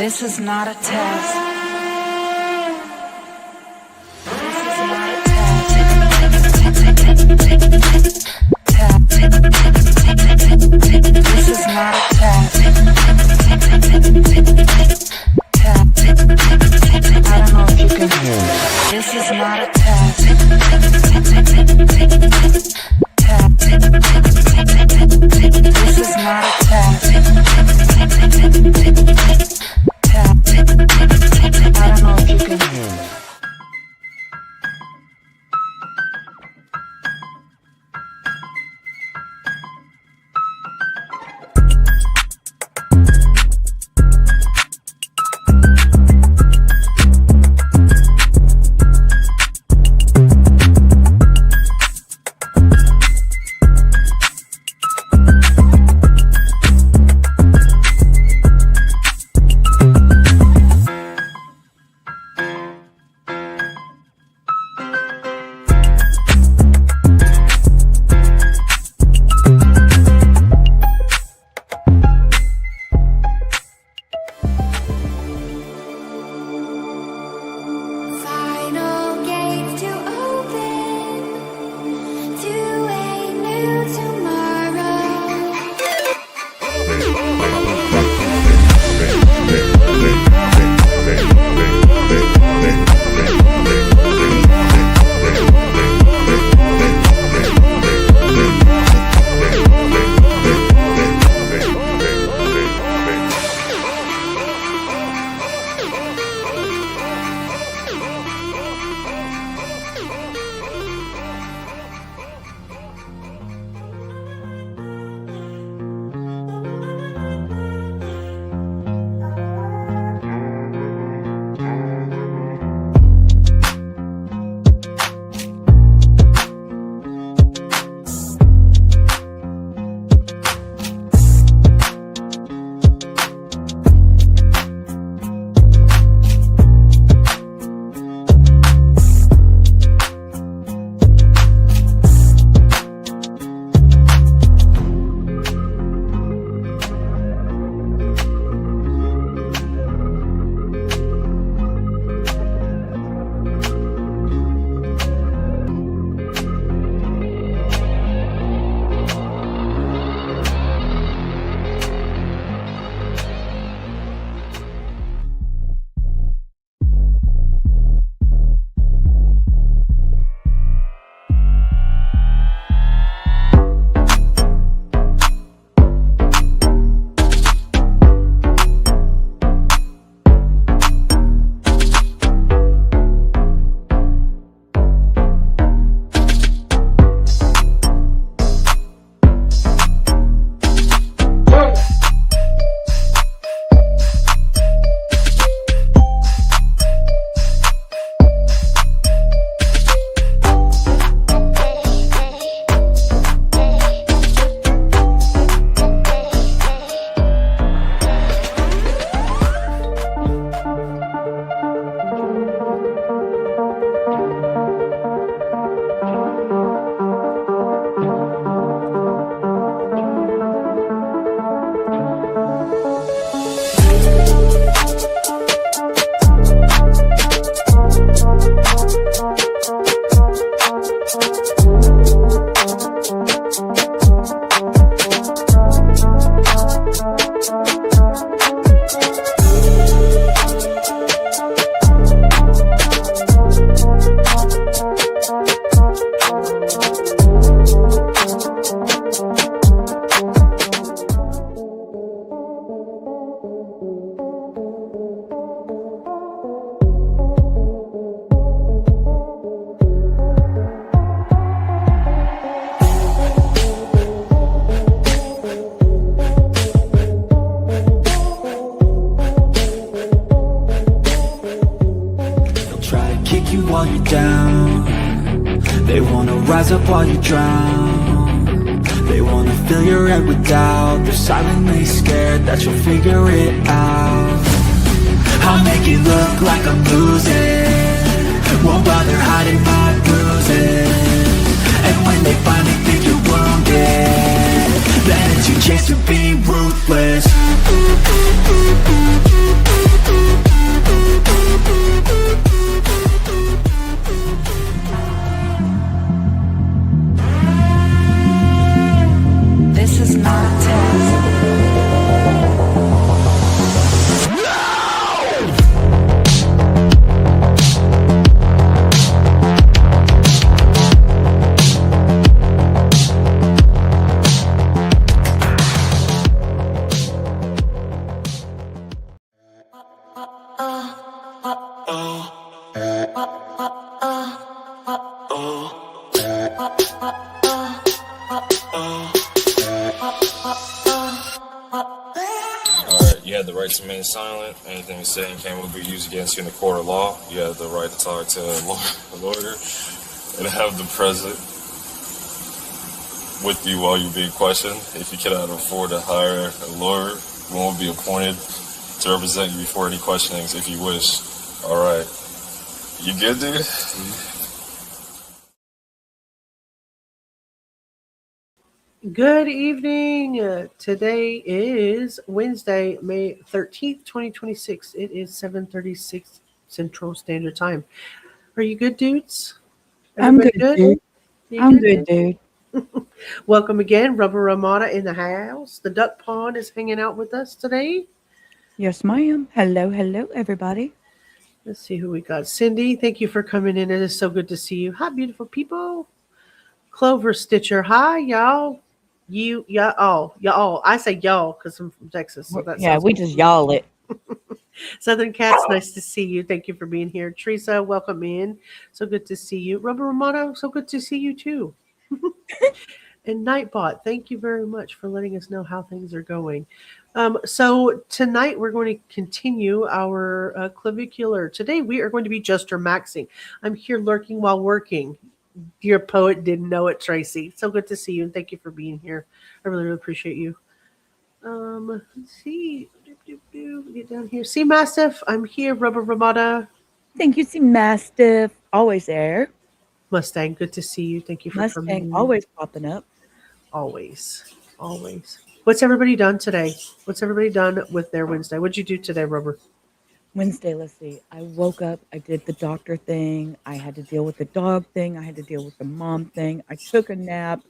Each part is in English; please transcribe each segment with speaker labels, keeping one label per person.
Speaker 1: This is not a test. This is not a test. This is not a test. I don't know if you can hear me. This is not a test. This is not a test. I don't know if you can hear me.
Speaker 2: while you're down. They wanna rise up while you drown. They wanna fill your head with doubt. They're silently scared that you'll figure it out. I'll make it look like I'm losing, won't bother hiding my bruises. And when they finally think you're wounded, then it's your chance to be ruthless.
Speaker 3: Alright, you have the right to remain silent. Anything you say and can will be used against you in the court of law. You have the right to talk to a lawyer and have them present with you while you're being questioned. If you cannot afford to hire a lawyer, one will be appointed to represent you before any questionings if you wish. Alright. You good, dude?
Speaker 4: Good evening. Today is Wednesday, May 13th, 2026. It is 7:36 Central Standard Time. Are you good, dudes? Everybody
Speaker 5: I'm good, dude.
Speaker 4: You
Speaker 5: I'm good, dude.
Speaker 4: Welcome again. Rubber Ramada in the house. The duck pond is hanging out with us today.
Speaker 5: Yes, ma'am. Hello, everybody.
Speaker 4: Let's see who we got. Cindy, thank you for coming in. It is so good to see you. Hi, beautiful people. Clover Stitcher. Hi, y'all. Y'all. I say y'all because I'm from Texas. So that
Speaker 5: Yeah,
Speaker 4: sounds
Speaker 5: we
Speaker 4: good.
Speaker 5: just y'all it.
Speaker 4: Southern Cats, nice to see you. Thank you for being here. Teresa, welcome in. So good to see you. Rubber Romano, so good to see you too. And Nightbot, thank you very much for letting us know how things are going. So tonight we're going to continue our clavicular. Today we are going to be Maxing. I'm here lurking while working. Your poet didn't know it, Tracy. So good to see you and thank you for being here. I really, really appreciate you. Let's see. Get down here. See Mastiff, I'm here. Rubber Ramada.
Speaker 5: Thank you, see Mastiff. Always there.
Speaker 4: Mustang, good to see you. Thank you for coming
Speaker 5: Mustang
Speaker 4: in.
Speaker 5: always popping up.
Speaker 4: Always. What's everybody done today? What's everybody done with their Wednesday? What'd you do today, Rubber?
Speaker 5: Wednesday, let's see. I woke up, I did the doctor thing, I had to deal with the dog thing, I had to deal with the mom thing. I took a nap,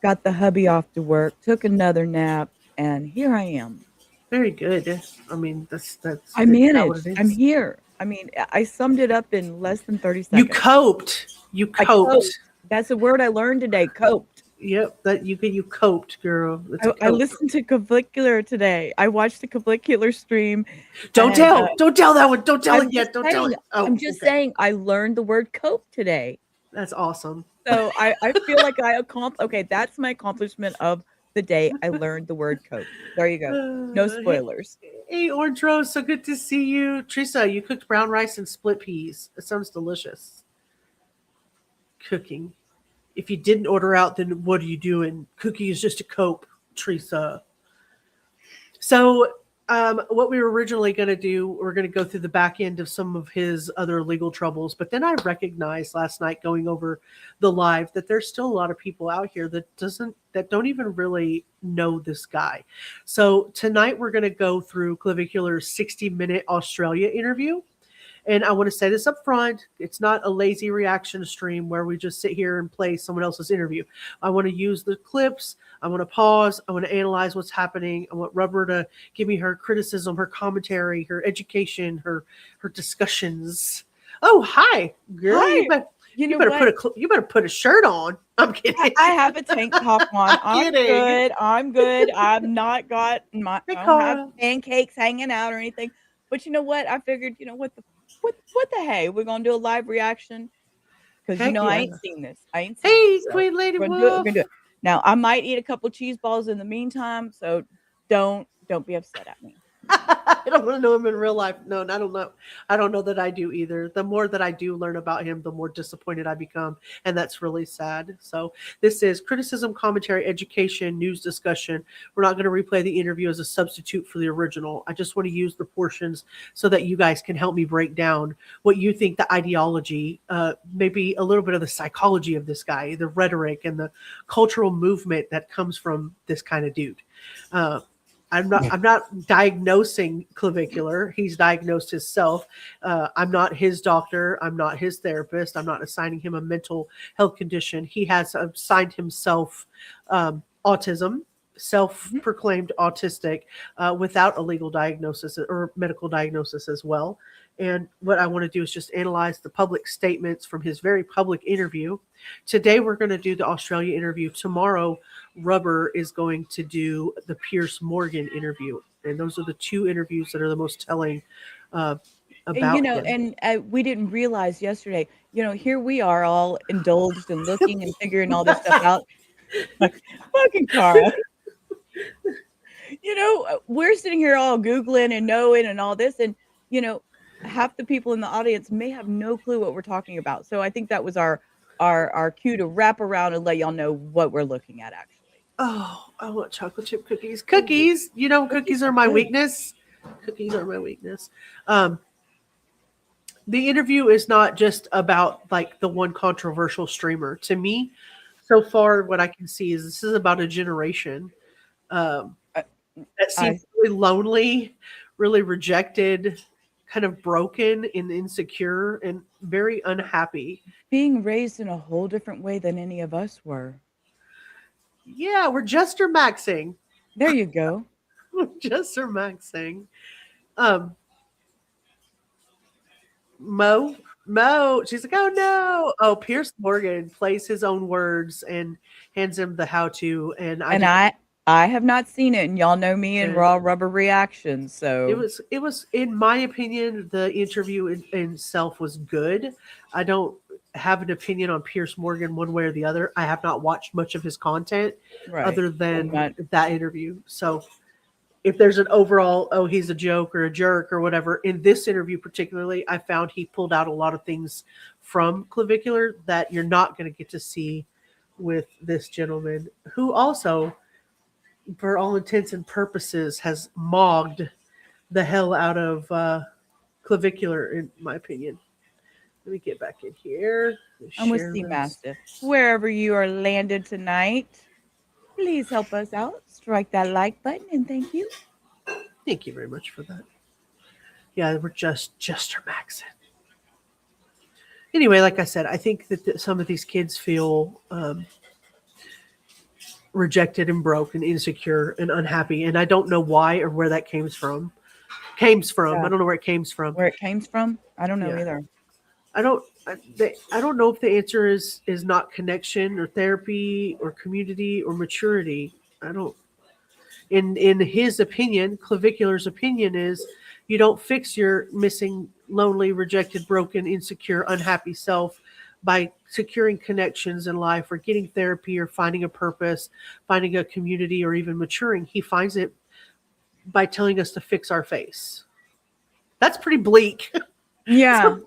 Speaker 5: got the hubby off to work, took another nap, and here I am.
Speaker 4: Very good. I mean, that's
Speaker 5: I
Speaker 4: not what
Speaker 5: managed.
Speaker 4: it
Speaker 5: I'm
Speaker 4: is.
Speaker 5: here. I mean, I summed it up in less than 30
Speaker 4: You
Speaker 5: seconds.
Speaker 4: coped.
Speaker 5: I coped. That's a word I learned today, coped.
Speaker 4: Yep, that you coped, girl.
Speaker 5: I listened to Clavicular today. I watched the Clavicular stream.
Speaker 4: Don't tell that one. Don't tell it yet. Don't tell it. Oh,
Speaker 5: I'm just saying I learned the word cope today.
Speaker 4: That's awesome.
Speaker 5: So I feel like I accomplished. Okay, that's my accomplishment of the day. I learned the word cope. There you go. No spoilers.
Speaker 4: Hey, Orange Rose, so good to see you. Teresa, you cooked brown rice and split peas. It sounds delicious. Cooking. If you didn't order out, then what are you doing? Cooking is just a cope, Teresa. So, what we were originally going to do, we're going to go through the back end of some of his other legal troubles. But then I recognized last night going over the live that there's still a lot of people out here that don't even really know this guy. So tonight we're going to go through Clavicular's 60-minute Australia interview. And I want to say this up front. It's not a lazy reaction stream where we just sit here and play someone else's interview. I want to use the clips. I want to pause. I want to analyze what's happening. I want Rubber to give me her criticism, her commentary, her education, her discussions. Oh, hi, girl.
Speaker 5: Hi.
Speaker 4: You better put a shirt on. I'm kidding.
Speaker 5: I have a tank top on. I'm good. I've not got I don't have pancakes hanging out or anything. But you know what? I figured, what the hey? We're gonna do a live reaction because I ain't seen this.
Speaker 4: Hey, Queen Lady Wolf.
Speaker 5: We're gonna do it. Now I might eat a couple cheese balls in the meantime, so don't be upset at me.
Speaker 4: I don't want to know him in real life. No, I don't know. I don't know that I do either. The more that I do learn about him, the more disappointed I become. And that's really sad. So this is criticism, commentary, education, news discussion. We're not going to replay the interview as a substitute for the original. I just want to use the portions so that you guys can help me break down what you think the ideology, maybe a little bit of the psychology of this guy, the rhetoric and the cultural movement that comes from this kind of dude. I'm not diagnosing Clavicular. He's diagnosed himself. I'm not his doctor. I'm not his therapist. I'm not assigning him a mental health condition. He has assigned himself autism, self-proclaimed autistic, without a legal diagnosis or medical diagnosis as well. And what I want to do is just analyze the public statements from his very public interview. Today, we're going to do the Australia interview. Tomorrow, Rubber is going to do the Pierce Morgan interview. And those are the two interviews that are the most telling about him.
Speaker 5: And we didn't realize yesterday, here we are all indulged and looking and figuring all this stuff out. But talking, Cara? We're sitting here all Googling and knowing and all this, and half the people in the audience may have no clue what we're talking about. So I think that was our cue to wrap around and let y'all know what we're looking at actually.
Speaker 4: Oh, I want chocolate chip cookies. Cookies, cookies are my weakness. Cookies are my weakness. The interview is not just about like the one controversial streamer. To me, so far, what I can see is this is about a generation that seems really lonely, really rejected, kind of broken and insecure and very unhappy.
Speaker 5: Being raised in a whole different way than any of us were.
Speaker 4: Yeah, we're Jester Maxing.
Speaker 5: There you go.
Speaker 4: Jester Maxing. Mo, she's like, oh no. Oh, Pierce Morgan plays his own words and hands him the how-to. And
Speaker 5: I have not seen it, and y'all know me in raw rubber reactions. So
Speaker 4: it was, in my opinion, the interview in itself was good. I don't have an opinion on Pierce Morgan one way or the other. I have not watched much of his content other than that interview. So if there's an overall, oh, he's a joke or a jerk or whatever, in this interview particularly, I found he pulled out a lot of things from Clavicular that you're not going to get to see with this gentleman, who also, for all intents and purposes, has mogged the hell out of Clavicular, in my opinion. Let me get back in here.
Speaker 5: I'm with Seamastiff. Wherever you are landed tonight, please help us out. Strike that like button, and thank you.
Speaker 4: Thank you very much for that. Yeah, we're just Jester Maxing. Anyway, like I said, I think that some of these kids feel rejected and broke and insecure and unhappy, and I don't know why or where that came from. Yeah. I don't know where it came from.
Speaker 5: Where it came from? I don't know either. I
Speaker 4: don't know if the answer is not connection or therapy or community or maturity. I don't. In his opinion, Clavicular's opinion is you don't fix your missing, lonely, rejected, broken, insecure, unhappy self by securing connections in life or getting therapy or finding a purpose, finding a community, or even maturing. He finds it by telling us to fix our face. That's pretty bleak.
Speaker 5: Yeah.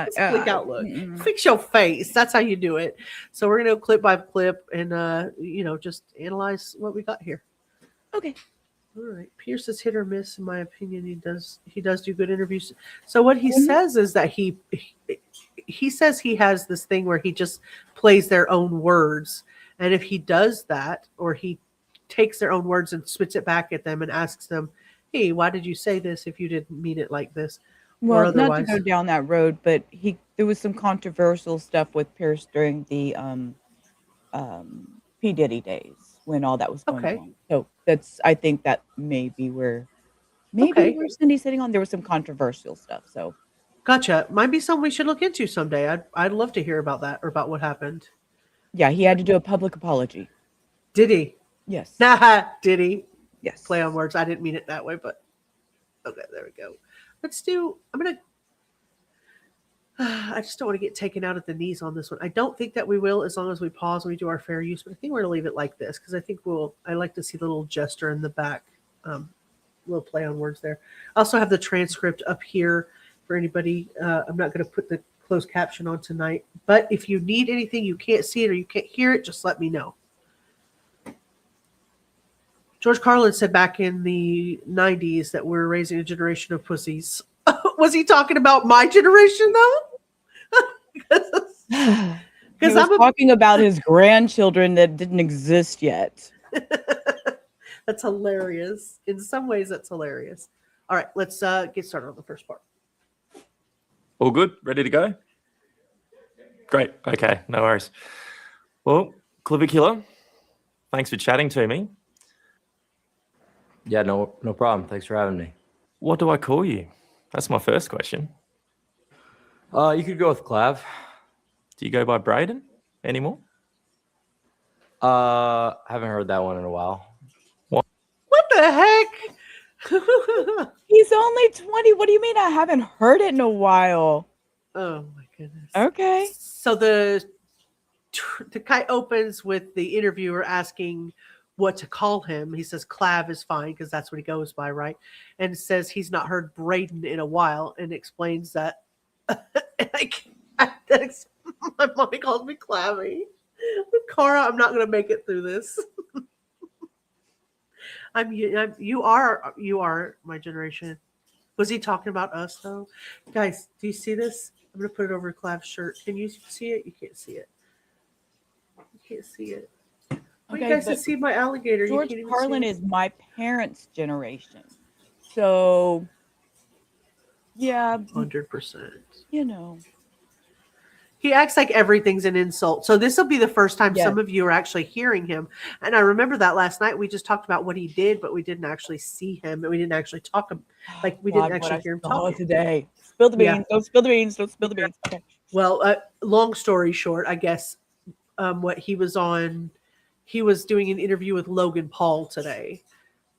Speaker 4: It's a bleak outlook. Fix your face. That's how you do it. So we're going to go clip by clip and, just analyze what we got here.
Speaker 5: Okay.
Speaker 4: All right. Pierce is hit or miss, in my opinion. He does do good interviews. So what he says is that he says he has this thing where he just plays their own words. And if he does that, or he takes their own words and spits it back at them and asks them, hey, why did you say this if you didn't mean it like this?
Speaker 5: Well, not to go down that road, but there was some controversial stuff with Pierce during the P. Diddy days when all that was going on. So I think that may be where Cindy's sitting on. There was some controversial stuff. So
Speaker 4: gotcha. Might be something we should look into someday. I'd love to hear about that or about what happened.
Speaker 5: Yeah, he had to do a public apology.
Speaker 4: Did he?
Speaker 5: Yes.
Speaker 4: Did he?
Speaker 5: Yes.
Speaker 4: Play on words. I didn't mean it that way, but okay, there we go. I just don't want to get taken out at the knees on this one. I don't think that we will, as long as we pause and we do our fair use, but I think we're going to leave it like this because I think I like to see the little gesture in the back, little play on words there. I also have the transcript up here for anybody. I'm not going to put the closed caption on tonight, but if you need anything, you can't see it or you can't hear it, just let me know. George Carlin said back in the 90s that we're raising a generation of pussies. Was he talking about my generation, though?
Speaker 5: Because I'm talking about his grandchildren that didn't exist yet.
Speaker 4: That's hilarious. In some ways, that's hilarious. All right, let's get started on the first part.
Speaker 6: All good? Ready to go? Great. Okay, no worries. Well, Clavicular, thanks for chatting to me.
Speaker 7: Yeah, no problem. Thanks for having me.
Speaker 6: What do I call you? That's my first question.
Speaker 7: You could go with Clav.
Speaker 6: Do you go by Braden anymore?
Speaker 7: Haven't heard that one in a while.
Speaker 4: What the heck?
Speaker 5: He's only 20. What do you mean I haven't heard it in a while?
Speaker 4: Oh my goodness.
Speaker 5: Okay.
Speaker 4: So the kite opens with the interviewer asking what to call him. He says Clav is fine because that's what he goes by, right? And says he's not heard Braden in a while, and explains that my mommy calls me Clavy. Cara, I'm not going to make it through this. You are my generation. Was he talking about us though? Guys, do you see this? I'm going to put it over Clav's shirt. Can you see it? You can't see it. You can't see it. Okay, you guys can see my alligator.
Speaker 5: George Carlin is my parents' generation. So, yeah.
Speaker 4: 100%.
Speaker 5: You know.
Speaker 4: He acts like everything's an insult. So this will be the first time some of you are actually hearing him. And I remember that last night we just talked about what he did, but we didn't actually see him. And we didn't actually talk. We didn't actually hear him talk
Speaker 5: today. Spill the beans. Yeah. Don't spill the beans. Don't spill the beans. Okay.
Speaker 4: Well, long story short, I guess what he was on, he was doing an interview with Logan Paul today.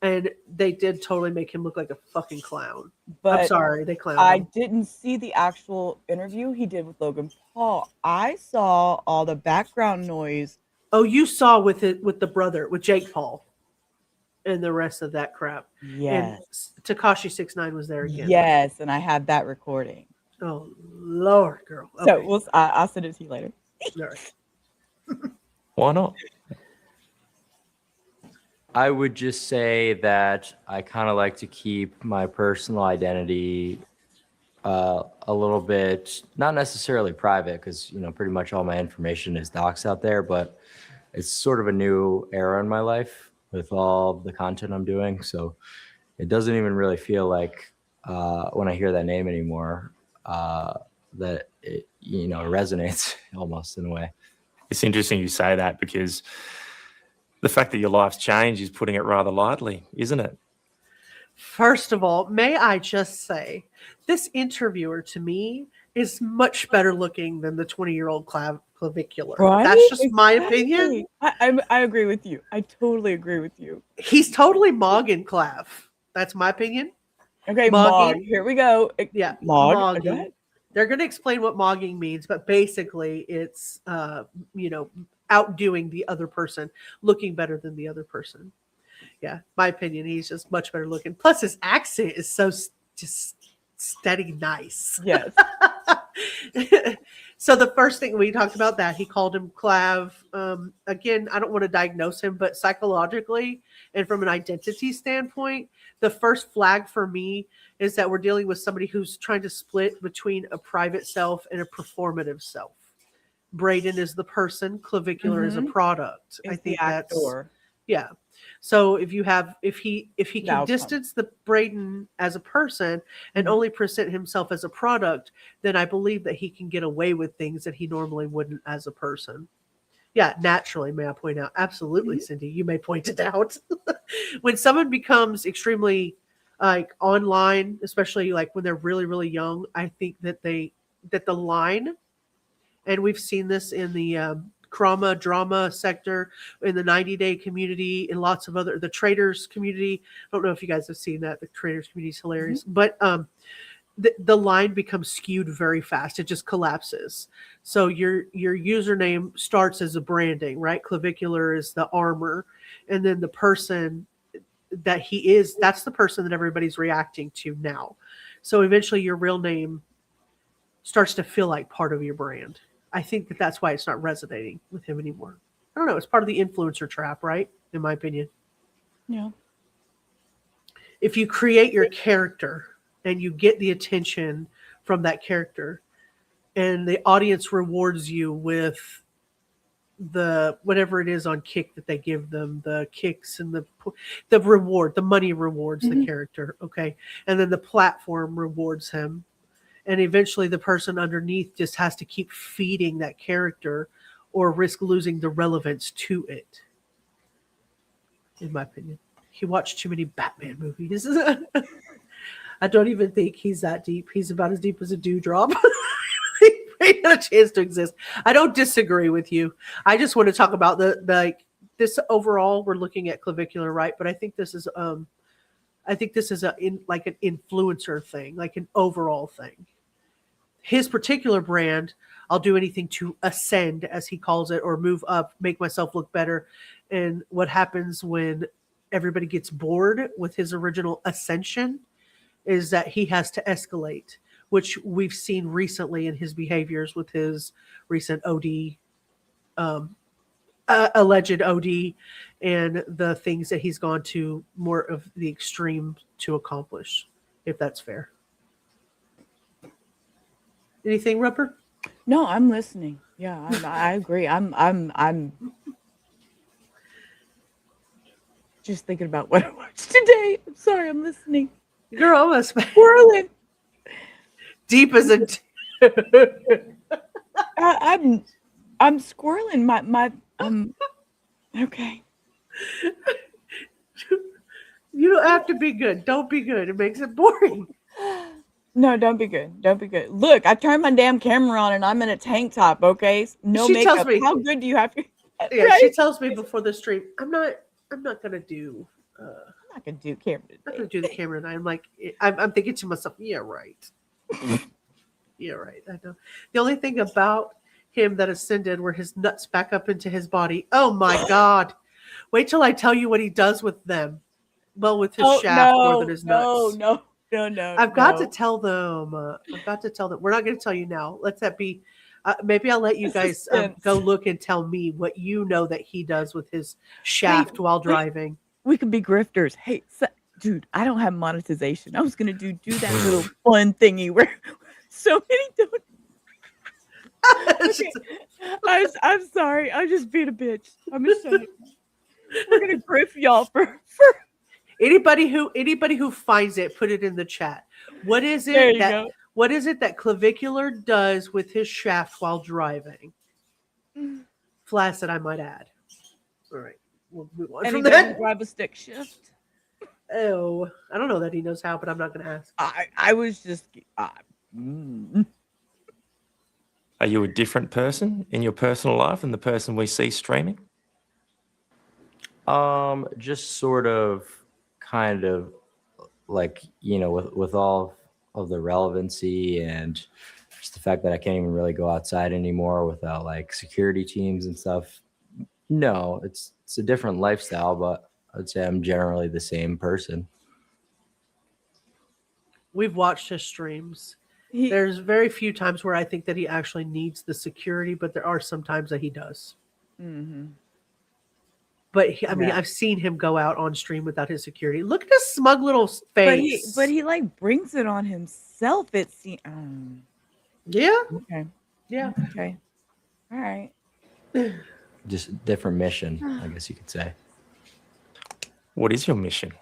Speaker 4: And they did totally make him look like a fucking clown. But I'm sorry, they clowned him.
Speaker 5: I didn't see the actual interview he did with Logan Paul. I saw all the background noise.
Speaker 4: Oh, you saw with the brother, with Jake Paul, and the rest of that crap.
Speaker 5: Yes.
Speaker 4: And Tekashi 6ix9ine was there again.
Speaker 5: Yes, and I have that recording.
Speaker 4: Oh Lord, girl. Okay.
Speaker 5: So I'll send it to you later.
Speaker 4: All right.
Speaker 6: Why not?
Speaker 7: I would just say that I kind of like to keep my personal identity a little bit, not necessarily private, because pretty much all my information is doxed out there, but it's sort of a new era in my life with all the content I'm doing. So it doesn't even really feel like when I hear that name anymore that it resonates almost in a way.
Speaker 6: It's interesting you say that, because the fact that your life's changed is putting it rather lightly, isn't it?
Speaker 4: First of all, may I just say, this interviewer to me is much better looking than the 20-year-old Clavicular.
Speaker 5: Right?
Speaker 4: That's just my opinion.
Speaker 5: I agree with you. I totally agree with you.
Speaker 4: He's totally Mogging Clav. That's my opinion.
Speaker 5: Okay, Mog. Here we go.
Speaker 4: Yeah,
Speaker 5: Mog.
Speaker 4: Mogging. They're going to explain what mogging means, but basically it's, outdoing the other person, looking better than the other person. Yeah, my opinion, he's just much better looking. Plus his accent is so just steady nice.
Speaker 5: Yes.
Speaker 4: So the first thing we talked about that, he called him Clav. Again, I don't want to diagnose him, but psychologically and from an identity standpoint, the first flag for me is that we're dealing with somebody who's trying to split between a private self and a performative self. Braden is the person, Clavicular is a product.
Speaker 5: I think that's
Speaker 4: So if he can distance the Braden as a person and only present himself as a product, then I believe that he can get away with things that he normally wouldn't as a person. Yeah, naturally, may I point out? Absolutely, Cindy, you may point it out. When someone becomes extremely online, especially when they're really, really young, I think that the line, and we've seen this in the drama sector, in the 90-day community, and lots of other, the traders community. I don't know if you guys have seen that. The traders community is hilarious. But the line becomes skewed very fast. It just collapses. So your username starts as a branding, right? Clavicular is the armor. And then the person that he is, that's the person that everybody's reacting to now. So eventually your real name starts to feel like part of your brand. I think that's why it's not resonating with him anymore. I don't know. It's part of the influencer trap, right? In my opinion.
Speaker 5: Yeah.
Speaker 4: If you create your character and you get the attention from that character and the audience rewards you with the whatever it is on Kick that they give them, the kicks and the reward, the money rewards the character. Okay. And then the platform rewards him. And eventually the person underneath just has to keep feeding that character or risk losing the relevance to it. In my opinion. He watched too many Batman movies. I don't even think he's that deep. He's about as deep as a dewdrop. He had a chance to exist. I don't disagree with you. I just want to talk about this overall. We're looking at Clavicular, right? But I think this is an influencer thing, like an overall thing. His particular brand, I'll do anything to ascend, as he calls it, or move up, make myself look better. And what happens when everybody gets bored with his original ascension is that he has to escalate, which we've seen recently in his behaviors with his recent OD, alleged OD, and the things that he's gone to more of the extreme to accomplish, if that's fair. Anything, Rupper?
Speaker 5: No, I'm listening. Yeah, I agree. I'm just thinking about what I watched today. I'm sorry, I'm listening.
Speaker 4: You're almost
Speaker 5: Whirling.
Speaker 4: deep as a.
Speaker 5: I'm squirreling. My okay.
Speaker 4: You don't have to be good. Don't be good. It makes it boring.
Speaker 5: No, don't be good. Don't be good. Look, I turned my damn camera on and I'm in a tank top. Okay, no
Speaker 4: She tells
Speaker 5: makeup.
Speaker 4: me-
Speaker 5: How good do you have to?
Speaker 4: Yeah,
Speaker 5: Right?
Speaker 4: she tells me before the stream, I'm not gonna do.
Speaker 5: I'm not gonna do camera
Speaker 4: I'm not
Speaker 5: today.
Speaker 4: gonna do the camera, and I'm like, I'm thinking to myself, yeah, right. Yeah, right. I know. The only thing about him that ascended were his nuts back up into his body. Oh my God! Wait till I tell you what he does with them. Well, with his shaft more than his nuts.
Speaker 5: No.
Speaker 4: I've got to tell them. I've got to tell them. We're not going to tell you now. Let that be. Maybe I'll let you guys go look and tell me what you know that he does with his shaft while driving.
Speaker 5: We could be grifters. Hey, dude, I don't have monetization. I was gonna do that little fun thingy where so many don't. Okay. I'm sorry. I'm just being a bitch. I'm ashamed. We're gonna grift y'all for
Speaker 4: Anybody who finds it, put it in the chat. What is
Speaker 5: There
Speaker 4: it
Speaker 5: you
Speaker 4: that
Speaker 5: go.
Speaker 4: what is it that Clavicular does with his shaft while driving? Flaccid, I might add. All right, we'll move on
Speaker 5: And
Speaker 4: from
Speaker 5: he doesn't
Speaker 4: that.
Speaker 5: drive a stick shift.
Speaker 4: Oh, I don't know that he knows how, but I'm not going to ask.
Speaker 5: I was just.
Speaker 6: Are you a different person in your personal life than the person we see streaming?
Speaker 7: Just sort of, kind of, like, with all of the relevancy and just the fact that I can't even really go outside anymore without like security teams and stuff. No, it's a different lifestyle, but I'd say I'm generally the same person.
Speaker 4: We've watched his streams. There's very few times where I think that he actually needs the security, but there are some times that he does.
Speaker 5: Mm-hmm.
Speaker 4: But I mean, I've seen him go out on stream without his security. Look at his smug little face.
Speaker 5: But he like brings it on himself. It seems.
Speaker 4: Yeah.
Speaker 5: Okay.
Speaker 4: Yeah.
Speaker 5: Okay. All right.
Speaker 7: Just a different mission, I guess you could say.
Speaker 6: What is your mission?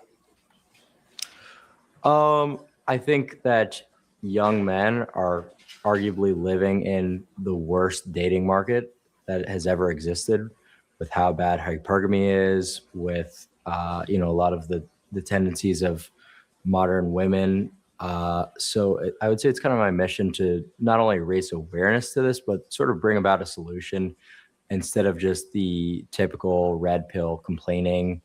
Speaker 7: I think that young men are arguably living in the worst dating market that has ever existed, with how bad hypergamy is, with a lot of the tendencies of modern women. So I would say it's kind of my mission to not only raise awareness to this, but sort of bring about a solution instead of just the typical red pill complaining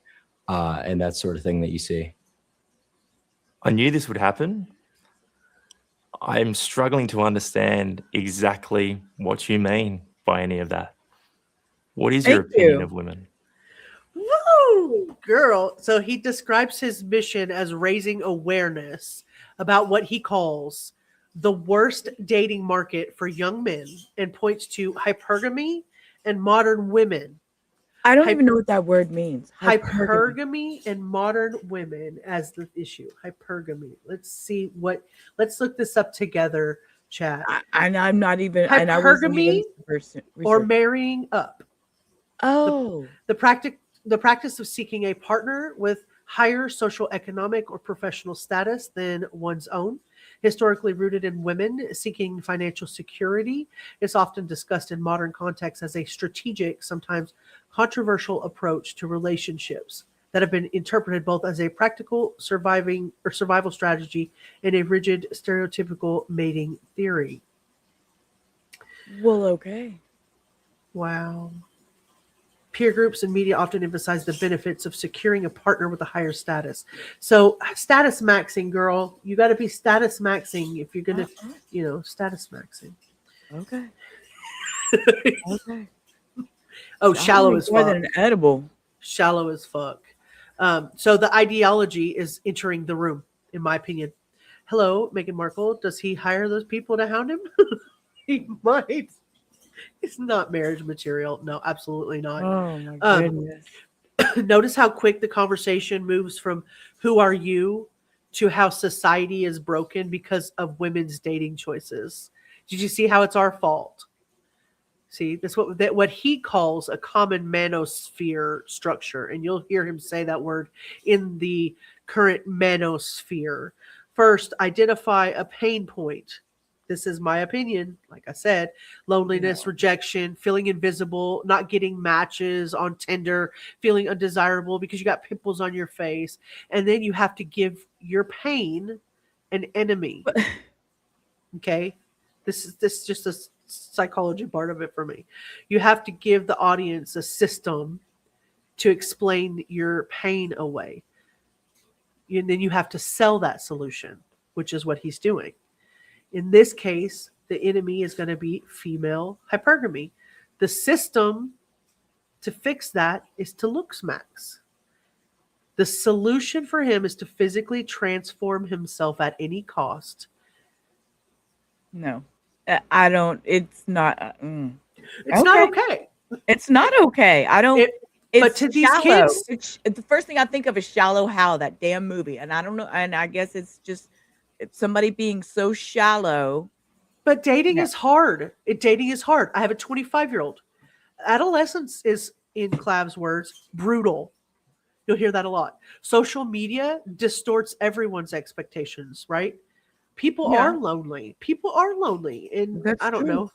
Speaker 7: and that sort of thing that you see.
Speaker 6: I knew this would happen. I'm struggling to understand exactly what you mean by any of that. What is your opinion of women?
Speaker 4: Woo, girl. So he describes his mission as raising awareness about what he calls the worst dating market for young men and points to hypergamy and modern women.
Speaker 5: I don't even know what that word means.
Speaker 4: Hypergamy and modern women as the issue. Hypergamy. Let's look this up together, chat.
Speaker 5: I'm not even.
Speaker 4: Hypergamy or
Speaker 5: research.
Speaker 4: marrying up.
Speaker 5: Oh.
Speaker 4: The practice of seeking a partner with higher social, economic, or professional status than one's own, historically rooted in women seeking financial security, is often discussed in modern contexts as a strategic, sometimes controversial approach to relationships that have been interpreted both as a practical survival strategy and a rigid, stereotypical mating theory.
Speaker 5: Well, okay.
Speaker 4: Wow. Peer groups and media often emphasize the benefits of securing a partner with a higher status. So status maxing, girl, you got to be status maxing if you're going to, status maxing.
Speaker 5: Okay. Okay.
Speaker 4: Oh, shallow as
Speaker 5: more
Speaker 4: fuck.
Speaker 5: than an edible.
Speaker 4: Shallow as fuck. So the ideology is entering the room, in my opinion. Hello, Meghan Markle. Does he hire those people to hound him? He might. It's not marriage material. No, absolutely not.
Speaker 5: Oh my
Speaker 4: Um,
Speaker 5: goodness.
Speaker 4: Notice how quick the conversation moves from who are you to how society is broken because of women's dating choices. Did you see how it's our fault? See, that's what he calls a common manosphere structure, and you'll hear him say that word in the current manosphere. First, identify a pain point. This is my opinion. Like I said, loneliness, rejection, feeling invisible, not getting matches on Tinder, feeling undesirable because you got pimples on your face, and then you have to give your pain an enemy. Okay, this is just a psychology part of it for me. You have to give the audience a system to explain your pain away. And then you have to sell that solution, which is what he's doing. In this case, the enemy is going to be female hypergamy. The system to fix that is to Looksmaxx. The solution for him is to physically transform himself at any cost.
Speaker 5: No, I don't. It's not.
Speaker 4: It's not okay.
Speaker 5: It's not okay. I don't.
Speaker 4: But to these
Speaker 5: shallow.
Speaker 4: kids,
Speaker 5: The first thing I think of is Shallow Hal, that damn movie, and I don't know. And I guess it's just somebody being so shallow.
Speaker 4: But dating is hard. Dating is hard. I have a 25-year-old. Adolescence is, in Clav's words, brutal. You'll hear that a lot. Social media distorts everyone's expectations, right? People are lonely. People are lonely. And
Speaker 5: That's
Speaker 4: I don't
Speaker 5: true.
Speaker 4: know.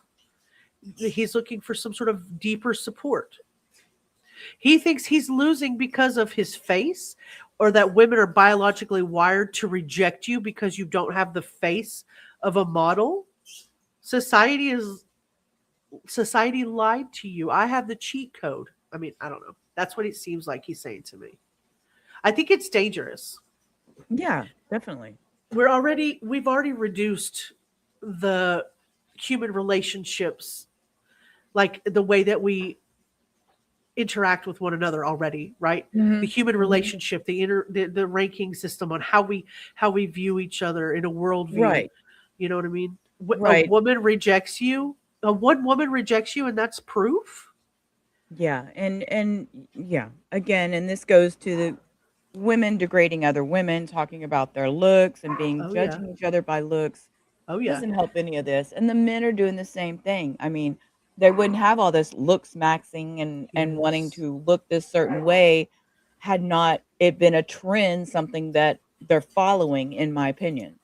Speaker 4: He's looking for some sort of deeper support. He thinks he's losing because of his face, or that women are biologically wired to reject you because you don't have the face of a model. Society lied to you. I have the cheat code. I mean, I don't know. That's what it seems like he's saying to me. I think it's dangerous.
Speaker 5: Yeah, definitely.
Speaker 4: We've already reduced the human relationships, like the way that we interact with one another already, right?
Speaker 5: Mhm.
Speaker 4: The human relationship, the ranking system on how we view each other in a worldview.
Speaker 5: Right.
Speaker 4: You know what I mean?
Speaker 5: Right.
Speaker 4: A woman rejects you. One woman rejects you, and that's proof.
Speaker 5: Yeah, and yeah, again, and this goes to the women degrading other women, talking about their looks and judging each other by looks.
Speaker 4: Oh yeah.
Speaker 5: Doesn't help any of this. And the men are doing the same thing. I mean, they wouldn't have all this looksmaxxing and wanting to look this certain way had not it been a trend, something that they're following, in my opinion.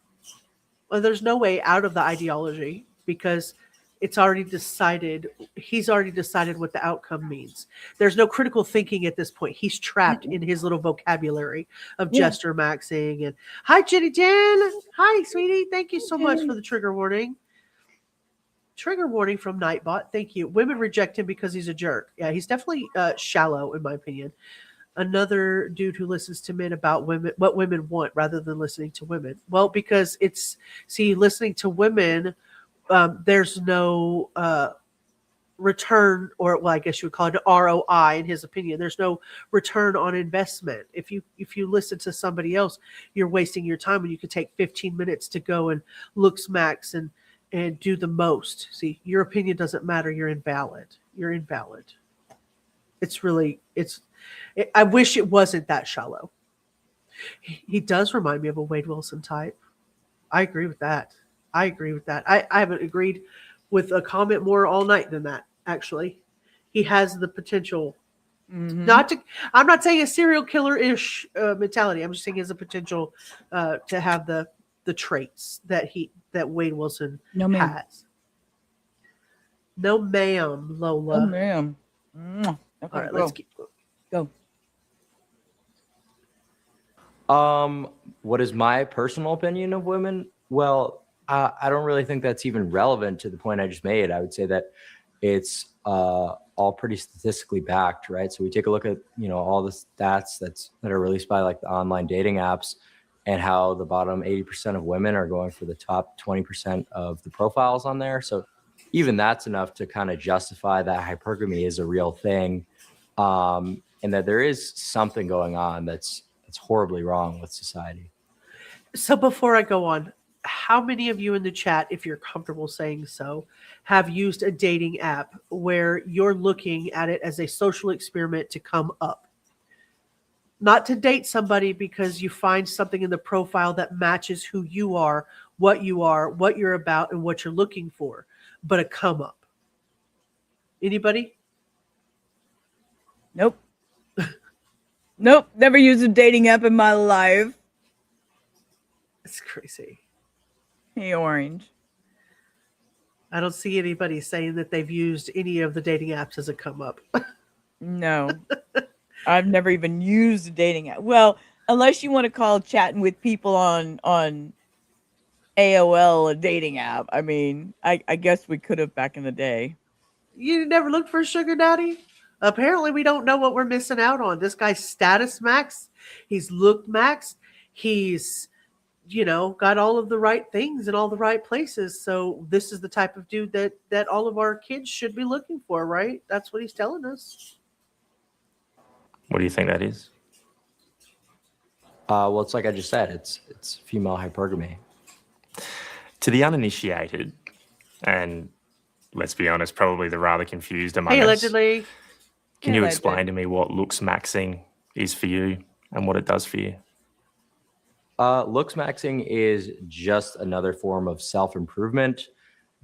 Speaker 4: Well, there's no way out of the ideology because it's already decided. He's already decided what the outcome means. There's no critical thinking at this point. He's trapped in his little vocabulary of gesture maxing. And hi, Jenny Jen. Hi, sweetie. Thank you so much for the trigger warning. Trigger warning from Nightbot. Thank you. Women reject him because he's a jerk. Yeah, he's definitely shallow, in my opinion. Another dude who listens to men about women, what women want, rather than listening to women. Well, because listening to women, there's no return, or well, I guess you would call it an ROI in his opinion. There's no return on investment. If you listen to somebody else, you're wasting your time, and you could take 15 minutes to go and Looksmaxx and do the most. See, your opinion doesn't matter. You're invalid. You're invalid. I wish it wasn't that shallow. He does remind me of a Wade Wilson type. I agree with that. I haven't agreed with a comment more all night than that, actually. He has the potential I'm not saying a serial killer-ish mentality. I'm just saying he has a potential to have the traits that Wade Wilson has. No ma'am, Lola.
Speaker 5: Oh, ma'am. Okay,
Speaker 4: all right, let's keep going.
Speaker 5: Go.
Speaker 7: What is my personal opinion of women? Well, I don't really think that's even relevant to the point I just made. I would say that it's all pretty statistically backed, right? So we take a look at all the stats that are released by like the online dating apps, and how the bottom 80% of women are going for the top 20% of the profiles on there. So even that's enough to kind of justify that hypergamy is a real thing, and that there is something going on that's horribly wrong with society.
Speaker 4: So before I go on, how many of you in the chat, if you're comfortable saying so, have used a dating app where you're looking at it as a social experiment to come up? Not to date somebody because you find something in the profile that matches who you are, what you're about, and what you're looking for, but a come up. Anybody?
Speaker 5: Nope. Nope. Never used a dating app in my life.
Speaker 4: It's crazy.
Speaker 5: Hey, Orange.
Speaker 4: I don't see anybody saying that they've used any of the dating apps as a come up.
Speaker 5: No. I've never even used a dating app. Well, unless you want to call chatting with people on AOL a dating app. I mean, I guess we could have back in the day.
Speaker 4: You never looked for a sugar daddy? Apparently we don't know what we're missing out on. This guy's status max. He's looked max. He's, got all of the right things in all the right places. So this is the type of dude that all of our kids should be looking for, right? That's what he's telling us.
Speaker 6: What do you think that is?
Speaker 7: Well, it's like I just said, it's female hypergamy.
Speaker 6: To the uninitiated, and let's be honest, probably the rather confused among us.
Speaker 4: Allegedly.
Speaker 6: Can you explain to me what Looksmaxxing is for you and what it does for you?
Speaker 7: Looksmaxxing is just another form of self-improvement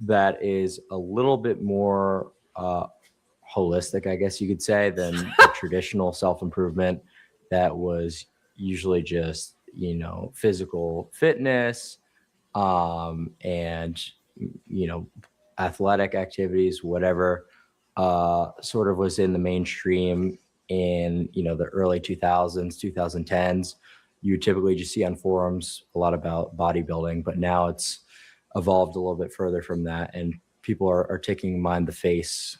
Speaker 7: that is a little bit more holistic, I guess you could say, than the traditional self-improvement that was usually just, physical fitness and, athletic activities, whatever sort of was in the mainstream in, the early 2000s, 2010s. You typically just see on forums a lot about bodybuilding, but now it's evolved a little bit further from that, and people are taking mind the face,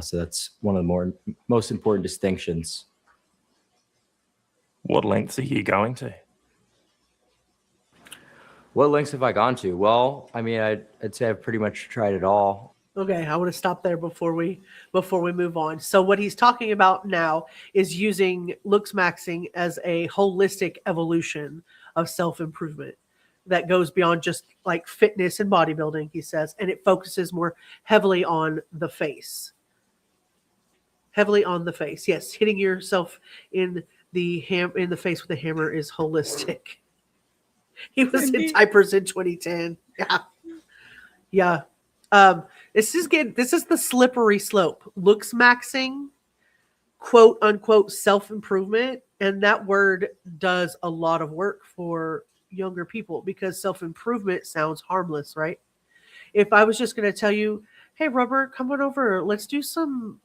Speaker 7: so that's one of the most important distinctions.
Speaker 6: What lengths are you going to?
Speaker 7: What lengths have I gone to? Well, I mean, I'd say I've pretty much tried it all.
Speaker 4: Okay, I want to stop there before we move on. So what he's talking about now is using Looksmaxxing as a holistic evolution of self-improvement that goes beyond just like fitness and bodybuilding, he says, and it focuses more heavily on the face. Heavily on the face. Yes, hitting yourself in the face with a hammer is holistic. He was in diapers in 2010. Yeah. This is the slippery slope. Looksmaxxing, quote unquote, self-improvement. And that word does a lot of work for younger people because self-improvement sounds harmless, right? If I was just going to tell you, hey, Rubber, come on over. Let's do some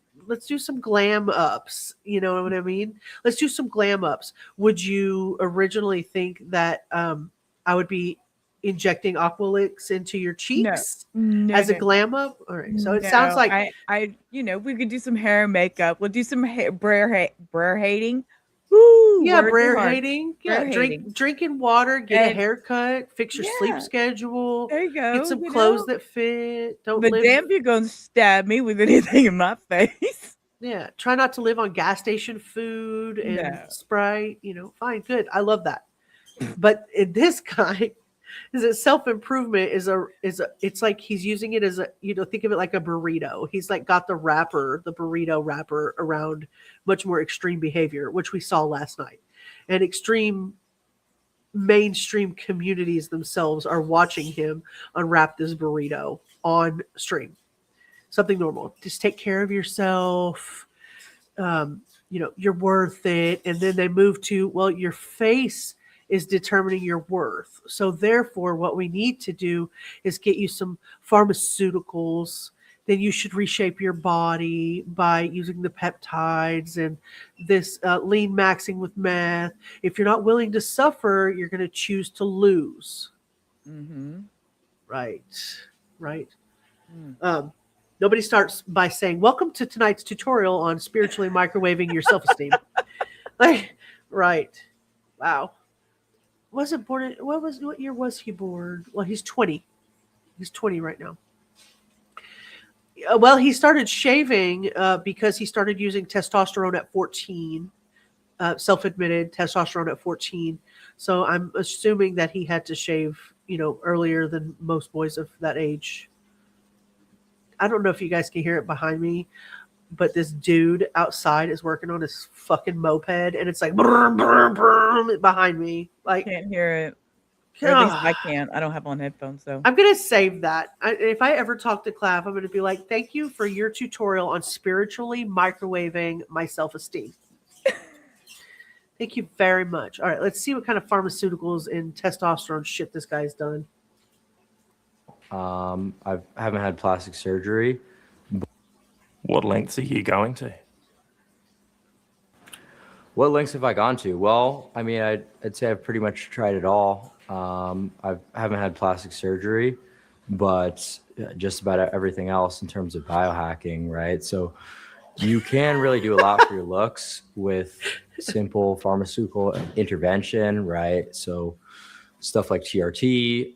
Speaker 4: glam ups. You know what I mean? Let's do some glam ups. Would you originally think that I would be injecting Aqualyx into your cheeks as a glam up? All right. So it sounds like
Speaker 5: I we could do some hair and makeup. We'll do some brer hating. Woo,
Speaker 4: yeah, brer hating. Yeah, drinking water, get a haircut, fix your sleep schedule.
Speaker 5: There you go.
Speaker 4: Get some clothes that fit.
Speaker 5: But damn, you're gonna stab me with anything in my face.
Speaker 4: Yeah, try not to live on gas station food and Sprite. Fine, good. I love that. But in this guy, is it self-improvement it's like he's using it as a, think of it like a burrito. He's like got the burrito wrapper around much more extreme behavior, which we saw last night. And extreme mainstream communities themselves are watching him unwrap this burrito on stream. Something normal. Just take care of yourself. You're worth it. And then they move to, well, your face is determining your worth. So therefore, what we need to do is get you some pharmaceuticals. Then you should reshape your body by using the peptides and this lean maxing with meth. If you're not willing to suffer, you're going to choose to lose.
Speaker 5: Mm-hmm.
Speaker 4: Right. Nobody starts by saying, welcome to tonight's tutorial on spiritually microwaving your self-esteem. Right. Wow. Wasn't born. What year was he born? Well, he's 20. He's 20 right now. Well, he started shaving because he started using testosterone at 14, self-admitted testosterone at 14. So I'm assuming that he had to shave, earlier than most boys of that age. I don't know if you guys can hear it behind me, but this dude outside is working on his fucking moped, and it's like brum, brum, brum, behind me. Like,
Speaker 5: Can't hear it. Or at least I can't. I don't have on headphones, so
Speaker 4: I'm gonna save that. If I ever talk to Clav, I'm gonna be like, "Thank you for your tutorial on spiritually microwaving my self-esteem." Thank you very much. All right, let's see what kind of pharmaceuticals and testosterone shit this guy's done.
Speaker 7: I haven't had plastic surgery.
Speaker 6: What lengths are you going to?
Speaker 7: What lengths have I gone to? Well, I mean, I'd say I've pretty much tried it all. I haven't had plastic surgery, but just about everything else in terms of biohacking, right? So you can really do a lot for your looks with simple pharmaceutical intervention, right? So stuff like TRT,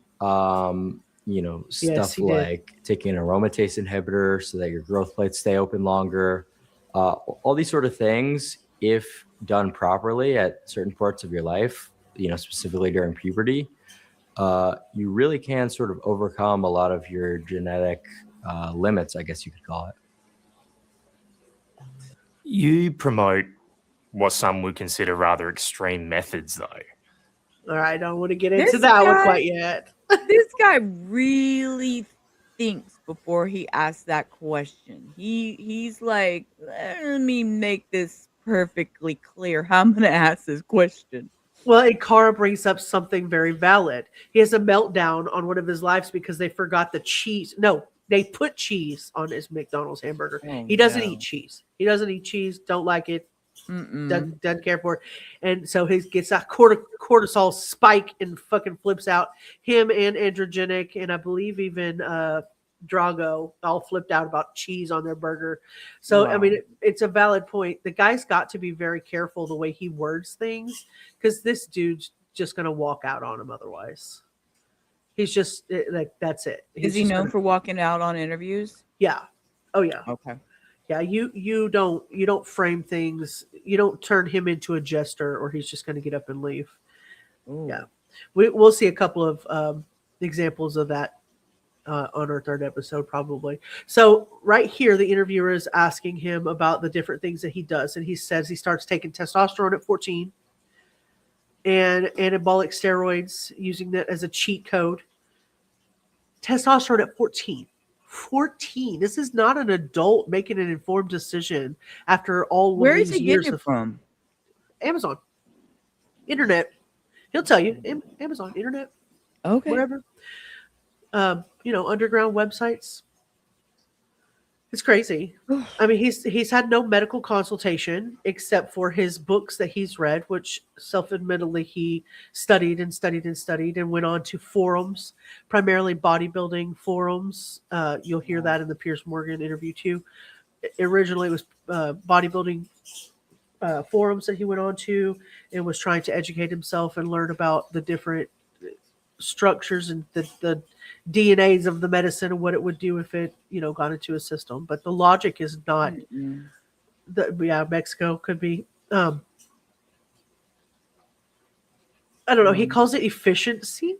Speaker 7: stuff like taking an aromatase inhibitor so that your growth plates stay open longer. All these sort of things, if done properly at certain parts of your life, specifically during puberty, you really can sort of overcome a lot of your genetic limits, I guess you could call it.
Speaker 6: You promote what some would consider rather extreme methods, though.
Speaker 4: All right, I don't want to get into that one quite yet.
Speaker 5: This guy really thinks before he asks that question. He's like, let me make this perfectly clear how I'm going to ask this question.
Speaker 4: Well, and Cara brings up something very valid. He has a meltdown on one of his lives because they forgot the cheese. No, they put cheese on his McDonald's hamburger. He doesn't eat cheese. He doesn't eat cheese. Don't like it. Doesn't care for it. And so he gets that cortisol spike and fucking flips out. Him and Androgenic, and I believe even Drago all flipped out about cheese on their burger. So, wow. I mean, it's a valid point. The guy's got to be very careful the way he words things, because this dude's just going to walk out on him otherwise. He's just like, that's it.
Speaker 5: Is he known for walking out on interviews?
Speaker 4: Yeah. Oh, yeah.
Speaker 5: Okay.
Speaker 4: Yeah, you don't frame things. You don't turn him into a jester, or he's just going to get up and leave. Ooh. Yeah, we'll see a couple of examples of that on our third episode, probably. So right here, the interviewer is asking him about the different things that he does, and he says he starts taking testosterone at 14 and anabolic steroids, using that as a cheat code. Testosterone at 14. 14. This is not an adult making an informed decision after all
Speaker 5: Where
Speaker 4: of
Speaker 5: is
Speaker 4: these
Speaker 5: he
Speaker 4: years
Speaker 5: getting it from?
Speaker 4: Amazon, internet. He'll tell you. Amazon, internet.
Speaker 5: Okay.
Speaker 4: Wherever. Underground websites. It's crazy. I mean, he's had no medical consultation except for his books that he's read, which self-admittedly he studied and went on to forums, primarily bodybuilding forums. You'll hear that in the Piers Morgan interview too. Originally, it was bodybuilding forums that he went on to and was trying to educate himself and learn about the different structures and the DNAs of the medicine and what it would do if it, got into a system. But the logic is not. Mexico could be. I don't know. He calls it efficiency,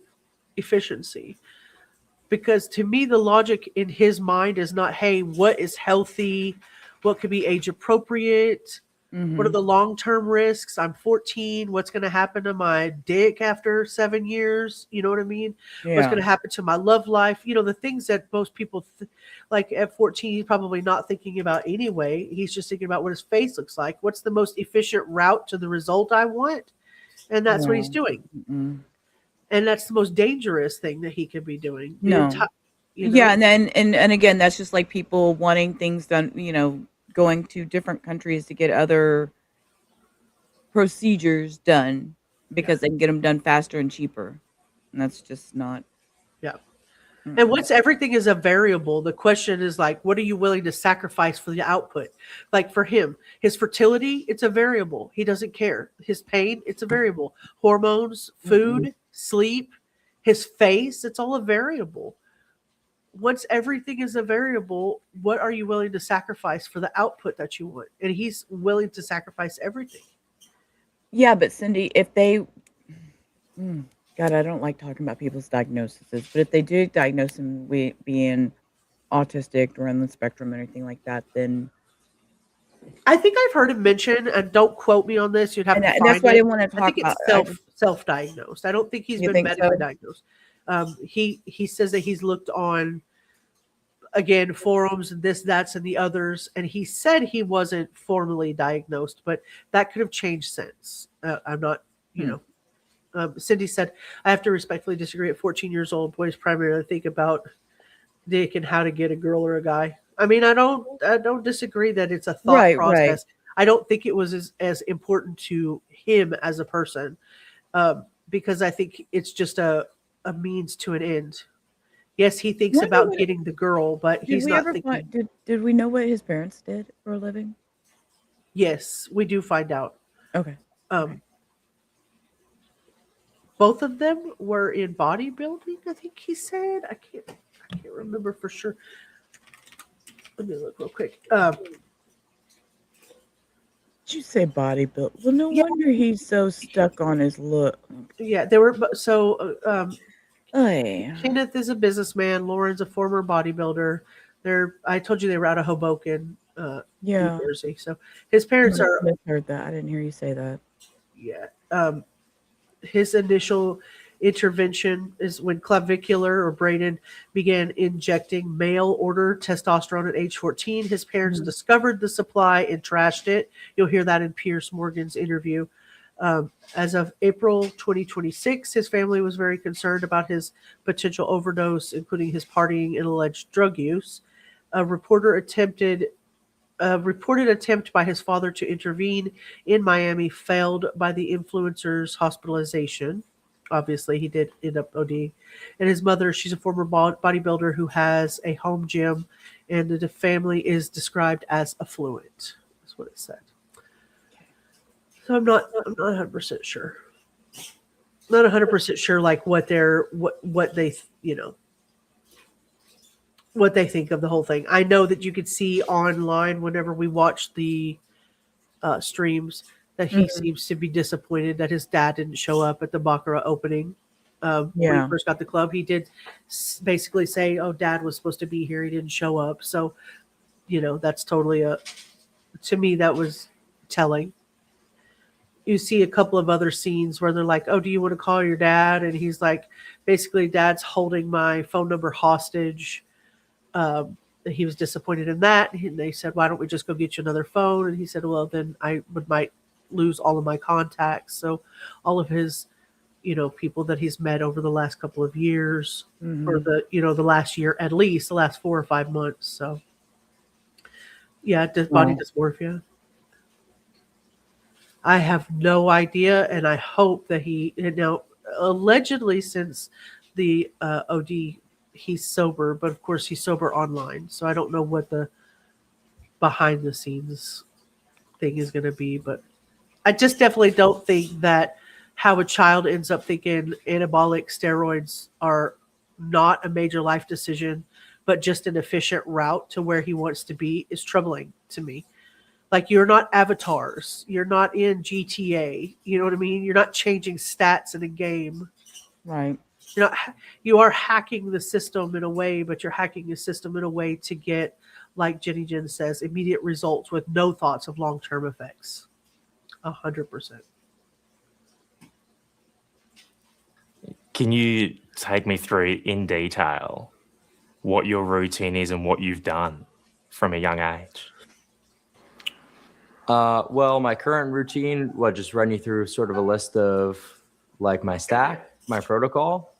Speaker 4: because to me the logic in his mind is not, hey, what is healthy, what could be age appropriate. What are the long-term risks? I'm 14. What's going to happen to my dick after 7 years? You know what I mean? Yeah. What's going to happen to my love life? The things that most people like at 14, he's probably not thinking about anyway. He's just thinking about what his face looks like. What's the most efficient route to the result I want? And that's what he's doing. And that's the most dangerous thing that he could be doing.
Speaker 5: Yeah. And again, that's just like people wanting things done, going to different countries to get other procedures done because they can get them done faster and cheaper. And that's just not.
Speaker 4: Yeah. And everything is a variable. The question is like, what are you willing to sacrifice for the output? Like for him, his fertility, it's a variable. He doesn't care. His pain, it's a variable. Hormones, food, sleep, his face, it's all a variable. once everything is a variable, what are you willing to sacrifice for the output that you want? And he's willing to sacrifice everything.
Speaker 5: Yeah, but Cindy, if they, God, I don't like talking about people's diagnoses, but if they do diagnose him with being autistic or on the spectrum or anything like that, then
Speaker 4: I think I've heard him mention, and don't quote me on this. You'd have to
Speaker 5: and
Speaker 4: find
Speaker 5: that's why I
Speaker 4: it.
Speaker 5: didn't want to
Speaker 4: I
Speaker 5: talk
Speaker 4: think
Speaker 5: about.
Speaker 4: it's self-diagnosed. I don't think he's
Speaker 5: You
Speaker 4: been
Speaker 5: think
Speaker 4: medically
Speaker 5: so?
Speaker 4: diagnosed. He says that he's looked on, again, forums and this, that's, and the others, and he said he wasn't formally diagnosed, but that could have changed since. I'm not, Cindy said, I have to respectfully disagree. At 14 years old, boys primarily think about dick and how to get a girl or a guy. I mean, I don't disagree that it's a thought process. Right. I don't think it was as important to him as a person, because I think it's just a means to an end. Yes, he thinks about getting the girl, but he's not thinking.
Speaker 5: Did we know what his parents did for a living?
Speaker 4: Yes, we do find out.
Speaker 5: Okay.
Speaker 4: Both of them were in bodybuilding, I think he said. I can't remember for sure. Let me look real quick. Did
Speaker 5: you say bodybuilding? Well, no wonder he's so stuck on his look.
Speaker 4: Yeah, they were Kenneth is a businessman. Lauren's a former bodybuilder. I told you they were out of Hoboken, New Jersey. So his parents are.
Speaker 5: I heard that. I didn't hear you say that.
Speaker 4: Yeah. His initial intervention is when Clavicular or Braden began injecting mail order testosterone at age 14. His parents discovered the supply and trashed it. You'll hear that in Pierce Morgan's interview. As of April 2026, his family was very concerned about his potential overdose, including his partying and alleged drug use. A reported attempt by his father to intervene in Miami failed by the influencer's hospitalization. Obviously, he did end up ODing. And his mother, she's a former bodybuilder who has a home gym, and the family is described as affluent. That's what it said. So I'm not 100% sure. Not 100% sure, like what they what they think of the whole thing. I know that you could see online whenever we watch the streams that he seems to be disappointed that his dad didn't show up at the Bacara opening. When he first got the club, he did basically say, "Oh, Dad was supposed to be here. He didn't show up." So, that's totally to me, that was telling. You see a couple of other scenes where they're like, "Oh, do you want to call your dad?" And he's like, basically, Dad's holding my phone number hostage. He was disappointed in that. And they said, "Why don't we just go get you another phone?" And he said, "Well, then I might lose all of my contacts." So all of his, people that he's met over the last couple of years, or the last year, at least the last 4 or 5 months. So yeah, body dysmorphia. I have no idea, and I hope that allegedly since the OD, he's sober, but of course he's sober online. So I don't know what the behind the scenes thing is going to be, but I just definitely don't think that how a child ends up thinking anabolic steroids are not a major life decision, but just an efficient route to where he wants to be is troubling to me. Like, you're not avatars. You're not in GTA. You know what I mean? You're not changing stats in a game.
Speaker 5: Right.
Speaker 4: You are hacking the system in a way, but you're hacking the system in a way to get, like Jenny Jen says, immediate results with no thoughts of long-term effects. 100%.
Speaker 6: Can you take me through in detail what your routine is and what you've done from a young age?
Speaker 7: Well, my current routine, just run you through sort of a list of like my stack, my protocol.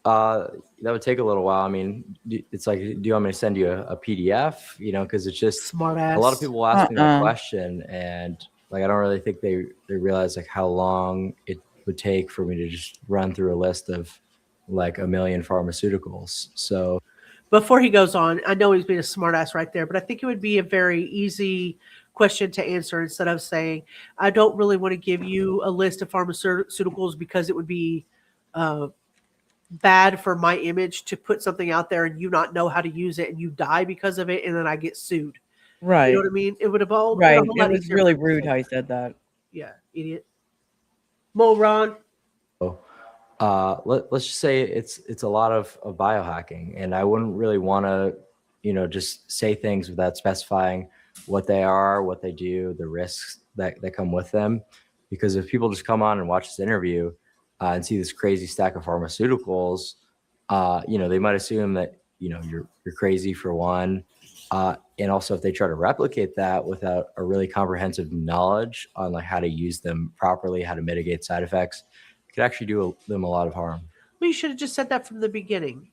Speaker 7: That would take a little while. I mean, it's like, do you want me to send you a PDF? Because it's just
Speaker 4: smart ass.
Speaker 7: A lot of people ask me that question, and like I don't really think they realize like how long it would take for me to just run through a list of like a million pharmaceuticals. So
Speaker 4: before he goes on, I know he's being a smart ass right there, but I think it would be a very easy question to answer instead of saying, I don't really want to give you a list of pharmaceuticals because it would be bad for my image to put something out there and you not know how to use it and you die because of it and then I get sued.
Speaker 5: Right.
Speaker 4: You know what I mean? It would have all
Speaker 5: right.
Speaker 4: been a whole lot
Speaker 5: It was
Speaker 4: easier
Speaker 5: really
Speaker 4: for me to
Speaker 5: rude
Speaker 4: say
Speaker 5: how he
Speaker 4: that.
Speaker 5: said that.
Speaker 4: Yeah, idiot. Moron.
Speaker 7: Let's just say it's a lot of biohacking, and I wouldn't really want to, just say things without specifying what they are, what they do, the risks that come with them. Because if people just come on and watch this interview and see this crazy stack of pharmaceuticals, they might assume that you're crazy for one, and also if they try to replicate that without a really comprehensive knowledge on like how to use them properly, how to mitigate side effects, it could actually do them a lot of harm.
Speaker 4: Well, you should have just said that from the beginning.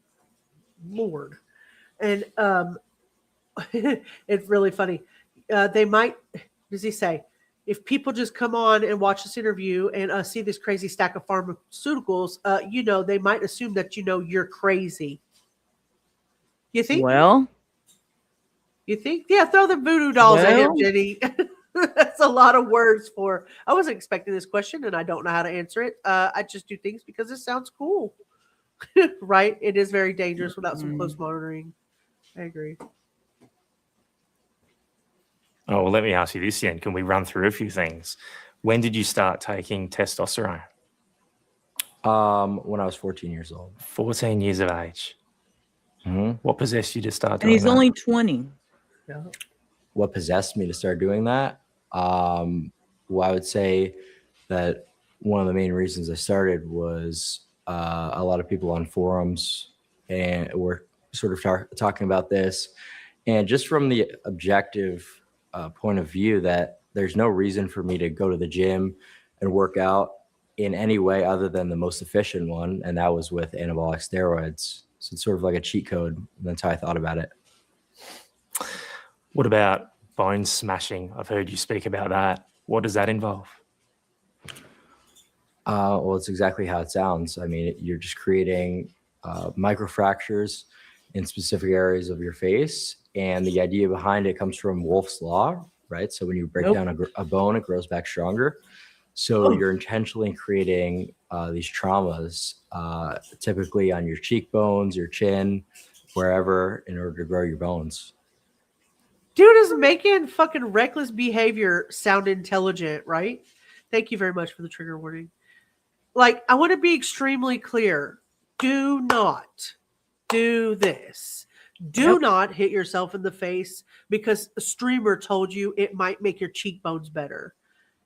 Speaker 4: Lord. And it's really funny. They might, does he say, if people just come on and watch this interview and see this crazy stack of pharmaceuticals, they might assume that, you're crazy. You think?
Speaker 5: Well,
Speaker 4: you think? Yeah, throw the voodoo dolls at him, Jenny. That's a lot of words for. I wasn't expecting this question, and I don't know how to answer it. I just do things because it sounds cool, right? It is very dangerous without some close monitoring. I agree.
Speaker 6: Oh, well, let me ask you this then. Can we run through a few things? When did you start taking testosterone?
Speaker 7: When I was 14 years old.
Speaker 6: 14 years of age.
Speaker 7: Mm-hmm.
Speaker 6: What possessed you to start
Speaker 5: and
Speaker 6: doing
Speaker 5: he's
Speaker 6: that?
Speaker 5: only 20.
Speaker 4: Yeah.
Speaker 7: What possessed me to start doing that? Well, I would say that one of the main reasons I started was a lot of people on forums and were sort of talking about this. And just from the objective point of view that there's no reason for me to go to the gym and work out in any way other than the most efficient one, and that was with anabolic steroids. So it's sort of like a cheat code. And that's how I thought about it.
Speaker 6: What about bone smashing? I've heard you speak about that. What does that involve?
Speaker 7: Well, it's exactly how it sounds. I mean, you're just creating microfractures in specific areas of your face. And the idea behind it comes from Wolff's Law, right? So when you break down a bone, it grows back stronger. So you're intentionally creating these traumas, typically on your cheekbones, your chin, wherever, in order to grow your bones.
Speaker 4: Dude is making fucking reckless behavior sound intelligent, right? Thank you very much for the trigger warning. Like, I want to be extremely clear. Do not do this. Do not hit yourself in the face because a streamer told you it might make your cheekbones better.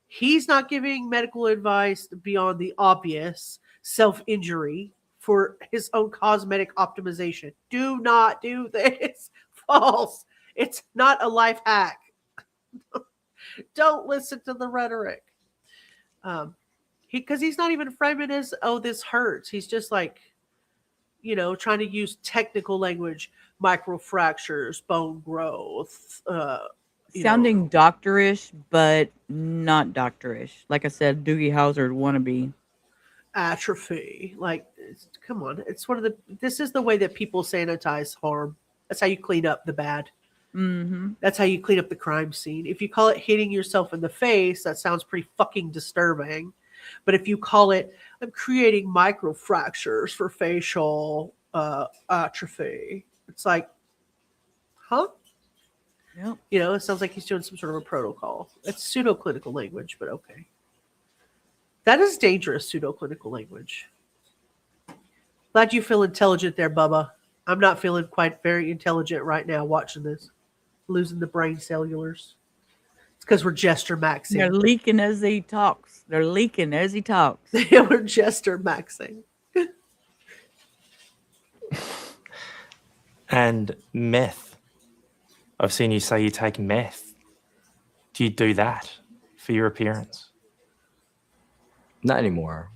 Speaker 4: He's not giving medical advice beyond the obvious self-injury for his own cosmetic optimization. Do not do this. False. It's not a life hack. Don't listen to the rhetoric. Because he's not even framing as, oh, this hurts. He's just like, trying to use technical language, microfractures, bone growth.
Speaker 5: Sounding doctorish, but not doctorish. Like I said, Doogie Howser wannabe.
Speaker 4: Atrophy. Like, come on. This is the way that people sanitize harm. That's how you clean up the bad.
Speaker 5: Mm-hmm.
Speaker 4: That's how you clean up the crime scene. If you call it hitting yourself in the face, that sounds pretty fucking disturbing. But if you call it, I'm creating microfractures for facial atrophy, it's like, huh?
Speaker 5: Yep.
Speaker 4: It sounds like he's doing some sort of a protocol. It's pseudo-clinical language, but okay. That is dangerous pseudo-clinical language. Glad you feel intelligent there, Bubba. I'm not feeling quite very intelligent right now watching this. Losing the brain cellulars. It's because we're gesture maxing.
Speaker 5: They're leaking as he talks. We're
Speaker 4: gesture maxing.
Speaker 6: And meth. I've seen you say you take meth. Do you do that for your appearance?
Speaker 7: Not anymore.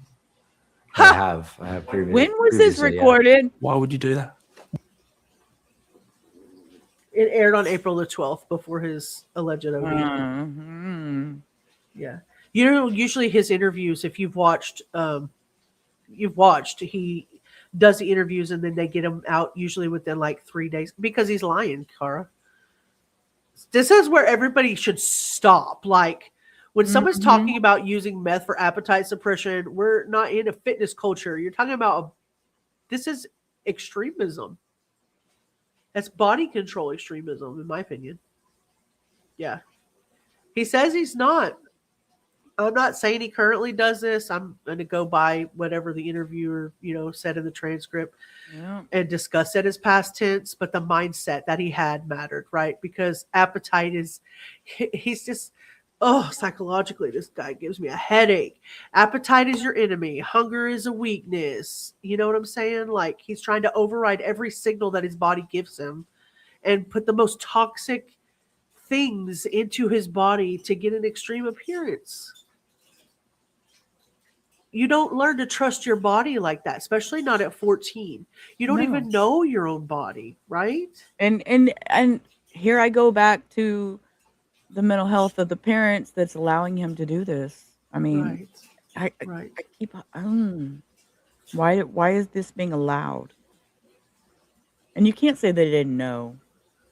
Speaker 7: I have previously.
Speaker 5: When was this recorded?
Speaker 6: Yeah. Why would you do that?
Speaker 4: It aired on April the 12th before his alleged OD.
Speaker 5: Mm-hmm.
Speaker 4: Yeah. Usually his interviews, if you've watched, he does the interviews and then they get him out usually within like 3 days because he's lying, Cara. This is where everybody should stop. Like, when someone's talking about using meth for appetite suppression, we're not in a fitness culture. You're talking about This is extremism. That's body control extremism, in my opinion. Yeah. He says he's not. I'm not saying he currently does this. I'm going to go by whatever the interviewer, said in the transcript and discuss it as past tense. But the mindset that he had mattered, right? Because appetite he's just, psychologically, this guy gives me a headache. Appetite is your enemy. Hunger is a weakness. You know what I'm saying? Like, he's trying to override every signal that his body gives him and put the most toxic things into his body to get an extreme appearance. You don't learn to trust your body like that, especially not at 14. You don't even know your own body, right?
Speaker 5: And here I go back to the mental health of the parents that's allowing him to do this. I mean, I keep why is this being allowed? And you can't say they didn't know.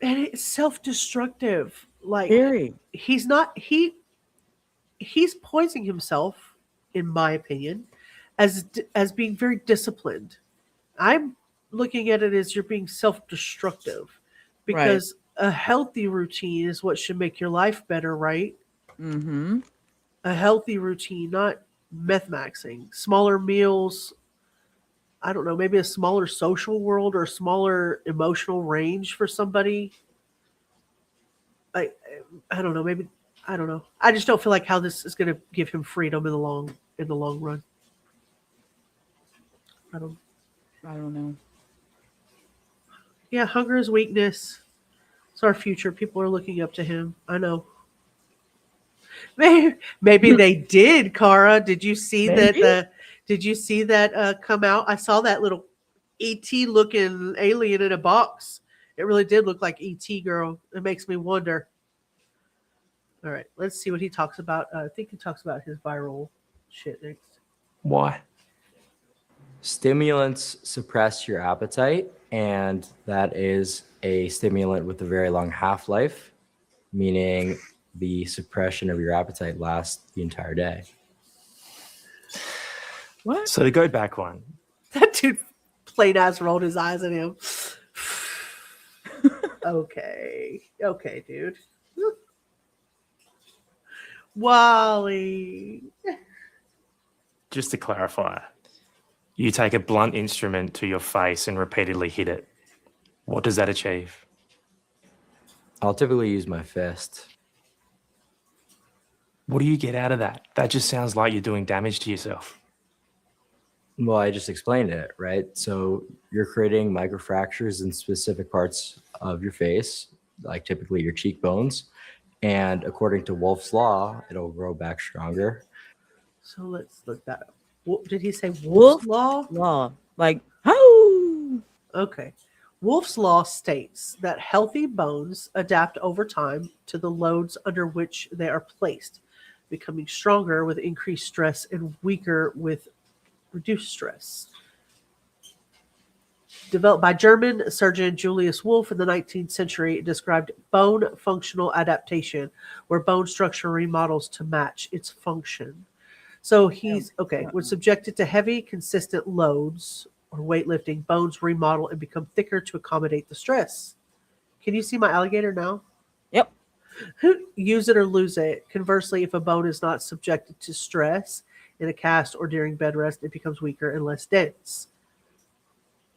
Speaker 4: And it's self-destructive. Like,
Speaker 5: Very.
Speaker 4: He's poisoning himself, in my opinion, as being very disciplined. I'm looking at it as you're being self-destructive, because a healthy routine is what should make your life better, right?
Speaker 5: Mm-hmm.
Speaker 4: A healthy routine, not meth maxing. Smaller meals, I don't know, maybe a smaller social world or a smaller emotional range for somebody. I don't know, maybe, I don't know. I just don't feel like how this is going to give him freedom in the long run. I don't
Speaker 5: know.
Speaker 4: Yeah, hunger is weakness. It's our future. People are looking up to him. I know. Maybe they did, Cara. Did you see that? Did you see that come out? I saw that little ET looking alien in a box. It really did look like ET, girl. It makes me wonder. All right, let's see what he talks about. I think he talks about his viral shit next.
Speaker 6: Why?
Speaker 7: Stimulants suppress your appetite, and that is a stimulant with a very long half-life, meaning the suppression of your appetite lasts the entire day.
Speaker 5: What?
Speaker 6: So to go back one.
Speaker 4: That dude plain ass rolled his eyes at him. Okay, dude. Wally.
Speaker 6: Just to clarify, you take a blunt instrument to your face and repeatedly hit it. What does that achieve?
Speaker 7: I'll typically use my fist.
Speaker 6: What do you get out of that? That just sounds like you're doing damage to yourself.
Speaker 7: Well, I just explained it, right? So you're creating microfractures in specific parts of your face, like typically your cheekbones. And according to Wolff's Law, it'll grow back stronger.
Speaker 4: So let's look that up. Did he say Wolff's Law?
Speaker 5: Law. Like, oh.
Speaker 4: Okay. Wolff's Law states that healthy bones adapt over time to the loads under which they are placed, becoming stronger with increased stress and weaker with reduced stress. Developed by German surgeon Julius Wolff in the 19th century, it described bone functional adaptation, where bone structure remodels to match its function. So when subjected to heavy, consistent loads or weightlifting, bones remodel and become thicker to accommodate the stress. Can you see my alligator now?
Speaker 5: Yep.
Speaker 4: Use it or lose it. Conversely, if a bone is not subjected to stress in a cast or during bed rest, it becomes weaker and less dense.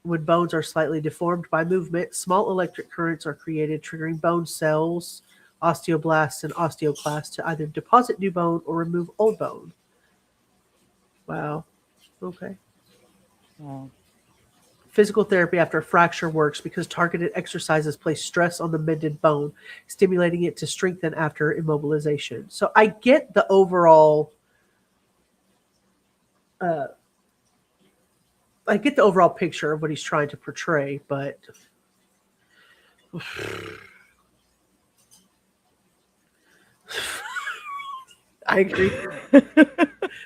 Speaker 4: When bones are slightly deformed by movement, small electric currents are created, triggering bone cells, osteoblasts, and osteoclasts to either deposit new bone or remove old bone. Wow. Okay.
Speaker 5: Wow.
Speaker 4: Physical therapy after a fracture works because targeted exercises place stress on the mended bone, stimulating it to strengthen after immobilization. So I get the overall picture of what he's trying to portray, but I agree.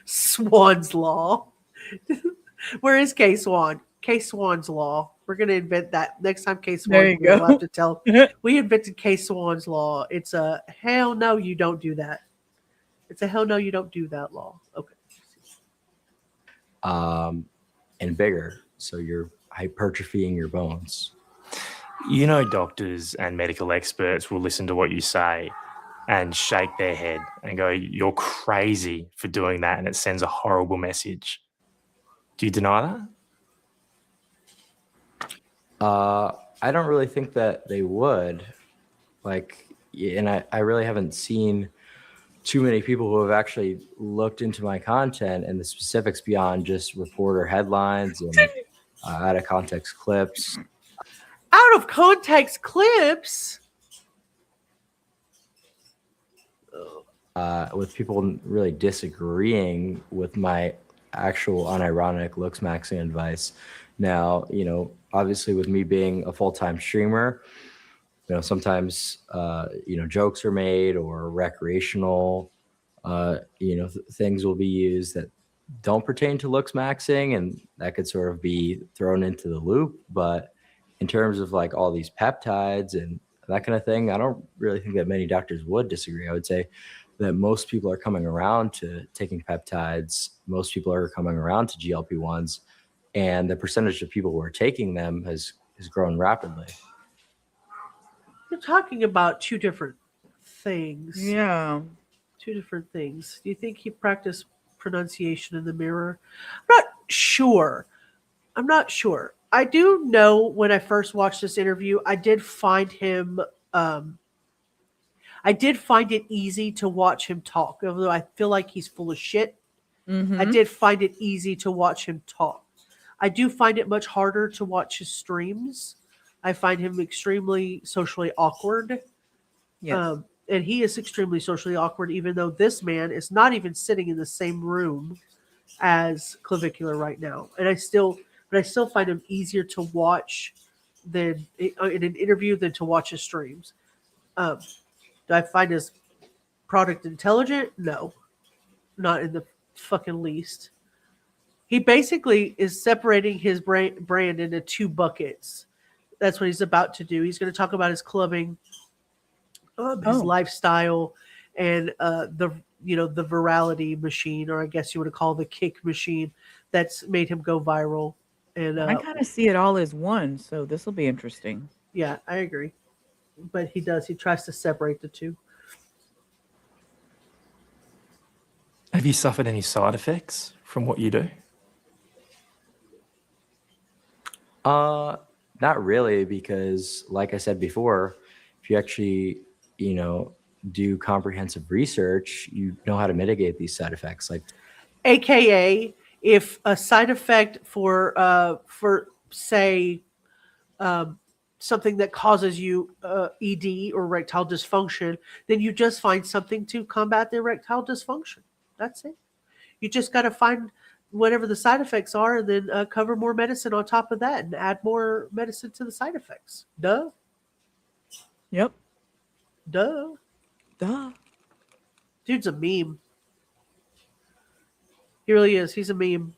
Speaker 4: Swan's Law. Where is K Swan? K Swan's Law. We're going to invent that next time. K Swan, we'll have to tell. We invented K Swan's Law. It's a hell no, you don't do that. It's a hell no, you don't do that law. Okay.
Speaker 7: And bigger. So your hypertrophying your bones.
Speaker 6: You know, doctors and medical experts will listen to what you say and shake their head and go, "You're crazy for doing that," and it sends a horrible message. Do you deny that?
Speaker 7: I don't really think that they would. Like, and I really haven't seen too many people who have actually looked into my content and the specifics beyond just reporter headlines and out of context clips.
Speaker 4: Out of context clips?
Speaker 7: With people really disagreeing with my actual unironic Looksmaxxing advice. Now, you know, obviously with me being a full-time streamer, you know, sometimes, you know, jokes are made or recreational, you know, things will be used that don't pertain to Looksmaxxing, and that could sort of be thrown into the loop. But in terms of like all these peptides and that kind of thing, I don't really think that many doctors would disagree. I would say that most people are coming around to taking peptides. Most people are coming around to GLP-1s, and the percentage of people who are taking them has grown rapidly.
Speaker 4: You're talking about two different things.
Speaker 5: Yeah.
Speaker 4: Two different things. Do you think he practiced pronunciation in the mirror? I'm not sure. I do know when I first watched this interview, I did find him I did find it easy to watch him talk, although I feel like he's full of shit. I did find it easy to watch him talk. I do find it much harder to watch his streams. I find him extremely socially awkward.
Speaker 5: Yes.
Speaker 4: And he is extremely socially awkward, even though this man is not even sitting in the same room as Clavicular right now. And I still find him easier to watch than in an interview than to watch his streams. Do I find his product intelligent? No, not in the fucking least. He basically is separating his brand into two buckets. That's what he's about to do. He's going to talk about his clubbing, his lifestyle, and the virality machine, or I guess you would call the kick machine, that's made him go viral. And
Speaker 5: I kind of see it all as one, so this will be interesting.
Speaker 4: Yeah, I agree. But he tries to separate the two.
Speaker 6: Have you suffered any side effects from what you do?
Speaker 7: Not really, because like I said before, if you actually, you know, do comprehensive research, you know how to mitigate these side effects. Like,
Speaker 4: AKA, if a side effect for say, something that causes you ED or erectile dysfunction, then you just find something to combat the erectile dysfunction. That's it. You just got to find whatever the side effects are, and then cover more medicine on top of that and add more medicine to the side effects. Duh.
Speaker 5: Yep.
Speaker 4: Duh. Dude's a meme. He really is. He's a meme.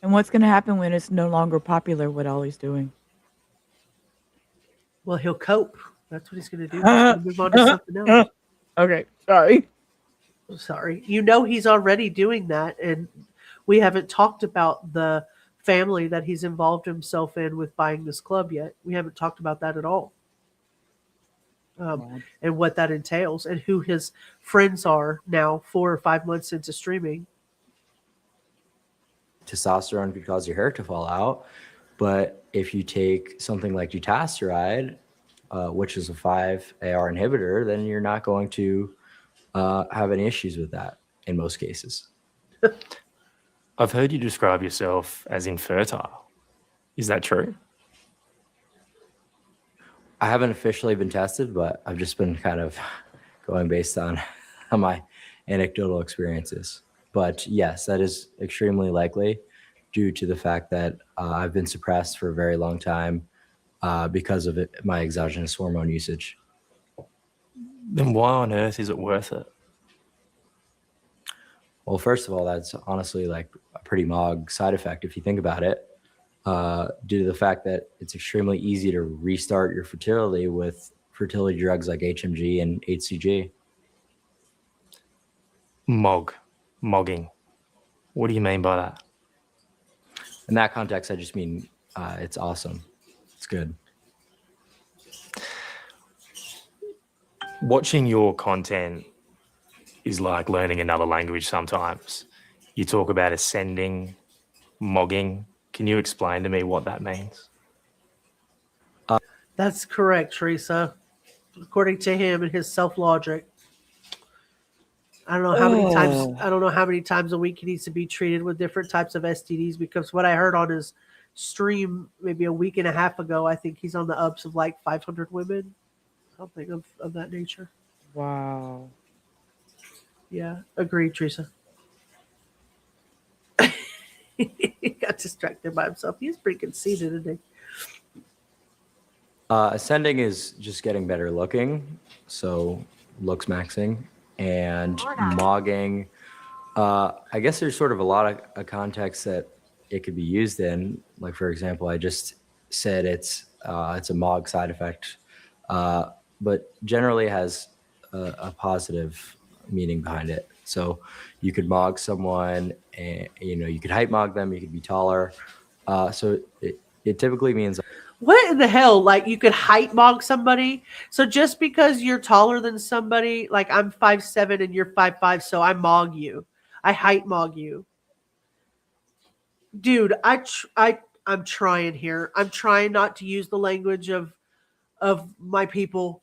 Speaker 5: And what's going to happen when it's no longer popular, what Ollie's doing?
Speaker 4: Well, he'll cope. That's what he's going to do. He's gonna move on to something else.
Speaker 5: Okay. Sorry.
Speaker 4: You know he's already doing that, and we haven't talked about the family that he's involved himself in with buying this club yet. We haven't talked about that at all. And what that entails, and who his friends are now 4 or 5 months into streaming.
Speaker 7: testosterone could cause your hair to fall out. But if you take something like dutasteride, which is a 5-AR inhibitor, then you're not going to have any issues with that in most cases.
Speaker 6: I've heard you describe yourself as infertile. Is that true?
Speaker 7: I haven't officially been tested, but I've just been kind of going based on my anecdotal experiences. But yes, that is extremely likely due to the fact that I've been suppressed for a very long time because of my exogenous hormone usage.
Speaker 6: Then why on earth is it worth it?
Speaker 7: Well, first of all, that's honestly like a pretty mog side effect if you think about it, due to the fact that it's extremely easy to restart your fertility with fertility drugs like HMG and HCG.
Speaker 6: Mogging. What do you mean by that?
Speaker 7: In that context, I just mean it's awesome. It's good.
Speaker 6: Watching your content is like learning another language sometimes. You talk about ascending, mogging. Can you explain to me what that means?
Speaker 4: That's correct, Teresa. According to him and his self-logic. I don't know how many times. I don't know how many times a week he needs to be treated with different types of STDs, because what I heard on his stream maybe a week and a half ago, I think he's on the ups of like 500 women, something of that nature.
Speaker 5: Wow.
Speaker 4: Yeah, agreed, Teresa. He got distracted by himself. He's pretty conceited, isn't he?
Speaker 7: Ascending is just getting better looking, so Looksmaxxing, and mogging. I guess there's sort of a lot of context that it could be used in. Like, for example, I just said it's a mog side effect, but generally has a positive meaning behind it. So you could mog someone, and you could height mog them. You could be taller. So it typically means.
Speaker 4: What in the hell? Like, you could height mog somebody? So just because you're taller than somebody, like I'm 5'7" and you're 5'5", so I mog you. I height mog you. Dude, I'm trying here. I'm trying not to use the language of my people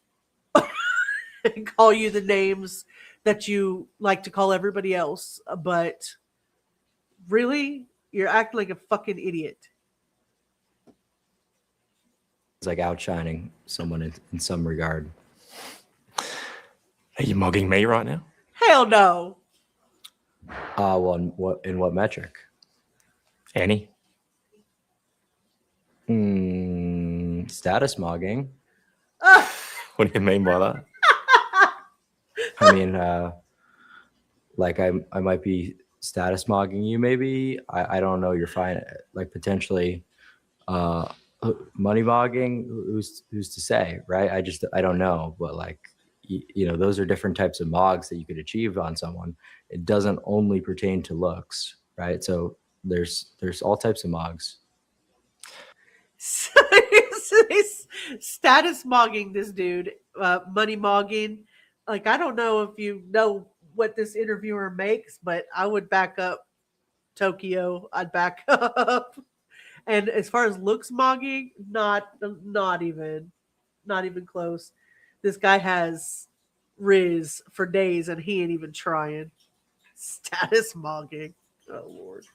Speaker 4: and call you the names that you like to call everybody else. But really, you're acting like a fucking idiot.
Speaker 7: It's like outshining someone in some regard.
Speaker 6: Are you mogging me right now?
Speaker 4: Hell no.
Speaker 7: Well, in what metric?
Speaker 6: Any?
Speaker 7: Status mogging.
Speaker 6: What do you mean by that?
Speaker 7: I mean, like I might be status mogging you. Maybe I don't know. You're fine. Like potentially, money mogging. Who's to say, right? I don't know. But like, those are different types of mogs that you could achieve on someone. It doesn't only pertain to looks, right? So there's all types of mogs.
Speaker 4: Status mogging this dude, money mogging. Like, I don't know if you know what this interviewer makes, but I would back up Tokyo. I'd back up. And as far as looks mogging, not even close. This guy has Riz for days and he ain't even trying. Status mogging. Oh Lord.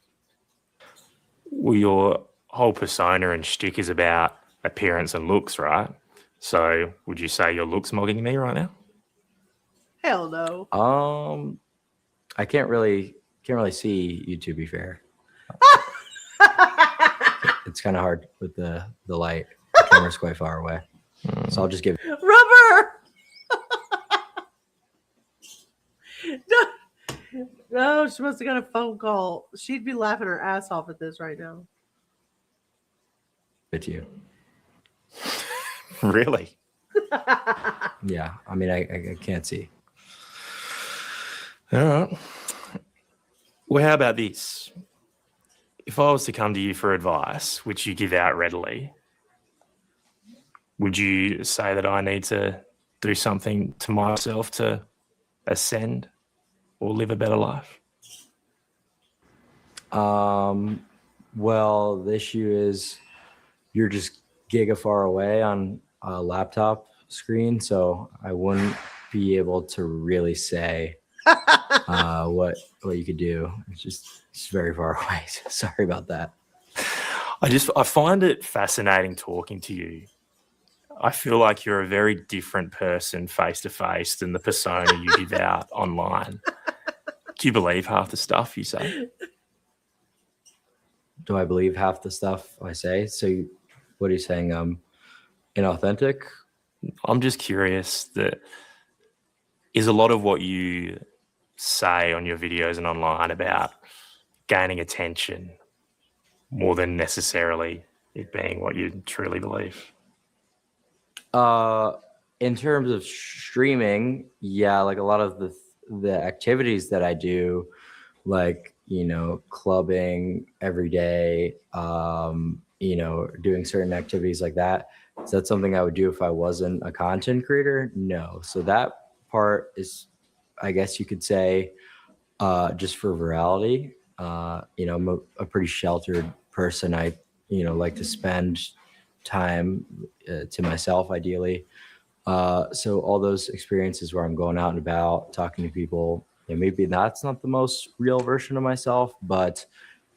Speaker 6: Well, your whole persona and shtick is about appearance and looks, right? So would you say you're looks mogging me right now?
Speaker 4: Hell no.
Speaker 7: I can't really see you, to be fair. It's kind of hard with the light. The camera's quite far away. So I'll just give
Speaker 4: Rubber. No, she must have got a phone call. She'd be laughing her ass off at this right now.
Speaker 7: it to you.
Speaker 6: Really?
Speaker 7: Yeah. I mean, I can't see.
Speaker 6: All right. Well, how about this? If I was to come to you for advice, which you give out readily, would you say that I need to do something to myself to ascend or live a better life?
Speaker 7: Well, the issue is you're just giga far away on a laptop screen, so I wouldn't be able to really say what you could do. It's very far away. So sorry about that.
Speaker 6: I find it fascinating talking to you. I feel like you're a very different person face to face than the persona you give out online. Do you believe half the stuff you say?
Speaker 7: Do I believe half the stuff I say? So what are you saying? Inauthentic?
Speaker 6: I'm just curious, that is a lot of what you say on your videos and online about gaining attention more than necessarily it being what you truly believe?
Speaker 7: In terms of streaming, yeah, like a lot of the activities that I do, like clubbing every day, doing certain activities like that. Is that something I would do if I wasn't a content creator? No. So that part is, I guess you could say, just for virality. I'm a pretty sheltered person. I, like to spend time to myself, ideally. So all those experiences where I'm going out and about, talking to people, maybe that's not the most real version of myself, but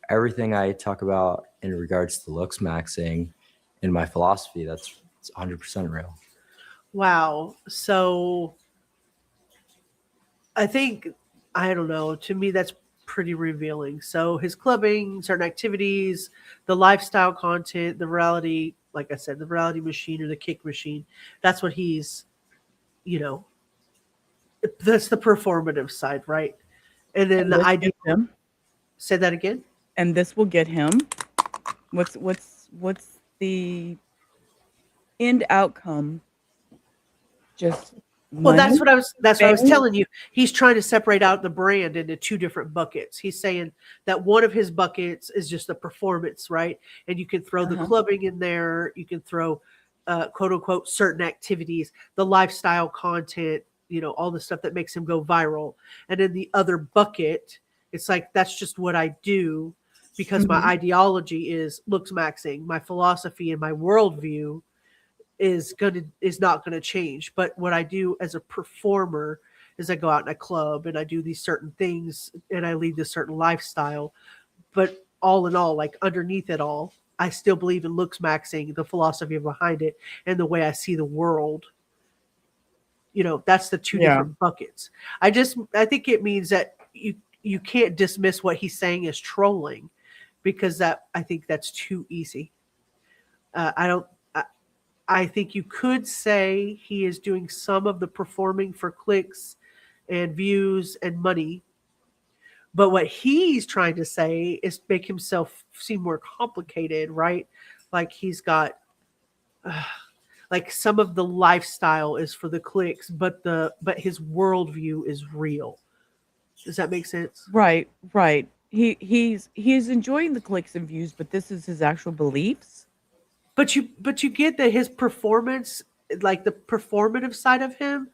Speaker 7: everything I talk about in regards to Looksmaxxing in my philosophy, it's 100% real.
Speaker 4: Wow. So I think, I don't know, to me, that's pretty revealing. So his clubbing, certain activities, the lifestyle content, the virality, like I said, the virality machine or the kick machine, that's what he's, that's the performative side, right? And then the idea. Say that again.
Speaker 5: And this will get him. What's the end outcome? Just
Speaker 4: well,
Speaker 5: money?
Speaker 4: that's what I was telling you. He's trying to separate out the brand into two different buckets. He's saying that one of his buckets is just the performance, right? And you can throw the clubbing in there. You can throw, quote unquote, certain activities, the lifestyle content, all the stuff that makes him go viral. And in the other bucket, it's like, that's just what I do because my ideology is Looksmaxxing, my philosophy and my worldview is not gonna change. But what I do as a performer is I go out in a club and I do these certain things and I lead this certain lifestyle. But all in all, like underneath it all, I still believe in Looksmaxxing, the philosophy behind it, and the way I see the world. That's the two different buckets. I think it means that you can't dismiss what he's saying as trolling, because I think that's too easy. I think you could say he is doing some of the performing for clicks and views and money. But what he's trying to say is make himself seem more complicated, right? Like he's got, like some of the lifestyle is for the clicks, but his worldview is real. Does that make sense?
Speaker 5: Right. He's enjoying the clicks and views, but this is his actual beliefs.
Speaker 4: But you get that his performance, like the performative side of him,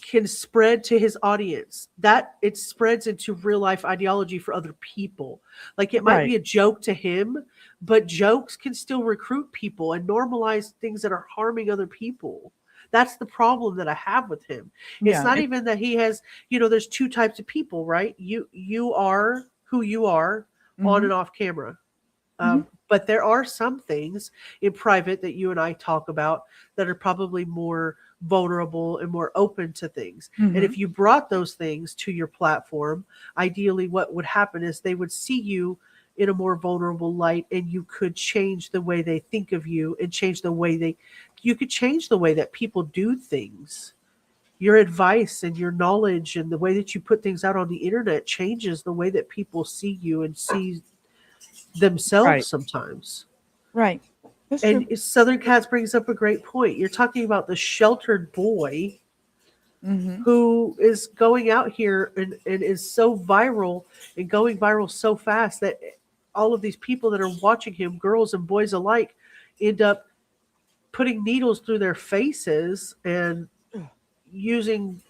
Speaker 4: can spread to his audience. That it spreads into real life ideology for other people. Like it might be a joke to him, but jokes can still recruit people and normalize things that are harming other people. That's the problem that I have with him. It's not even that he has, there's two types of people, right? You are who you are on and off camera. But there are some things in private that you and I talk about that are probably more vulnerable and more open to things. And if you brought those things to your platform, ideally what would happen is they would see you in a more vulnerable light, and you could change the way they think of you and change the way you could change the way that people do things. Your advice and your knowledge and the way that you put things out on the internet changes the way that people see you and see themselves sometimes.
Speaker 5: Right.
Speaker 4: That's and true. Southern Cats brings up a great point. You're talking about the sheltered boy who is going out here and is so viral and going viral so fast that all of these people that are watching him, girls and boys alike, end up putting needles through their faces and using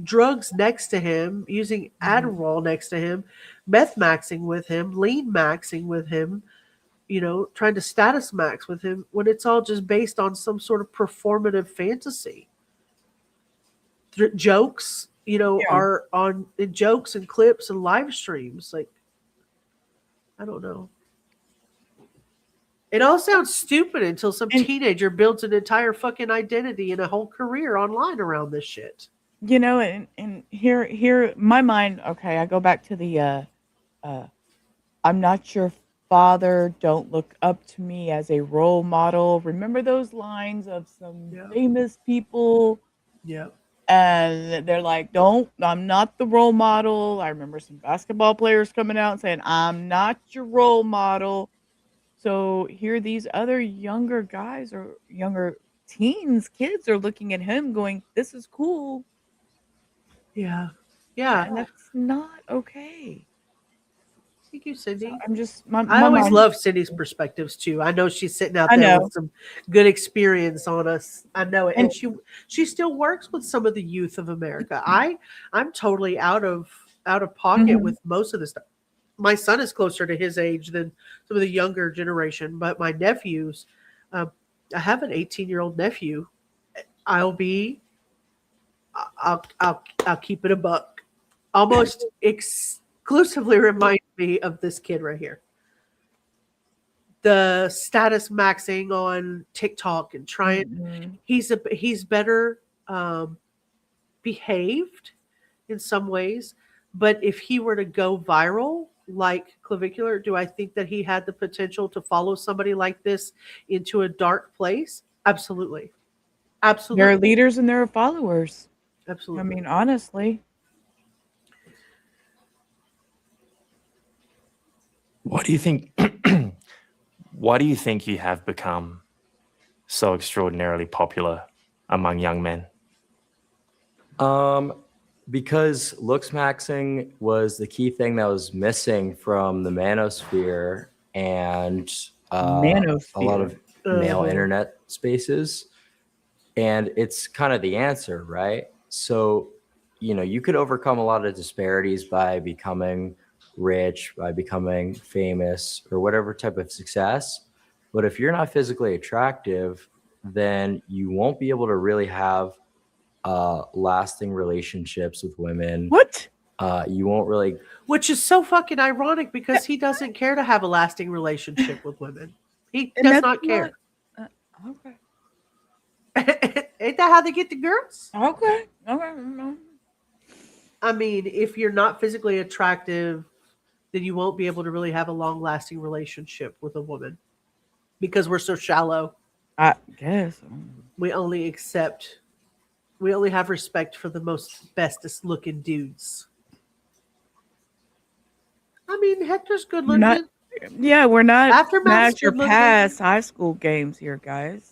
Speaker 4: drugs next to him, using Adderall next to him, meth maxing with him, lean maxing with him, trying to status max with him, when it's all just based on some sort of performative fantasy. Jokes, are on in jokes and clips and live streams. Like, I don't know. It all sounds stupid until some teenager builds an entire fucking identity and a whole career online around this shit.
Speaker 5: And here, my mind. Okay, I go back to the. I'm not your father. Don't look up to me as a role model. Remember those lines of some famous people?
Speaker 4: Yeah.
Speaker 5: And they're like, I'm not the role model. I remember some basketball players coming out and saying, I'm not your role model. So here these other younger guys or younger teens, kids are looking at him going, this is cool.
Speaker 4: Yeah. Yeah.
Speaker 5: And that's not okay.
Speaker 4: Thank you, Cindy.
Speaker 5: I'm just
Speaker 4: I always love Cindy's perspectives too. I know she's sitting out
Speaker 5: I
Speaker 4: there
Speaker 5: know.
Speaker 4: with some good experience on us. I know it,
Speaker 5: And-
Speaker 4: and she still works with some of the youth of America. I'm totally out of pocket with most of this stuff. My son is closer to his age than some of the younger generation, but my nephews, I have an 18-year-old nephew. I'll keep it a buck. Almost exclusively reminds me of this kid right here. The status maxing on TikTok and trying. He's better behaved in some ways, but if he were to go viral like Clavicular, do I think that he had the potential to follow somebody like this into a dark place? Absolutely. Absolutely.
Speaker 5: There are leaders and there are followers.
Speaker 4: Absolutely.
Speaker 5: I mean, honestly.
Speaker 6: What do you think? Why do you think you have become so extraordinarily popular among young men?
Speaker 7: Because Looksmaxxing was the key thing that was missing from the manosphere and a lot of male internet spaces. And it's kind of the answer, right? So, you could overcome a lot of disparities by becoming rich, by becoming famous, or whatever type of success. But if you're not physically attractive, then you won't be able to really have lasting relationships with women.
Speaker 5: What?
Speaker 7: You won't really.
Speaker 4: Which is so fucking ironic because he doesn't care to have a lasting relationship with women. He does not care.
Speaker 5: Okay.
Speaker 4: Ain't that how they get the girls?
Speaker 5: Okay.
Speaker 4: I mean, if you're not physically attractive, then you won't be able to really have a long-lasting relationship with a woman because we're so shallow.
Speaker 5: I guess.
Speaker 4: We only have respect for the most bestest looking dudes. I mean, Hector's good looking.
Speaker 5: We're not
Speaker 4: Aftermath's
Speaker 5: your
Speaker 4: good looking.
Speaker 5: past high school games here, guys.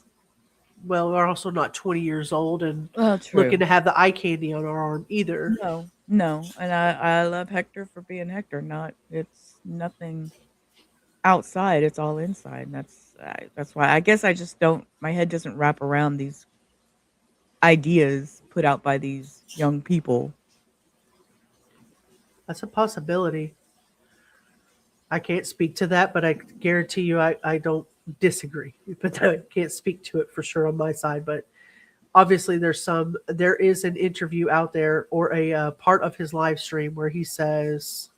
Speaker 4: Well, we're also not 20 years old and
Speaker 5: True.
Speaker 4: looking to have the eye candy on our arm either.
Speaker 5: No. And I love Hector for being Hector. It's nothing outside. It's all inside. And that's why I guess I just don't. My head doesn't wrap around these ideas put out by these young people.
Speaker 4: That's a possibility. I can't speak to that, but I guarantee you I don't disagree. But I can't speak to it for sure on my side. But obviously there is an interview out there or a part of his live stream where he says,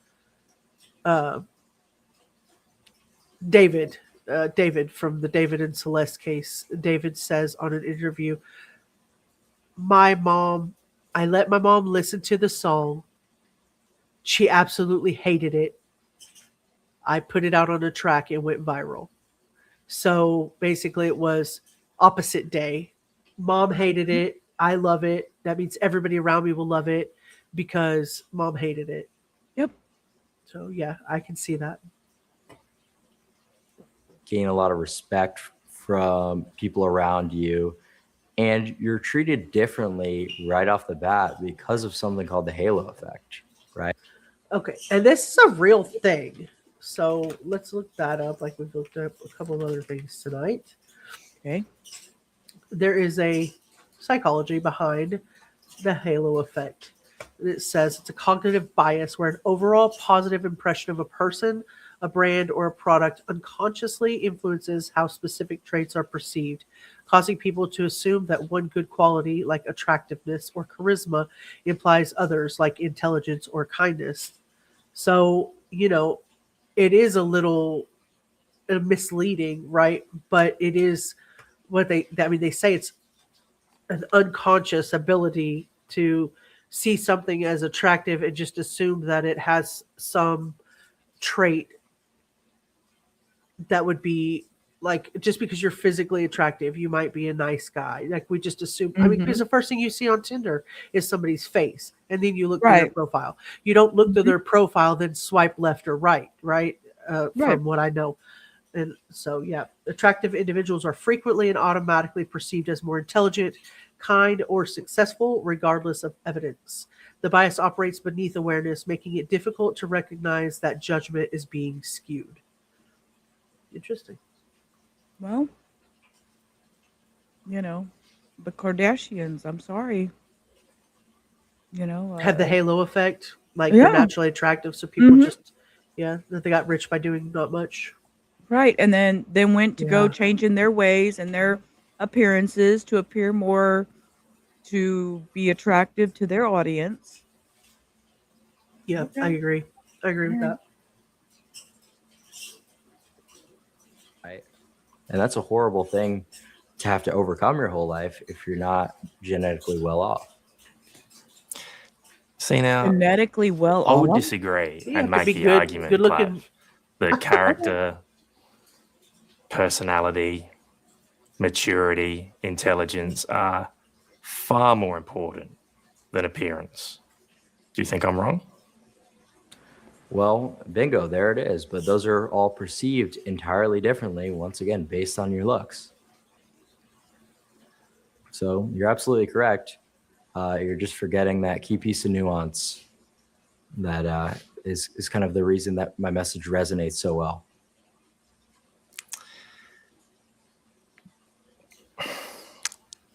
Speaker 4: David from the David and Celeste case, David says on an interview, I let my mom listen to the song. She absolutely hated it. I put it out on a track and went viral. So basically it was opposite day. Mom hated it. I love it. That means everybody around me will love it because mom hated it.
Speaker 5: Yep.
Speaker 4: So yeah, I can see that.
Speaker 7: Gain a lot of respect from people around you. And you're treated differently right off the bat because of something called the halo effect, right?
Speaker 4: Okay. And this is a real thing. So let's look that up like we've looked up a couple of other things tonight.
Speaker 5: Okay.
Speaker 4: There is a psychology behind the halo effect. It says it's a cognitive bias where an overall positive impression of a person, a brand, or a product unconsciously influences how specific traits are perceived, causing people to assume that one good quality, like attractiveness or charisma, implies others, like intelligence or kindness. So, it is a little misleading, right? But it is what they say it's an unconscious ability to see something as attractive and just assume that it has some trait that would be like, just because you're physically attractive, you might be a nice guy. Like we just assume, because the first thing you see on Tinder is somebody's face and then you look through their profile. You don't look through their profile, then swipe left or right. From what I know. And so, yeah, attractive individuals are frequently and automatically perceived as more intelligent, kind, or successful, regardless of evidence. The bias operates beneath awareness, making it difficult to recognize that judgment is being skewed. Interesting.
Speaker 5: Well, the Kardashians, I'm sorry.
Speaker 4: Have the halo effect. Like
Speaker 5: Yeah.
Speaker 4: they're naturally attractive, so people
Speaker 5: Mhm.
Speaker 4: just, that they got rich by doing not much.
Speaker 5: Right. And then went to go
Speaker 4: Yeah.
Speaker 5: changing their ways and their appearances to appear more to be attractive to their audience.
Speaker 4: Yeah,
Speaker 5: Okay.
Speaker 4: I agree. I agree with that.
Speaker 7: Right. And that's a horrible thing to have to overcome your whole life if you're not genetically well off.
Speaker 6: See now,
Speaker 5: Genetically well
Speaker 6: I would
Speaker 5: off.
Speaker 6: disagree
Speaker 4: Yeah,
Speaker 6: and
Speaker 4: could
Speaker 6: make
Speaker 4: be
Speaker 6: the
Speaker 4: good
Speaker 6: argument,
Speaker 4: looking.
Speaker 6: Clav, that character, personality, maturity, intelligence are far more important than appearance. Do you think I'm wrong?
Speaker 7: Well, bingo, there it is. But those are all perceived entirely differently, once again, based on your looks. So you're absolutely correct. You're just forgetting that key piece of nuance that is kind of the reason that my message resonates so well.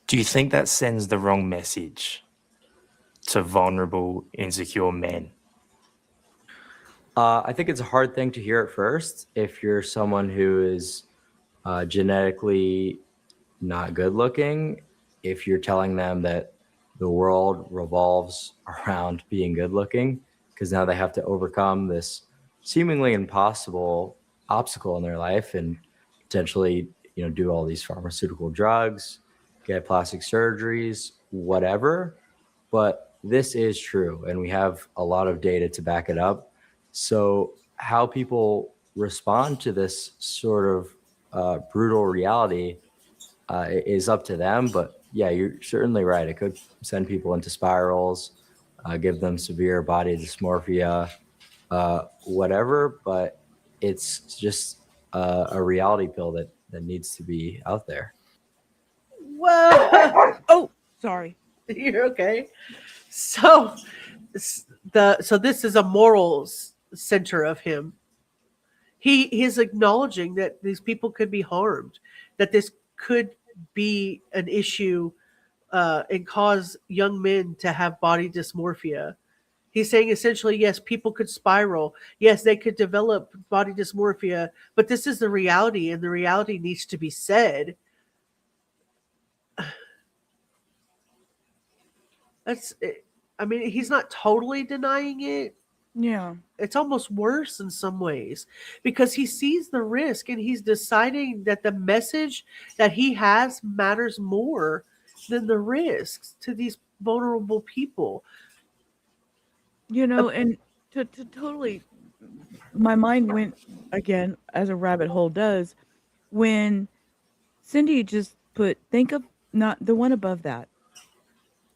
Speaker 6: Do you think that sends the wrong message to vulnerable, insecure men?
Speaker 7: I think it's a hard thing to hear at first if you're someone who is genetically not good looking. If you're telling them that the world revolves around being good looking, because now they have to overcome this seemingly impossible obstacle in their life and potentially, do all these pharmaceutical drugs, get plastic surgeries, whatever. But this is true, and we have a lot of data to back it up. So how people respond to this sort of brutal reality is up to them. But yeah, you're certainly right. It could send people into spirals, give them severe body dysmorphia, whatever. But it's just a reality pill that needs to be out there.
Speaker 4: Whoa.
Speaker 5: Oh, sorry.
Speaker 4: You're okay. So this is a morals center of him. He is acknowledging that these people could be harmed, that this could be an issue and cause young men to have body dysmorphia. He's saying essentially, yes, people could spiral. Yes, they could develop body dysmorphia, but this is the reality, and the reality needs to be said. He's not totally denying it.
Speaker 5: Yeah.
Speaker 4: It's almost worse in some ways because he sees the risk and he's deciding that the message that he has matters more than the risks to these vulnerable people.
Speaker 5: And to totally, my mind went again, as a rabbit hole does, when Cindy just think of not the one above that.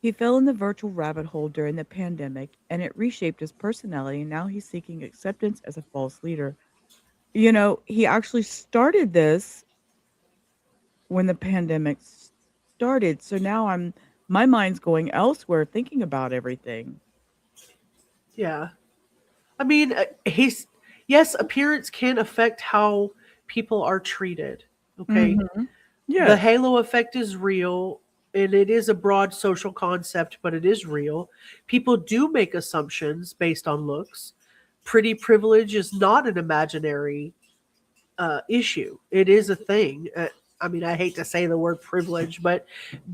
Speaker 5: He fell in the virtual rabbit hole during the pandemic, and it reshaped his personality, and now he's seeking acceptance as a false leader. He actually started this when the pandemic started, so now my mind's going elsewhere thinking about everything.
Speaker 4: Yeah. Yes, appearance can affect how people are treated. Okay.
Speaker 5: Mm-hmm. Yeah.
Speaker 4: The halo effect is real. And it is a broad social concept, but it is real. People do make assumptions based on looks. Pretty privilege is not an imaginary issue. It is a thing. I hate to say the word privilege, but